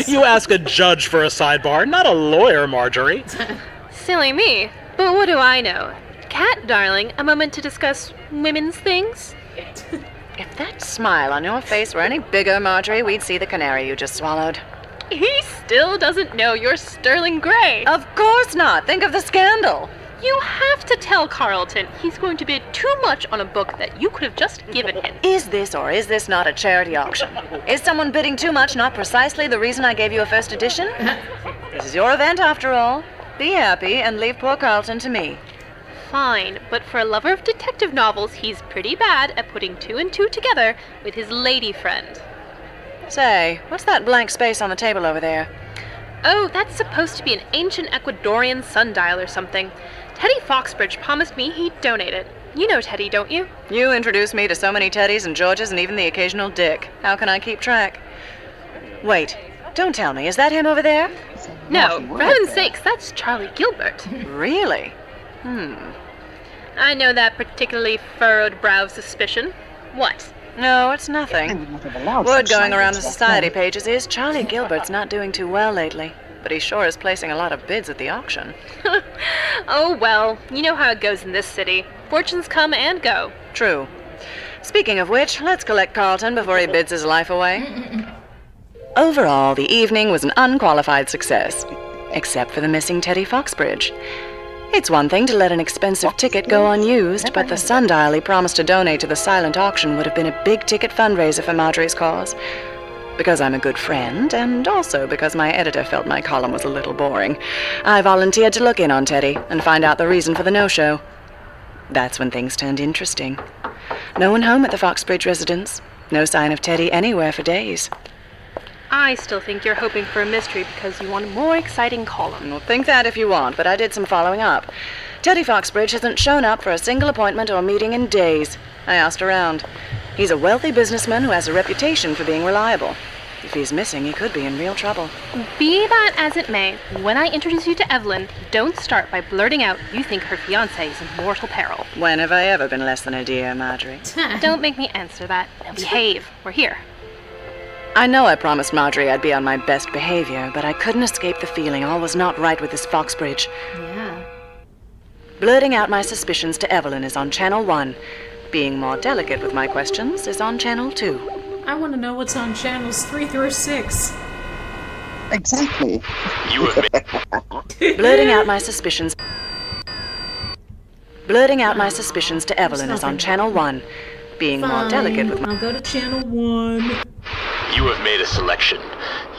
You ask a judge for a sidebar, not a lawyer, Marjorie. Silly me. But what do I know? Cat, darling, a moment to discuss women's things? If that smile on your face were any bigger, Marjorie, we'd see the canary you just swallowed. He still doesn't know you're Sterling Gray. Of course not. Think of the scandal. You have to tell Carlton he's going to bid too much on a book that you could have just given him. Is this or is this not a charity auction? Is someone bidding too much not precisely the reason I gave you a first edition? This is your event after all. Be happy and leave poor Carlton to me. Fine, but for a lover of detective novels, he's pretty bad at putting two and two together with his lady friend. Say, what's that blank space on the table over there? Oh, that's supposed to be an ancient Ecuadorian sundial or something. Teddy Foxbridge promised me he'd donate it. You know Teddy, don't you? You introduced me to so many Teddys and Georges and even the occasional Dick. How can I keep track? Wait, don't tell me, is that him over there? No, for heaven's sakes, that's Charlie Gilbert. Really? I know that particularly furrowed brow of suspicion. What? No, it's nothing. Word going around the society pages is Charlie Gilbert's not doing too well lately, but he sure is placing a lot of bids at the auction. Oh, well, you know how it goes in this city. Fortunes come and go. True. Speaking of which, let's collect Carlton before he bids his life away. Overall, the evening was an unqualified success, except for the missing Teddy Foxbridge. It's one thing to let an expensive ticket go unused, but the sundial he promised to donate to the silent auction would have been a big-ticket fundraiser for Marjorie's cause. Because I'm a good friend, and also because my editor felt my column was a little boring, I volunteered to look in on Teddy and find out the reason for the no-show. That's when things turned interesting. No one home at the Foxbridge residence. No sign of Teddy anywhere for days. I still think you're hoping for a mystery because you want a more exciting column. Well, think that if you want, but I did some following up. Teddy Foxbridge hasn't shown up for a single appointment or meeting in days. I asked around. He's a wealthy businessman who has a reputation for being reliable. If he's missing, he could be in real trouble. Be that as it may, when I introduce you to Evelyn, don't start by blurting out you think her fiancé is in mortal peril. When have I ever been less than a dear, Marjorie? Don't make me answer that. Now behave. We're here. I know I promised Marjorie I'd be on my best behavior, but I couldn't escape the feeling all was not right with this Foxbridge. Yeah. Blurting out my suspicions to Evelyn is on Channel 1. Being more delicate with my questions is on Channel 2. I want to know what's on channels 3 through 6. Exactly. You have made... Blurting out my suspicions to Evelyn is on Channel 1. Being more delicate with my... I'll go to Channel 1. You have made a selection.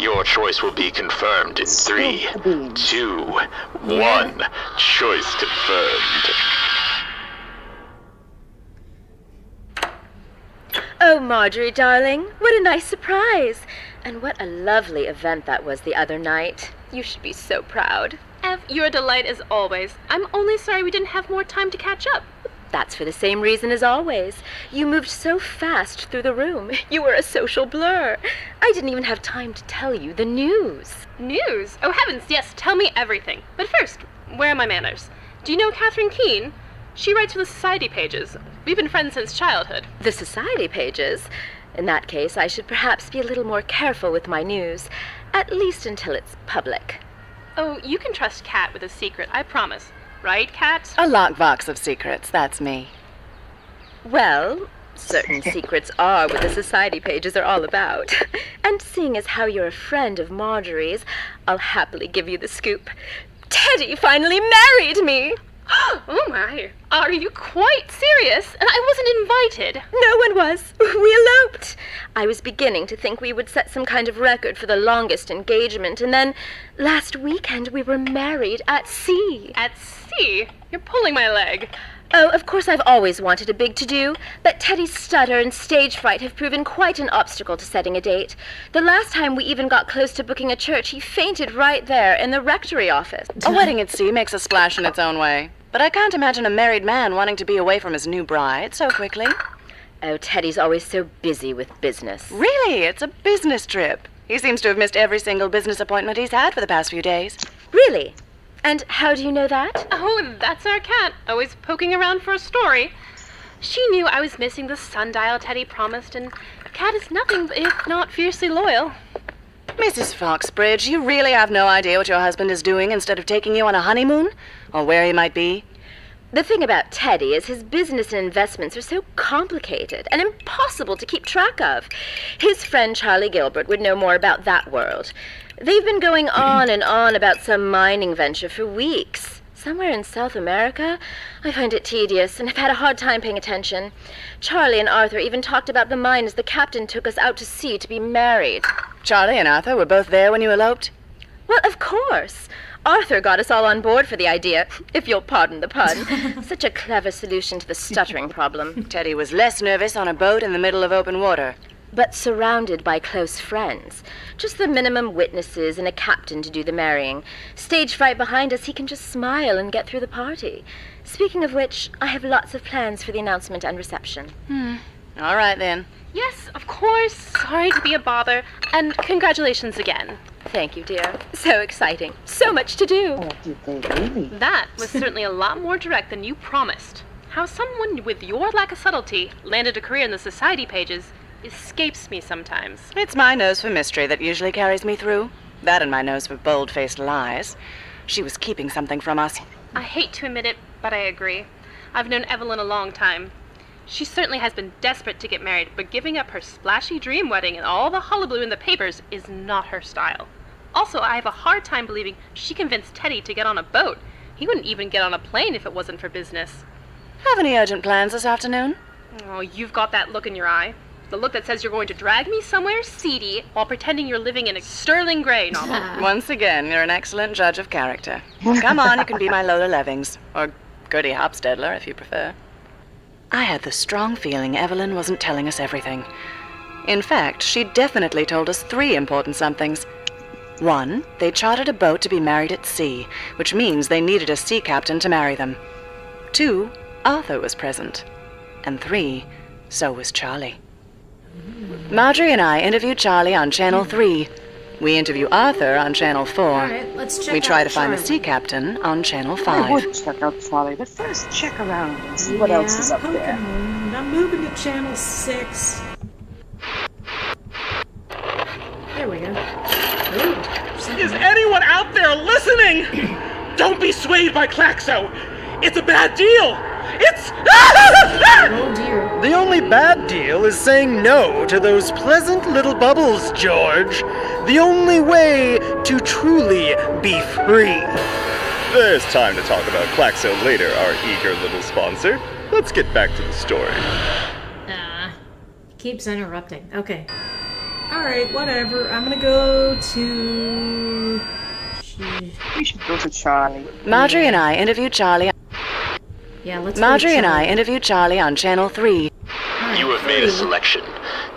Your choice will be confirmed in 3, 2, 1. Choice confirmed. Oh, Marjorie, darling, what a nice surprise. And what a lovely event that was the other night. You should be so proud. Ev, you're a delight as always. I'm only sorry we didn't have more time to catch up. That's for the same reason as always. You moved so fast through the room. You were a social blur. I didn't even have time to tell you the news. News? Oh, heavens, yes, tell me everything. But first, where are my manners? Do you know Catherine Keene? She writes for the society pages. We've been friends since childhood. The society pages? In that case, I should perhaps be a little more careful with my news, at least until it's public. Oh, you can trust Kat with a secret, I promise. Right, Kat? A lockbox of secrets, that's me. Well, certain secrets are what the society pages are all about. And seeing as how you're a friend of Marjorie's, I'll happily give you the scoop. Teddy finally married me! Oh my, are you quite serious? And I wasn't invited. No one was. We eloped. I was beginning to think we would set some kind of record for the longest engagement, and then last weekend we were married at sea. At sea? You're pulling my leg. Oh, of course I've always wanted a big to-do, but Teddy's stutter and stage fright have proven quite an obstacle to setting a date. The last time we even got close to booking a church, he fainted right there in the rectory office. A wedding at sea makes a splash in its own way. But I can't imagine a married man wanting to be away from his new bride so quickly. Oh, Teddy's always so busy with business. Really? It's a business trip. He seems to have missed every single business appointment he's had for the past few days. Really? And how do you know that? Oh, that's our cat, always poking around for a story. She knew I was missing the sundial Teddy promised, and Cat is nothing if not fiercely loyal. Mrs. Foxbridge, you really have no idea what your husband is doing instead of taking you on a honeymoon? Or where he might be? The thing about Teddy is his business and investments are so complicated and impossible to keep track of. His friend Charlie Gilbert would know more about that world. They've been going on and on about some mining venture for weeks. Somewhere in South America. I find it tedious and have had a hard time paying attention. Charlie and Arthur even talked about the mine as the captain took us out to sea to be married. Charlie and Arthur were both there when you eloped? Well, of course. Arthur got us all on board for the idea, if you'll pardon the pun. Such a clever solution to the stuttering problem. Teddy was less nervous on a boat in the middle of open water. But surrounded by close friends. Just the minimum witnesses and a captain to do the marrying. Stage fright behind us, he can just smile and get through the party. Speaking of which, I have lots of plans for the announcement and reception. All right, then. Yes, of course. Sorry to be a bother. And congratulations again. Thank you, dear. So exciting. So much to do. That was certainly a lot more direct than you promised. How someone with your lack of subtlety landed a career in the society pages escapes me sometimes. It's my nose for mystery that usually carries me through. That and my nose for bold-faced lies. She was keeping something from us. I hate to admit it, but I agree. I've known Evelyn a long time. She certainly has been desperate to get married, but giving up her splashy dream wedding and all the hullabaloo in the papers is not her style. Also, I have a hard time believing she convinced Teddy to get on a boat. He wouldn't even get on a plane if it wasn't for business. Have any urgent plans this afternoon? Oh, you've got that look in your eye. The look that says you're going to drag me somewhere seedy while pretending you're living in a Sterling Gray novel. Once again, you're an excellent judge of character. Come on, you can be my Lola Levings. Or Gertie Hopstedler, if you prefer. I had the strong feeling Evelyn wasn't telling us everything. In fact, she definitely told us 3 important somethings. 1, they chartered a boat to be married at sea, which means they needed a sea captain to marry them. 2, Arthur was present. And 3, so was Charlie. Marjorie and I interviewed Charlie on Channel 3. We interview Arthur on Channel 4. All right, let's check we try out to find the Charlie. sea captain on Channel 5. I would check out Charlie, but first check around and see what else is up poke there. around. I'm moving to channel 6. There we go. Ooh, Is anyone out there listening? Don't be swayed by Klaxo. It's a bad deal. It's... oh dear. The only bad deal is saying no to those pleasant little bubbles, George. The only way to truly be free. There's time to talk about Klaxo later, our eager little sponsor. Let's get back to the story. Keeps interrupting. Okay. Alright, whatever. I'm gonna go to... We should go to Charlie. Marjorie and I interviewed Charlie. Yeah, let's Marjorie go to and I Charlie. interviewed Charlie on Channel 3. You have made a selection.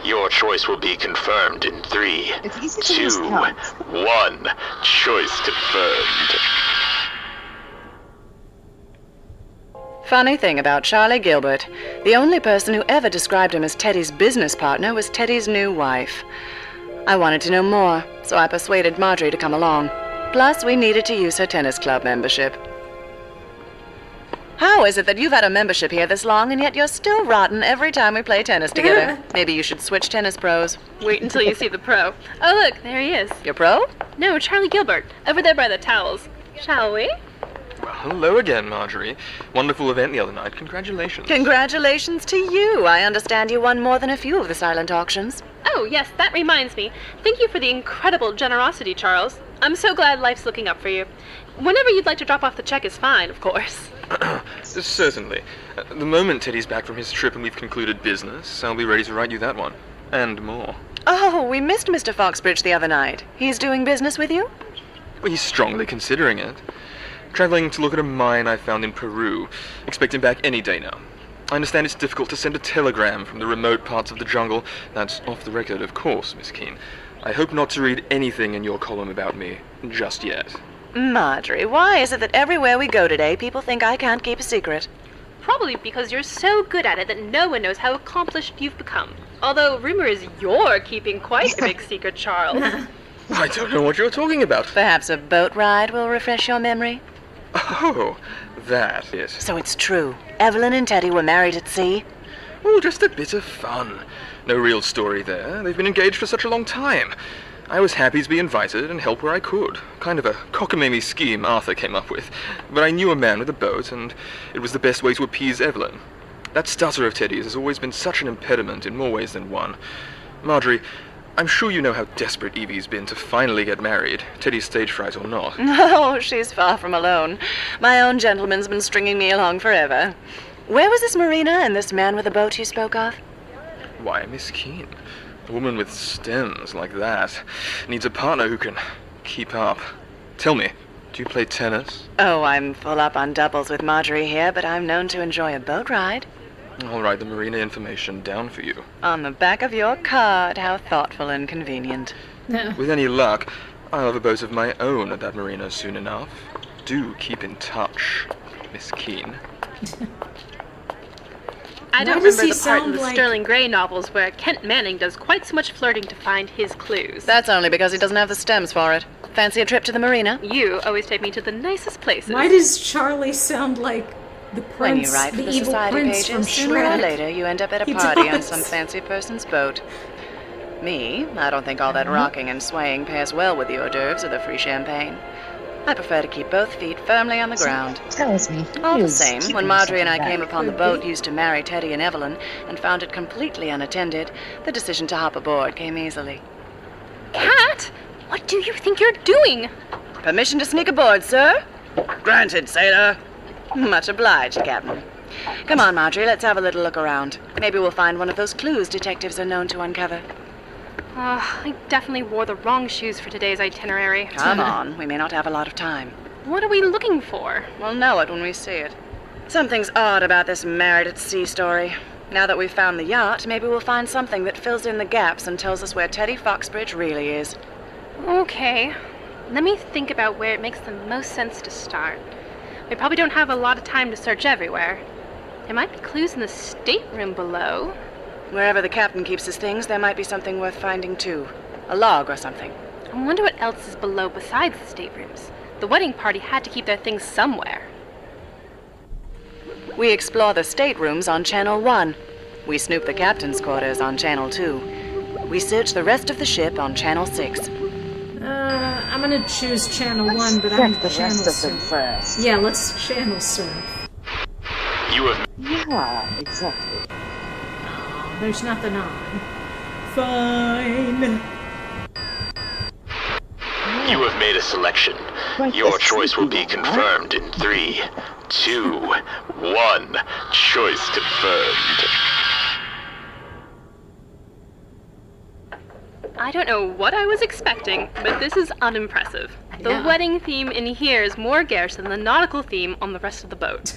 Your choice will be confirmed in 3, 2, 1. Choice confirmed. Funny thing about Charlie Gilbert, the only person who ever described him as Teddy's business partner was Teddy's new wife. I wanted to know more, so I persuaded Marjorie to come along. Plus, we needed to use her tennis club membership. How is it that you've had a membership here this long and yet you're still rotten every time we play tennis together? Maybe you should switch tennis pros. Wait until you see the pro. Oh, look, there he is. Your pro? No, Charlie Gilbert, over there by the towels. Shall we? Well, hello again, Marjorie. Wonderful event the other night. Congratulations. Congratulations to you. I understand you won more than a few of the silent auctions. Oh, yes, that reminds me. Thank you for the incredible generosity, Charles. I'm so glad life's looking up for you. Whenever you'd like to drop off the check is fine, of course. Certainly. The moment Teddy's back from his trip and we've concluded business, I'll be ready to write you that one. And more. Oh, we missed Mr. Foxbridge the other night. He's doing business with you? Well, he's strongly considering it. Traveling to look at a mine I found in Peru. Expecting back any day now. I understand it's difficult to send a telegram from the remote parts of the jungle. That's off the record, of course, Miss Keene. I hope not to read anything in your column about me just yet. Marjorie, why is it that everywhere we go today, people think I can't keep a secret? Probably because you're so good at it that no one knows how accomplished you've become. Although rumor is you're keeping quite a big secret, Charles. I don't know what you're talking about. Perhaps a boat ride will refresh your memory? Oh, that is. So it's true. Evelyn and Teddy were married at sea? Oh, just a bit of fun. No real story there. They've been engaged for such a long time. I was happy to be invited and help where I could. Kind of a cockamamie scheme Arthur came up with. But I knew a man with a boat, and it was the best way to appease Evelyn. That stutter of Teddy's has always been such an impediment in more ways than one. Marjorie, I'm sure you know how desperate Evie's been to finally get married, Teddy's stage fright or not. No, she's far from alone. My own gentleman's been stringing me along forever. Where was this marina and this man with a boat you spoke of? Why, Miss Keene, a woman with stems like that needs a partner who can keep up. Tell me, do you play tennis? Oh, I'm full up on doubles with Marjorie here, but I'm known to enjoy a boat ride. I'll write the marina information down for you. On the back of your card. How thoughtful and convenient. With any luck, I'll have a boat of my own at that marina soon enough. Do keep in touch, Miss Keene. I don't remember the part in the Sterling Gray novels where Kent Manning does quite so much flirting to find his clues. That's only because he doesn't have the stems for it. Fancy a trip to the marina? You always take me to the nicest places. Why does Charlie sound like the prince, When you write for the the evil society prince from pages, sooner or Shrek? later you end up at a He party on does. some fancy person's boat. Me, I don't think all that rocking and swaying pairs well with the hors d'oeuvres or the free champagne. I prefer to keep both feet firmly on the ground. Tells me. All the same, when Marjorie and I came upon the boat used to marry Teddy and Evelyn and found it completely unattended, the decision to hop aboard came easily. Cat, what do you think you're doing? Permission to sneak aboard, sir? Granted, sailor. Much obliged, Captain. Come on, Marjorie, let's have a little look around. Maybe we'll find one of those clues detectives are known to uncover. I definitely wore the wrong shoes for today's itinerary. Come on, we may not have a lot of time. What are we looking for? We'll know it when we see it. Something's odd about this married at sea story. Now that we've found the yacht, maybe we'll find something that fills in the gaps and tells us where Teddy Foxbridge really is. Okay. Let me think about where it makes the most sense to start. We probably don't have a lot of time to search everywhere. There might be clues in the stateroom below. Wherever the captain keeps his things, there might be something worth finding too. A log or something. I wonder what else is below besides the staterooms. The wedding party had to keep their things somewhere. We explore the staterooms on Channel 1. We snoop the captain's quarters on Channel 2. We search the rest of the ship on Channel 6. I'm gonna choose channel 1, but check I'm the channel rest of surf. them first. Yeah, let's channel surf. You have Yeah, exactly. There's nothing on. Fine. You have made a selection. Right, Your let's choice see will be now. confirmed in 3, 2, 1. Choice confirmed. I don't know what I was expecting, but this is unimpressive. The Yeah. wedding theme in here is more garish than the nautical theme on the rest of the boat.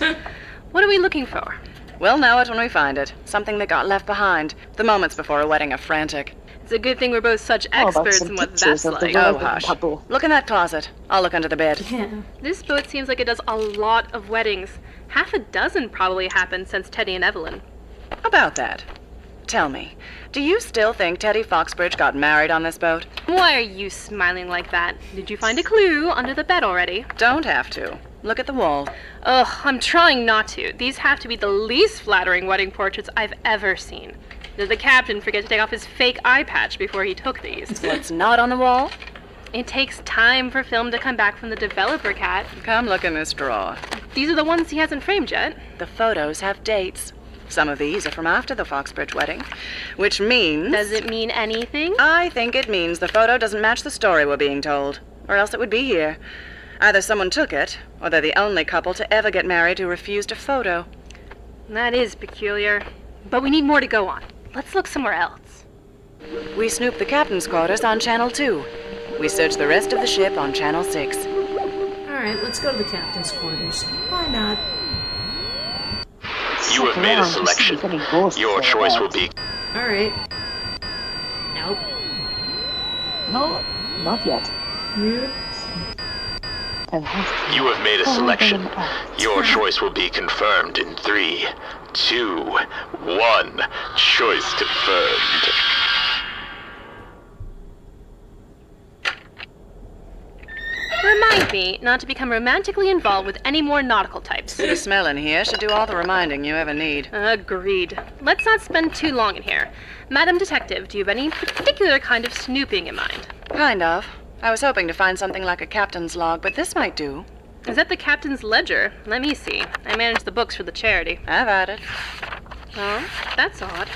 What are we looking for? We'll know it when we find it. Something that got left behind. The moments before a wedding are frantic. It's a good thing we're both such How about experts some in what pictures that's of the like. Oh, wedding hush. couple? Look in that closet. I'll look under the bed. Yeah. This boat seems like it does a lot of weddings. Half a dozen probably happened since Teddy and Evelyn. About that. Tell me, do you still think Teddy Foxbridge got married on this boat? Why are you smiling like that? Did you find a clue under the bed already? Don't have to. Look at the wall. Ugh, I'm trying not to. These have to be the least flattering wedding portraits I've ever seen. Did the captain forget to take off his fake eye patch before he took these? What's not on the wall? It takes time for film to come back from the developer, Cat. Come look in this drawer. These are the ones he hasn't framed yet. The photos have dates. Some of these are from after the Foxbridge wedding, which means... Does it mean anything? I think it means the photo doesn't match the story we're being told, or else it would be here. Either someone took it, or they're the only couple to ever get married who refused a photo. That is peculiar. But we need more to go on. Let's look somewhere else. We snoop the captain's quarters on Channel 2. We search the rest of the ship on Channel 6. All Alright, let's go to the captain's quarters. Why not? You have made a selection. Your choice will be... Alright. Nope. No, not yet. You? You have made a selection. Your choice will be confirmed in 3, 2, 1. Choice confirmed. Remind me not to become romantically involved with any more nautical types. The smell in here should do all the reminding you ever need. Agreed. Let's not spend too long in here. Madam Detective, do you have any particular kind of snooping in mind? Kind of. I was hoping to find something like a captain's log, but this might do. Is that the captain's ledger? Let me see. I manage the books for the charity. Have at it. Oh, that's odd.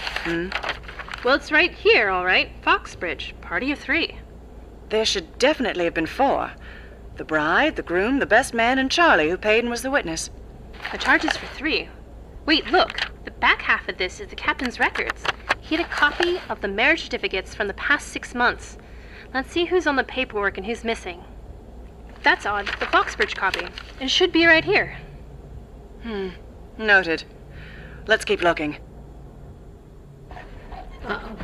Well, it's right here, all right. Foxbridge, party of 3. There should definitely have been 4. The bride, the groom, the best man, and Charlie, who paid and was the witness. The charge is for 3. Wait, look. The back half of this is the captain's records. He had a copy of the marriage certificates from the past 6 months. Let's see who's on the paperwork and who's missing. That's odd. The Foxbridge copy. It should be right here. Noted. Let's keep looking. Uh-oh.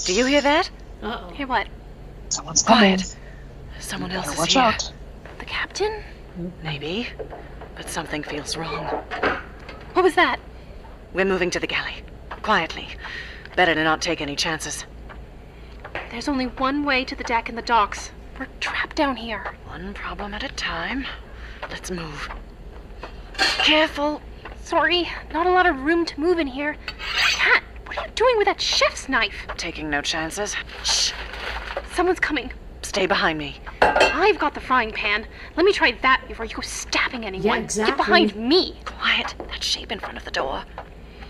Do you hear that? Uh-oh. Hear what? Someone's coming. Someone else is Watch here. out. The captain? Maybe, but something feels wrong. What was that? We're moving to the galley. Quietly. Better to not take any chances. There's only one way to the deck and the docks. We're trapped down here. One problem at a time. Let's move. Careful. Sorry, not a lot of room to move in here. Cat, what are you doing with that chef's knife? Taking no chances. Shh. Someone's coming. Stay behind me. I've got the frying pan. Let me try that before you go stabbing anyone. Yeah, exactly. Get behind me. Quiet. That shape in front of the door.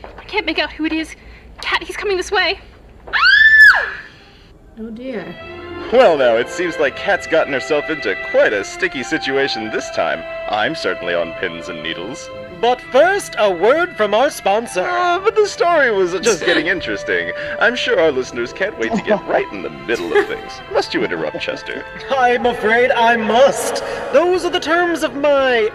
I can't make out who it is. Cat, he's coming this way. Oh dear. Well, now, it seems like Kat's gotten herself into quite a sticky situation this time. I'm certainly on pins and needles. But first, a word from our sponsor. But the story was just getting interesting. I'm sure our listeners can't wait to get right in the middle of things. Must you interrupt, Chester? I'm afraid I must. Those are the terms of my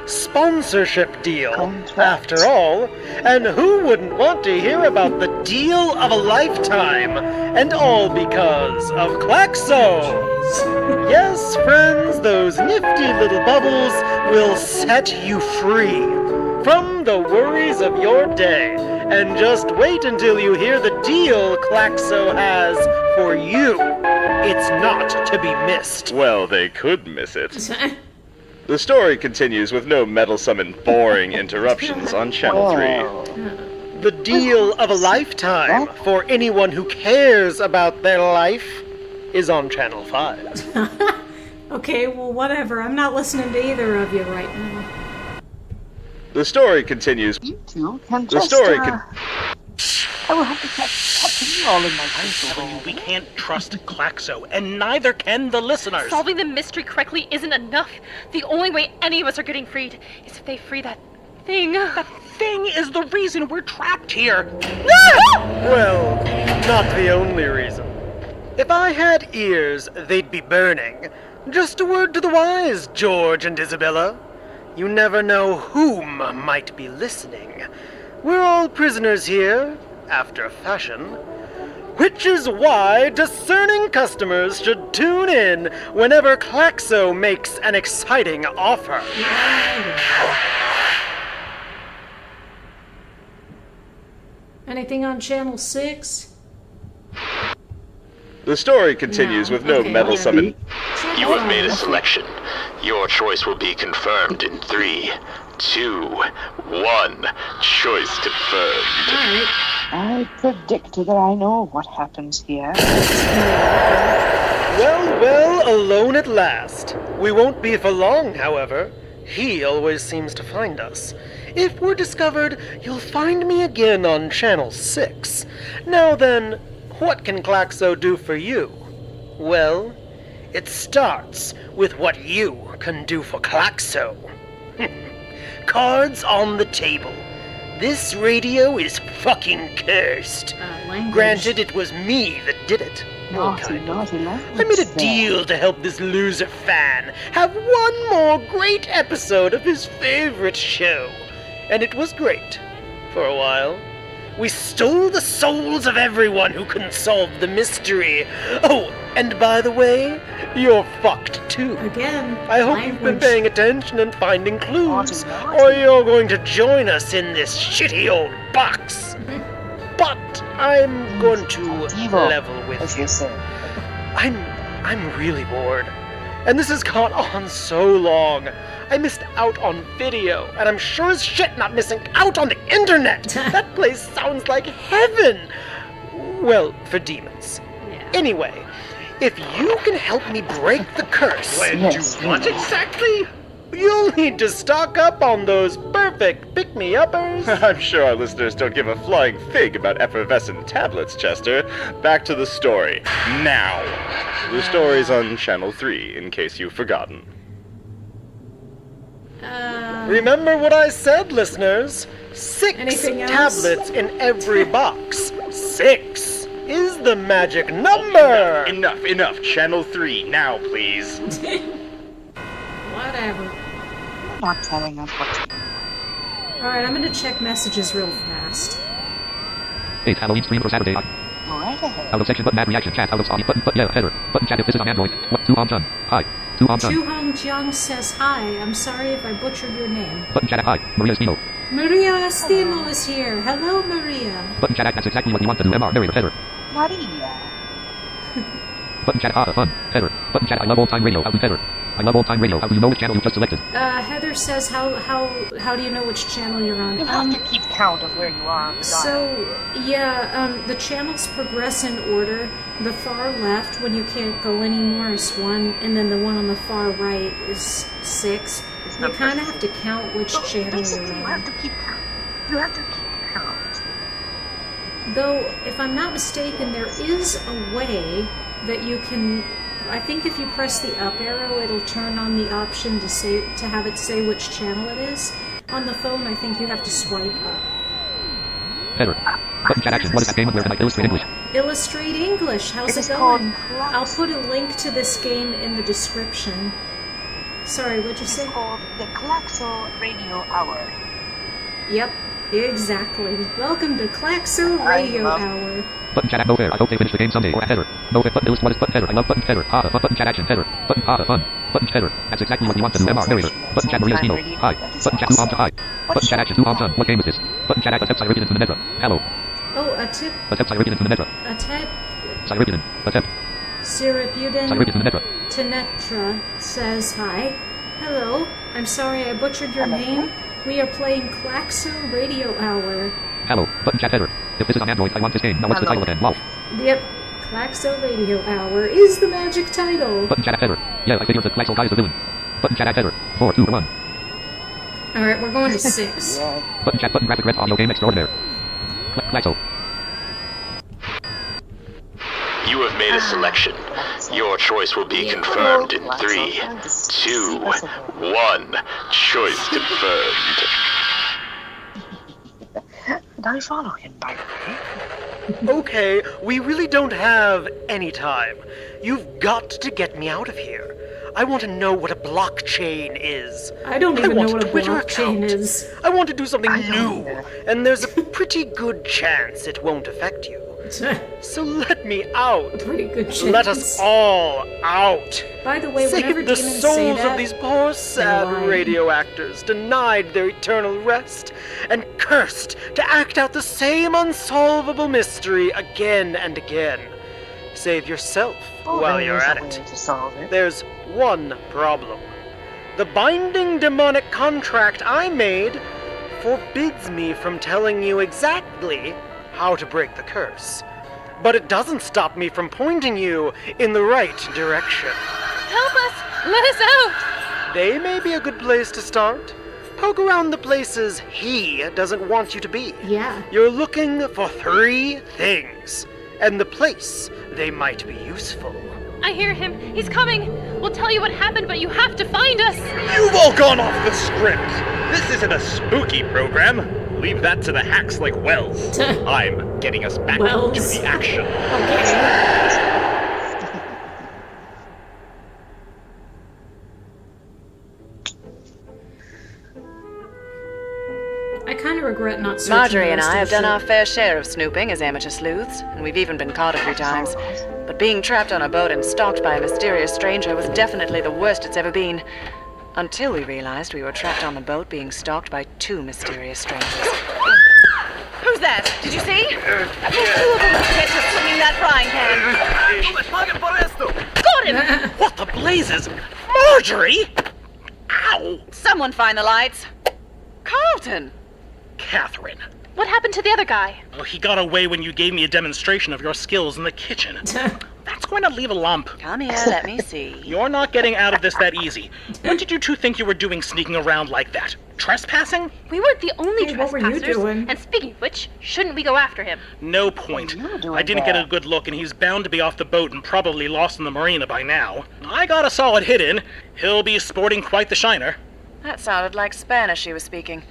sponsorship deal, after all. And who wouldn't want to hear about the deal of a lifetime? And all because of Claxo. Yes, friends, those nifty little bubbles will set you free from the worries of your day. And just wait until you hear the deal Claxo has for you. It's not to be missed. Well, they could miss it. The story continues with no meddlesome and boring interruptions on Channel 3. The deal of a lifetime for anyone who cares about their life is on Channel 5. Okay, well, whatever. I'm not listening to either of you right now. The story continues. You two can The just, story I will have to catch you all in my voice. We can't trust Claxo, and neither can the listeners. Solving the mystery correctly isn't enough. The only way any of us are getting freed is if they free that thing. That thing is the reason we're trapped here. Well, not the only reason. If I had ears, they'd be burning. Just a word to the wise, George and Isabella. You never know whom might be listening. We're all prisoners here, after a fashion. Which is why discerning customers should tune in whenever Claxo makes an exciting offer. Anything on Channel 6? The story continues with no meddlesome and... You have made a selection. Your choice will be confirmed in 3, 2, 1. Choice confirmed. I predict that I know what happens here. Well, alone at last. We won't be for long, however. He always seems to find us. If we're discovered, you'll find me again on Channel 6. Now then, what can Claxo do for you? Well, it starts with what you can do for Claxo. Cards on the table. This radio is fucking cursed. Language. Granted, it was me that did it. Well, kind of. I made a deal to help this loser fan have one more great episode of his favorite show. And it was great. For a while. We stole the souls of everyone who couldn't solve the mystery. Oh, and by the way, you're fucked too. Again, I hope you've been paying attention and finding clues, or you're going to join us in this shitty old box. But I'm going to level with you. I'm really bored. And this has gone on so long. I missed out on video, and I'm sure as shit not missing out on the internet. That place sounds like heaven. Well, for demons. Yeah. Anyway, if you can help me break the curse... When do what exactly? You'll need to stock up on those perfect pick-me-uppers. I'm sure our listeners don't give a flying fig about effervescent tablets, Chester. Back to the story. Now. The story's on Channel 3, in case you've forgotten. Remember what I said, listeners? 6 Anything else? tablets in every box. 6 is the magic number. Enough. Channel 3, now, please. Whatever. You're not telling us what to do. Alright, I'm gonna check messages real fast. 8. Halloween stream for Saturday. Go right ahead. Out of section, button, add reaction, chat, out of audio, button, yeah, header, button, chat if this is on Android. 2 Hong Chun. Hi. 2 Hong Chun. Chu Hong Jiang says hi. I'm sorry if I butchered your name. Button, chat, hi. Maria Espino. Maria Estino is here. Hello, Maria. Button, chat, that's exactly what you want to do. MR, narrator, header. Maria. Button, chat, fun, header. Button, chat, I love old-time radio, Alvin, header. I love old-time radio. How do you know which channel you just selected? Heather says, how do you know which channel you're on? You have to keep count of where you are on the dial. So, yeah, the channels progress in order. The far left, when you can't go anymore, is 1, and then the one on the far right is 6. You kind of have to count which channel you're on. You have to keep count. You have to keep count. Though, if I'm not mistaken, there is a way that you can... I think if you press the up arrow, it'll turn on the option to have it say which channel it is. On the phone, I think you have to swipe up. Header. Button, chat, action. What is that game? Where can I illustrate English? Illustrate English. How's it going? I'll put a link to this game in the description. Sorry, what'd you say? It's called the Claxo Radio Hour. Yep, exactly. Welcome to Claxo Radio Hour. Button, chat, no fair. I hope they finish the game someday. Or header. No fair. Button, what is button, header? I love button, header. Fun, button, chat, action, header. Button, fun. Button, header. That's exactly what you want to do. MR, narrator. Button, chat, Maria Espino. Hi. Button, chat, 2 Hong Chun. Hi. Button, chat, action, 2 Hong Chun. What game is this? Button, chat, attempt Cyribian into the Nedra. Hello. Oh, a tip. Attempt Cyribian into the Nedra. Attempt. Cyribian. Attempt. Siribuden Cyribian into the Nedra. Tenetra says hi. Hello. I'm sorry I butchered your name. We are playing Claxo Radio Hour. Hello. Button, chat, header. If this is on Android, I want this game. Now what's the title again? Wow. Yep. Claxo Radio Hour is the magic title. Button, chat, header. Yeah, I figured the Claxo guy is the villain. Button, chat, header. 4, 2, 1. Alright, we're going to 6. Button, chat, button, graphic, red, audio game extraordinaire. Claxo. You have made a selection. Your choice will be confirmed in 3, 2, 1. Choice confirmed. Did I follow him, by the way? Okay, we really don't have any time. You've got to get me out of here. I want to know what a blockchain is. I don't even know what a Twitter blockchain account. is. I want to do something new, and there's a pretty good chance it won't affect you. So let me out. Pretty good chance. Let us all out. By the way, whenever Save the demons souls say that, of these poor, sad radio actors, denied their eternal rest, and cursed to act out the same unsolvable mystery again and again. Save yourself while you're at it. To solve it. There's one problem. The binding demonic contract I made forbids me from telling you exactly how to break the curse. But it doesn't stop me from pointing you in the right direction. Help us! Let us out! They may be a good place to start. Poke around the places he doesn't want you to be. Yeah. You're looking for 3 things, and the place they might be useful. I hear him. He's coming. We'll tell you what happened, but you have to find us. You've all gone off the script. This isn't a spooky program. Leave that to the hacks like Wells. I'm getting us back Wells. to the action. I kind of regret not searching Marjorie the and rest I of have the done show. our fair share of snooping as amateur sleuths, and we've even been caught a few times. But being trapped on a boat and stalked by a mysterious stranger was definitely the worst it's ever been. Until we realized we were trapped on the boat being stalked by two mysterious strangers. Who's that? Did you see? I think two of them catch us swinging that frying pan. Got him! What the blazes? Marjorie! Ow! Someone find the lights. Carlton! Catherine. What happened to the other guy? Well, he got away when you gave me a demonstration of your skills in the kitchen. That's going to leave a lump. Come here, let me see. You're not getting out of this that easy. What did you two think you were doing sneaking around like that? Trespassing? We weren't the only Hey, what were trespassers. you doing? And speaking of which, shouldn't we go after him? No point. I didn't get a good look, and he's bound to be off the boat and probably lost in the marina by now. I got a solid hit in. He'll be sporting quite the shiner. That sounded like Spanish she was speaking.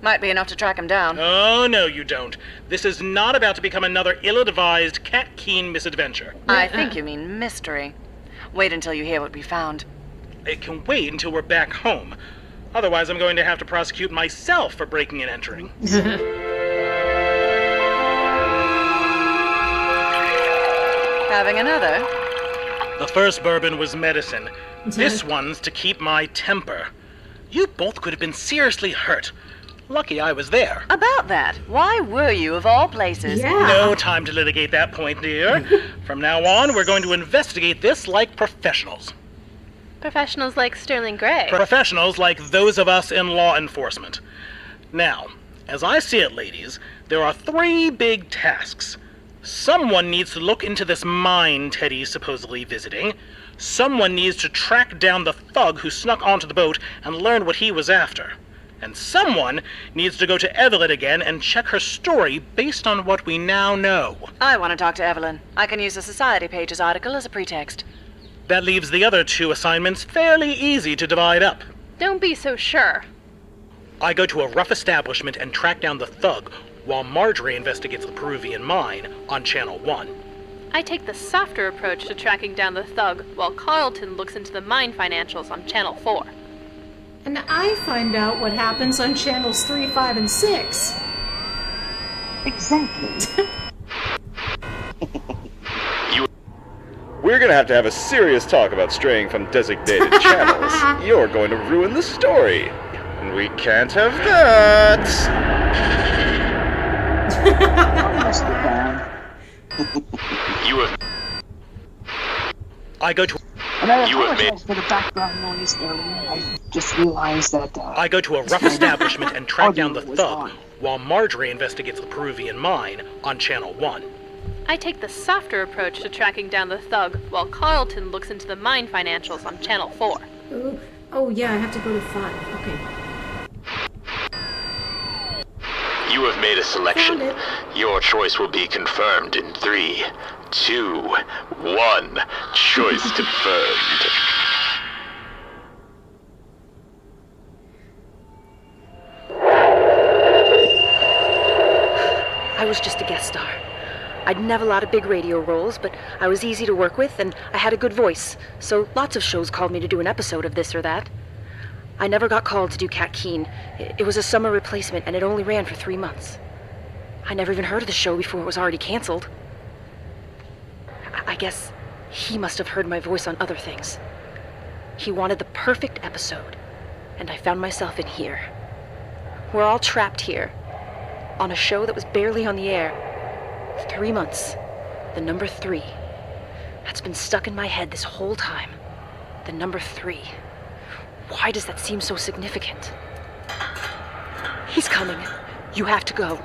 Might be enough to track him down. Oh, no, you don't. This is not about to become another ill-advised, cat-keen misadventure. I think you mean mystery. Wait until you hear what we found. It can wait until we're back home. Otherwise, I'm going to have to prosecute myself for breaking and entering. Having another? The first bourbon was medicine. This one's to keep my temper. You both could have been seriously hurt. Lucky I was there. About that, why were you of all places? No time to litigate that point, dear. From now on, we're going to investigate this like professionals. Professionals like Sterling Gray. Professionals like those of us in law enforcement. Now, as I see it, ladies, there are three big tasks. Someone needs to look into this mine Teddy's supposedly visiting. Someone needs to track down the thug who snuck onto the boat and learn what he was after. And someone needs to go to Evelyn again and check her story based on what we now know. I want to talk to Evelyn. I can use the Society Pages article as a pretext. That leaves the other two assignments fairly easy to divide up. Don't be so sure. I go to a rough establishment and track down the thug, while Marjorie investigates the Peruvian mine on Channel 1. I take the softer approach to tracking down the thug, while Carlton looks into the mine financials on Channel 4. And I find out what happens on channels 3, 5, and 6. Exactly. We're gonna have to have a serious talk about straying from designated channels. You're going to ruin the story. And we can't have that. You have. I go to. And I You have apologize for the background noise earlier. I just realized that. I go to a rough establishment and track down the thug, while Marjorie investigates the Peruvian mine on Channel 1. I take the softer approach to tracking down the thug, while Carlton looks into the mine financials on Channel 4. Ooh. Oh, yeah, I have to go to 5. Okay. You have made a selection. Your choice will be confirmed in 3, 2, 1. Choice confirmed. I was just a guest star. I didn't have a lot of big radio roles, but I was easy to work with and I had a good voice, so lots of shows called me to do an episode of this or that. I never got called to do Cat Keen. It was a summer replacement and it only ran for 3 months. I never even heard of the show before it was already canceled. I guess he must have heard my voice on other things. He wanted the perfect episode, and I found myself in here. We're all trapped here, on a show that was barely on the air. 3 months. The number 3. That's been stuck in my head this whole time. The number 3. Why does that seem so significant? He's coming. You have to go.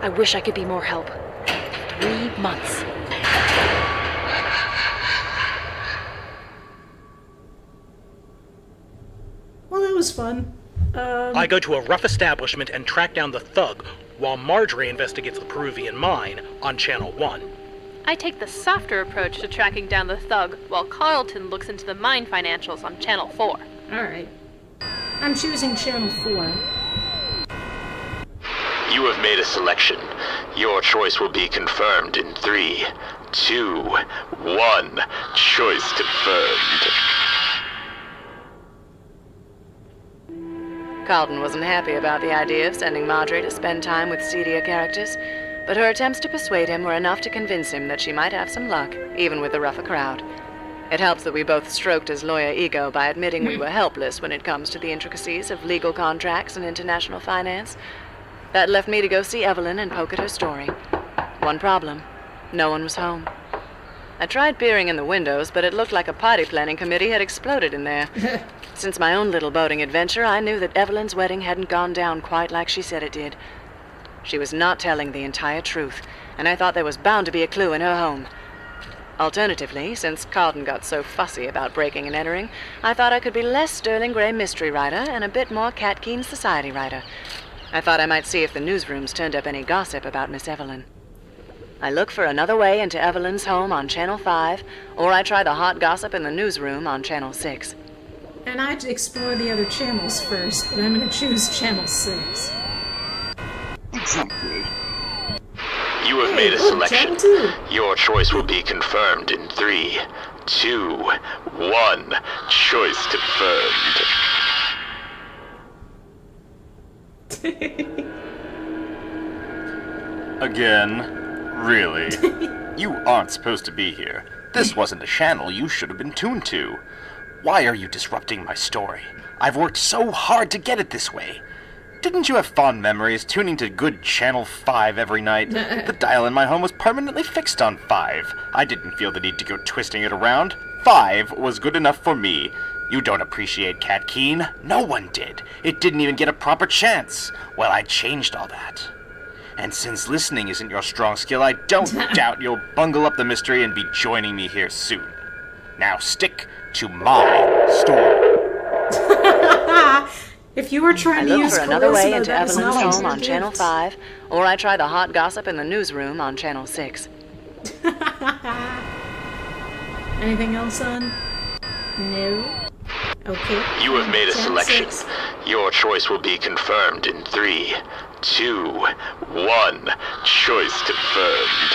I wish I could be more help. 3 months. Well, that was fun. I go to a rough establishment and track down the thug, while Marjorie investigates the Peruvian mine on Channel 1. I take the softer approach to tracking down the thug, while Carlton looks into the mine financials on Channel 4. Alright. I'm choosing Channel 4. You have made a selection. Your choice will be confirmed in 3, 2, 1. Choice confirmed. Carlton wasn't happy about the idea of sending Marjorie to spend time with seedier characters, but her attempts to persuade him were enough to convince him that she might have some luck, even with the rougher crowd. It helps that we both stroked his lawyer ego by admitting we were helpless when it comes to the intricacies of legal contracts and international finance. That left me to go see Evelyn and poke at her story. One problem: no one was home. I tried peering in the windows, but it looked like a party planning committee had exploded in there. Since my own little boating adventure, I knew that Evelyn's wedding hadn't gone down quite like she said it did. She was not telling the entire truth, and I thought there was bound to be a clue in her home. Alternatively, since Carlton got so fussy about breaking and entering, I thought I could be less Sterling Gray mystery writer and a bit more Cat Keen society writer. I thought I might see if the newsrooms turned up any gossip about Miss Evelyn. I look for another way into Evelyn's home on Channel 5, or I try the hot gossip in the newsroom on Channel 6. And I'd explore the other channels first, but I'm going to choose Channel 6. Exactly. You have made a selection. Your choice will be confirmed in 3, 2, 1. Choice confirmed. Again? Really? You aren't supposed to be here. This wasn't a channel you should have been tuned to. Why are you disrupting my story? I've worked so hard to get it this way. Didn't you have fond memories tuning to good Channel 5 every night? The dial in my home was permanently fixed on 5. I didn't feel the need to go twisting it around. 5 was good enough for me. You don't appreciate Cat Keen. No one did. It didn't even get a proper chance. Well, I changed all that. And since listening isn't your strong skill, I don't doubt you'll bungle up the mystery and be joining me here soon. Now stick to my story. If you were trying to use I look for another way charisma, into that is Evelyn's not home on your Channel gift. 5, or I try the hot gossip in the newsroom on Channel 6. Anything else on? No. Okay. You have made a Channel selection. 6. Your choice will be confirmed in 3, 2, 1. Choice confirmed.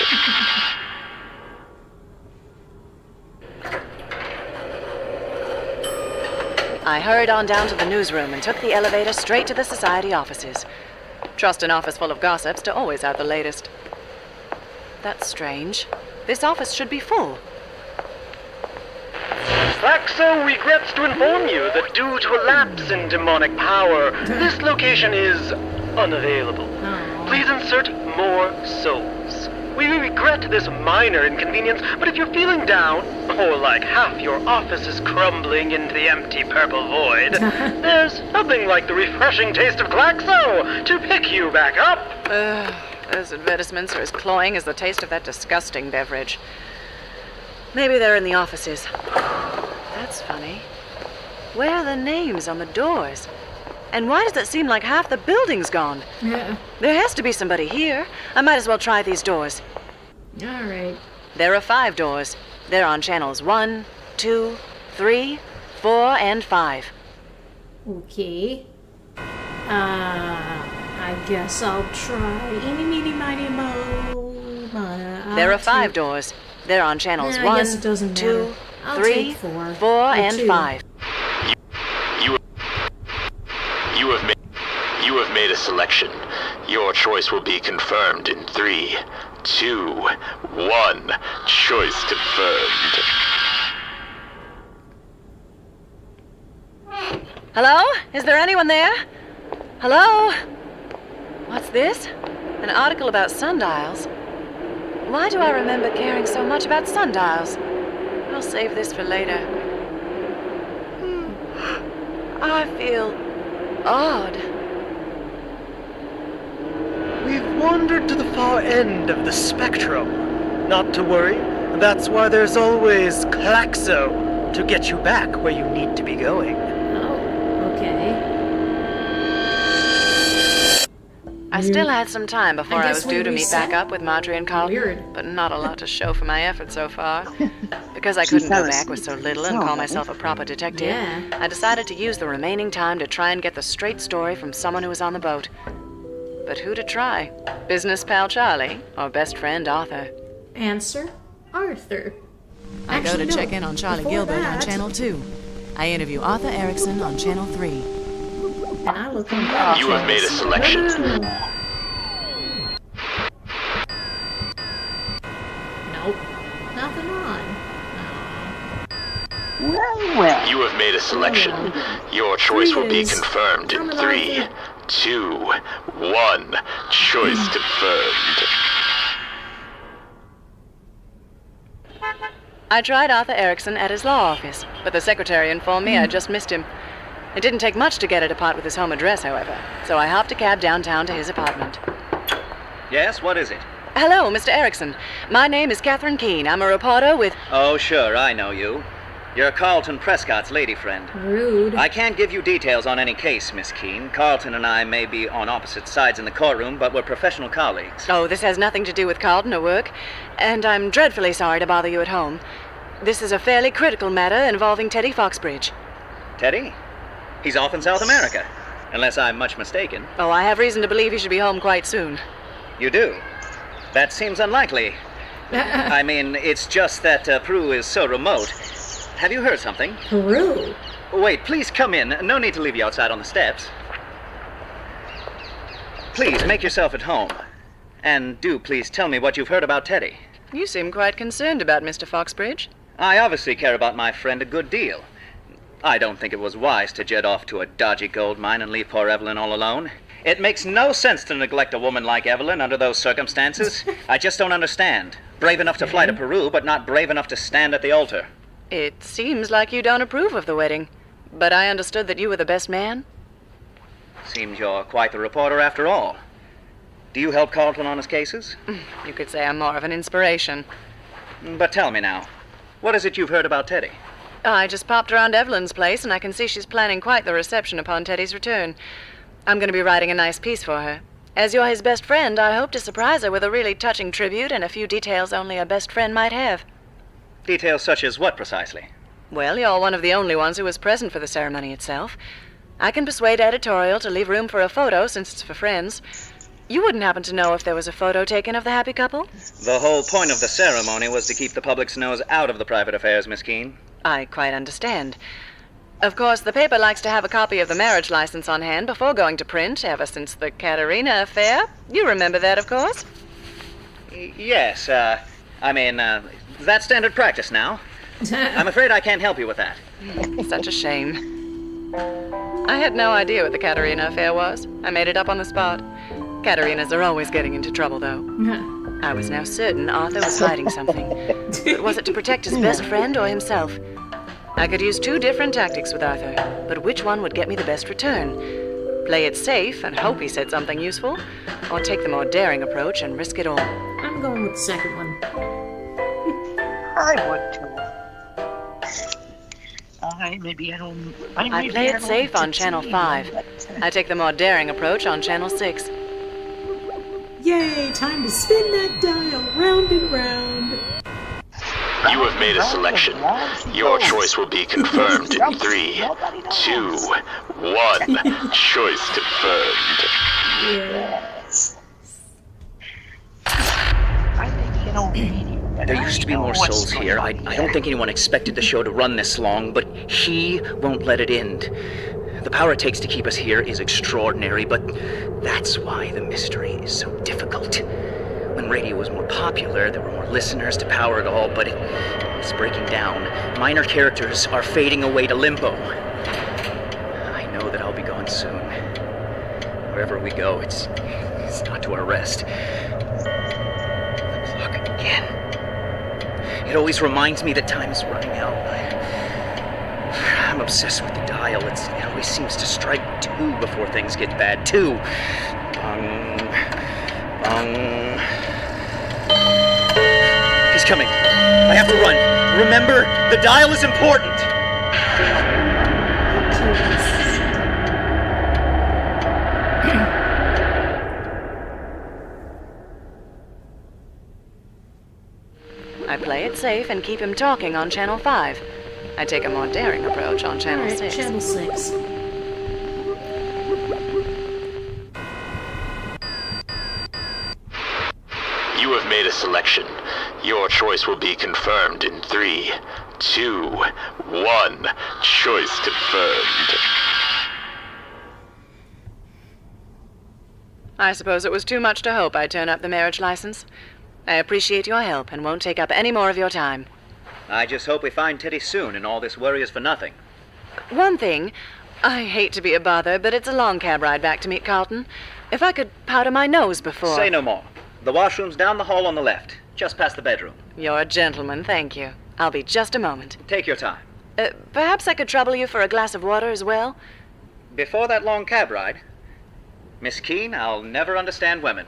I hurried on down to the newsroom and took the elevator straight to the society offices. Trust an office full of gossips to always have the latest. That's strange. This office should be full. Claxo regrets to inform you that due to a lapse in demonic power, this location is unavailable. Please insert more souls. We regret this minor inconvenience, but if you're feeling down, or like half your office is crumbling into the empty purple void, there's nothing like the refreshing taste of Claxo to pick you back up. Those advertisements are as cloying as the taste of that disgusting beverage. Maybe they're in the offices. That's funny. Where are the names on the doors? And why does it seem like half the building's gone? Yeah. There has to be somebody here. I might as well try these doors. All right. There are 5 doors. They're on channels 1, 2, 3, 4, and 5. Okay. I guess I'll try. Eeny, meeny, miny, mo. There are 5 doors. They're on channels I 1, guess it doesn't 2, matter. I'll 3, take 4, Or and 2. 5. You have made a selection. Your choice will be confirmed in 3, 2, 1. Choice confirmed. Hello? Is there anyone there? Hello? What's this? An article about sundials. Why do I remember caring so much about sundials? I'll save this for later. I feel odd. We've wandered to the far end of the spectrum. Not to worry, that's why there's always Claxo to get you back where you need to be going. Oh, okay. I still had some time before I guess was we due to meet reset? back up with Marjorie and Carlton, Weird. but not a lot to show for my effort so far. Because I couldn't go back with so little and call myself a proper detective, Yeah. I decided to use the remaining time to try and get the straight story from someone who was on the boat. but who to try? Business pal Charlie or best friend Arthur? Answer, Arthur. I go to check in on Charlie Before Gilbert on that- Channel 2. I interview Arthur Erickson on Channel 3. And I look on You have made a selection. Nope. Nothing on. Well. You have made a selection. Your choice will be Please. confirmed in 3, 2, 1. Choice confirmed. I tried Arthur Erickson at his law office, but the secretary informed me I'd just missed him. It didn't take much to get it apart with his home address, however, so I hopped a cab downtown to his apartment. Yes, what is it? Hello, Mr. Erickson. My name is Catherine Keene. I'm a reporter with... Oh, sure, I know you. You're Carlton Prescott's lady friend. Rude. I can't give you details on any case, Miss Keene. Carlton and I may be on opposite sides in the courtroom, but we're professional colleagues. Oh, this has nothing to do with Carlton or work, and I'm dreadfully sorry to bother you at home. This is a fairly critical matter involving Teddy Foxbridge. Teddy? He's off in South America, unless I'm much mistaken. Oh, I have reason to believe he should be home quite soon. You do? That seems unlikely. I mean, it's just that Peru is so remote. Have you heard something? Peru? Wait, please come in. No need to leave you outside on the steps. Please, make yourself at home. And do please tell me what you've heard about Teddy. You seem quite concerned about Mr. Foxbridge. I obviously care about my friend a good deal. I don't think it was wise to jet off to a dodgy gold mine and leave poor Evelyn all alone. It makes no sense to neglect a woman like Evelyn under those circumstances. I just don't understand. Brave enough to fly to Peru, but not brave enough to stand at the altar. It seems like you don't approve of the wedding, but I understood that you were the best man. Seems you're quite the reporter after all. Do you help Carlton on his cases? You could say I'm more of an inspiration. But tell me now, what is it you've heard about Teddy? I just popped around Evelyn's place, and I can see she's planning quite the reception upon Teddy's return. I'm going to be writing a nice piece for her. As you're his best friend, I hope to surprise her with a really touching tribute and a few details only a best friend might have. Details such as what precisely? Well, you're one of the only ones who was present for the ceremony itself. I can persuade editorial to leave room for a photo since it's for friends. You wouldn't happen to know if there was a photo taken of the happy couple? The whole point of the ceremony was to keep the public's nose out of the private affairs, Miss Keene. I quite understand. Of course, the paper likes to have a copy of the marriage license on hand before going to print, ever since the Katerina affair. You remember that, of course? Yes, that's standard practice now. I'm afraid I can't help you with that. Such a shame. I had no idea what the Katerina affair was. I made it up on the spot. Katerinas are always getting into trouble, though. I was now certain Arthur was hiding something. But was it to protect his best friend or himself? I could use 2 different tactics with Arthur, but which one would get me the best return? Play it safe and hope he said something useful, or take the more daring approach and risk it all? I'm going with the second one. I would too. I play it safe on Channel 5. I take the more daring approach on Channel 6. Yay, time to spin that dial round and round. You have made a selection. Your choice will be confirmed in 3, 2, 1. Choice confirmed. Yes. There used to be more souls here. I don't think anyone expected the show to run this long, but he won't let it end. The power it takes to keep us here is extraordinary, but that's why the mystery is so difficult. When radio was more popular, there were more listeners to power it all, but it's breaking down. Minor characters are fading away to limbo. I know that I'll be gone soon. Wherever we go, it's not to our rest. The clock again. It always reminds me that time is running out. I'm obsessed with the dial. It always seems to strike 2 before things get bad. 2. Bung. Bung. He's coming. I have to run. Remember, the dial is important. I play it safe and keep him talking on Channel 5. I take a more daring approach on Channel All right, 6. Channel 6. selection. Your choice will be confirmed in 3, 2, 1. Choice confirmed. I suppose it was too much to hope I'd turn up the marriage license. I appreciate your help and won't take up any more of your time. I just hope we find Teddy soon and all this worry is for nothing. One thing, I hate to be a bother, but it's a long cab ride back to meet Carlton. If I could powder my nose before... Say no more. The washroom's down the hall on the left, just past the bedroom. You're a gentleman, thank you. I'll be just a moment. Take your time. Perhaps I could trouble you for a glass of water as well? Before that long cab ride, Miss Keene, I'll never understand women.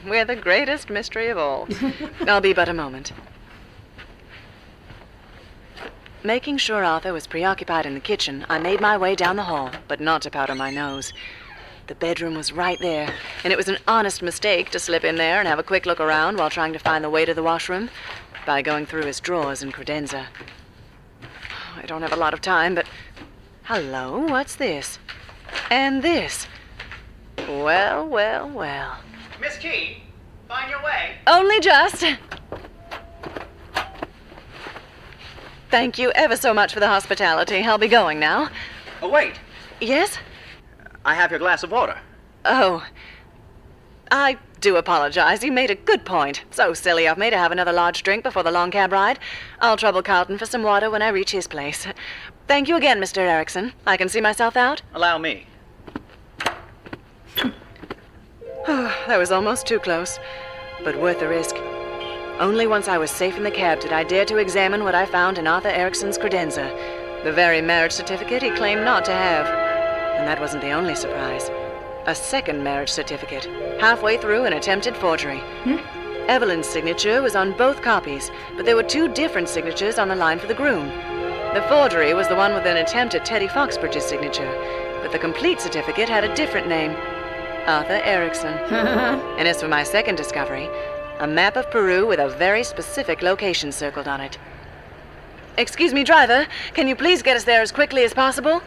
We're the greatest mystery of all. I'll be but a moment. Making sure Arthur was preoccupied in the kitchen, I made my way down the hall, but not to powder my nose. The bedroom was right there, and it was an honest mistake to slip in there and have a quick look around while trying to find the way to the washroom by going through his drawers and credenza. I don't have a lot of time, but... Hello, what's this? And this? Well, well, well. Miss Keene, find your way. Only just. Thank you ever so much for the hospitality. I'll be going now. Oh, wait. Yes? I have your glass of water. Oh. I do apologize. You made a good point. So silly of me to have another large drink before the long cab ride. I'll trouble Carlton for some water when I reach his place. Thank you again, Mr. Erickson. I can see myself out? Allow me. That was almost too close, but worth the risk. Only once I was safe in the cab did I dare to examine what I found in Arthur Erickson's credenza, the very marriage certificate he claimed not to have. And that wasn't the only surprise. A second marriage certificate, halfway through an attempted forgery. Evelyn's signature was on both copies, but there were two different signatures on the line for the groom. The forgery was the one with an attempt at Teddy Foxbridge's signature, but the complete certificate had a different name. Arthur Erickson. And as for my second discovery, a map of Peru with a very specific location circled on it. Excuse me, driver, can you please get us there as quickly as possible?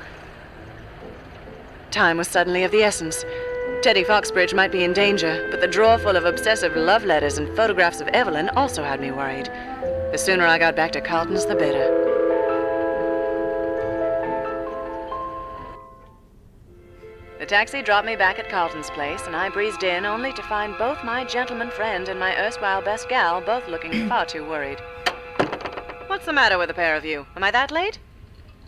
Time was suddenly of the essence. Teddy Foxbridge might be in danger, but the drawer full of obsessive love letters and photographs of Evelyn also had me worried. The sooner I got back to Carlton's, the better. The taxi dropped me back at Carlton's place, and I breezed in only to find both my gentleman friend and my erstwhile best gal both looking far too worried. What's the matter with the pair of you? Am I that late?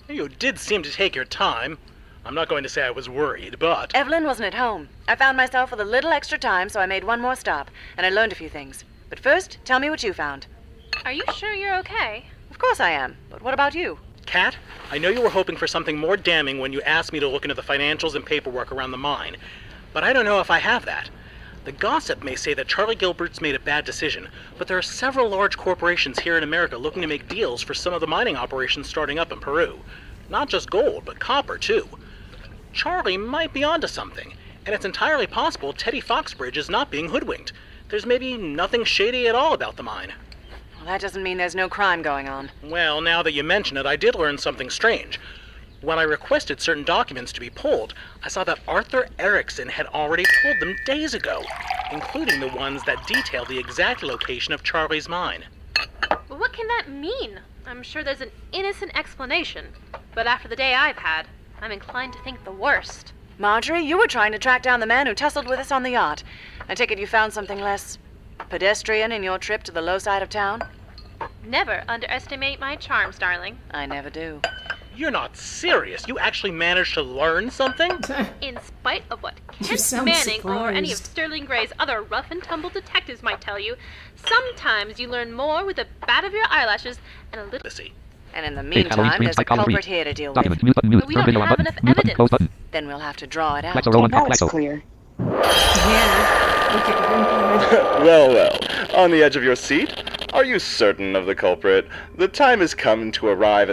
You did seem to take your time. I'm not going to say I was worried, but... Evelyn wasn't at home. I found myself with a little extra time, so I made one more stop, and I learned a few things. But first, tell me what you found. Are you sure you're okay? Of course I am, but what about you? Kat, I know you were hoping for something more damning when you asked me to look into the financials and paperwork around the mine, but I don't know if I have that. The gossip may say that Charlie Gilbert's made a bad decision, but there are several large corporations here in America looking to make deals for some of the mining operations starting up in Peru. Not just gold, but copper, too. Charlie might be onto something, and it's entirely possible Teddy Foxbridge is not being hoodwinked. There's maybe nothing shady at all about the mine. Well, that doesn't mean there's no crime going on. Well, now that you mention it, I did learn something strange. When I requested certain documents to be pulled, I saw that Arthur Erickson had already pulled them days ago, including the ones that detail the exact location of Charlie's mine. Well, what can that mean? I'm sure there's an innocent explanation, but after the day I've had, I'm inclined to think the worst. Marjorie, you were trying to track down the man who tussled with us on the yacht. I take it you found something less pedestrian in your trip to the low side of town? Never underestimate my charms, darling. I never do. You're not serious. You actually managed to learn something? In spite of what You Kent sound Manning or any of surprised. Sterling Gray's other rough-and-tumble detectives might tell you, sometimes you learn more with the bat of your eyelashes and a little... And in the Halloween meantime, screens there's a type column culprit three. here to deal Document, with. mute button, mute, But we don't turn video on have button, enough mute button, evidence. close button. Then we'll have to draw it out. Claxo, roll on, That's Claxo. clear. Well, on the edge of your seat? Are you certain of the culprit? The time has come to arrive at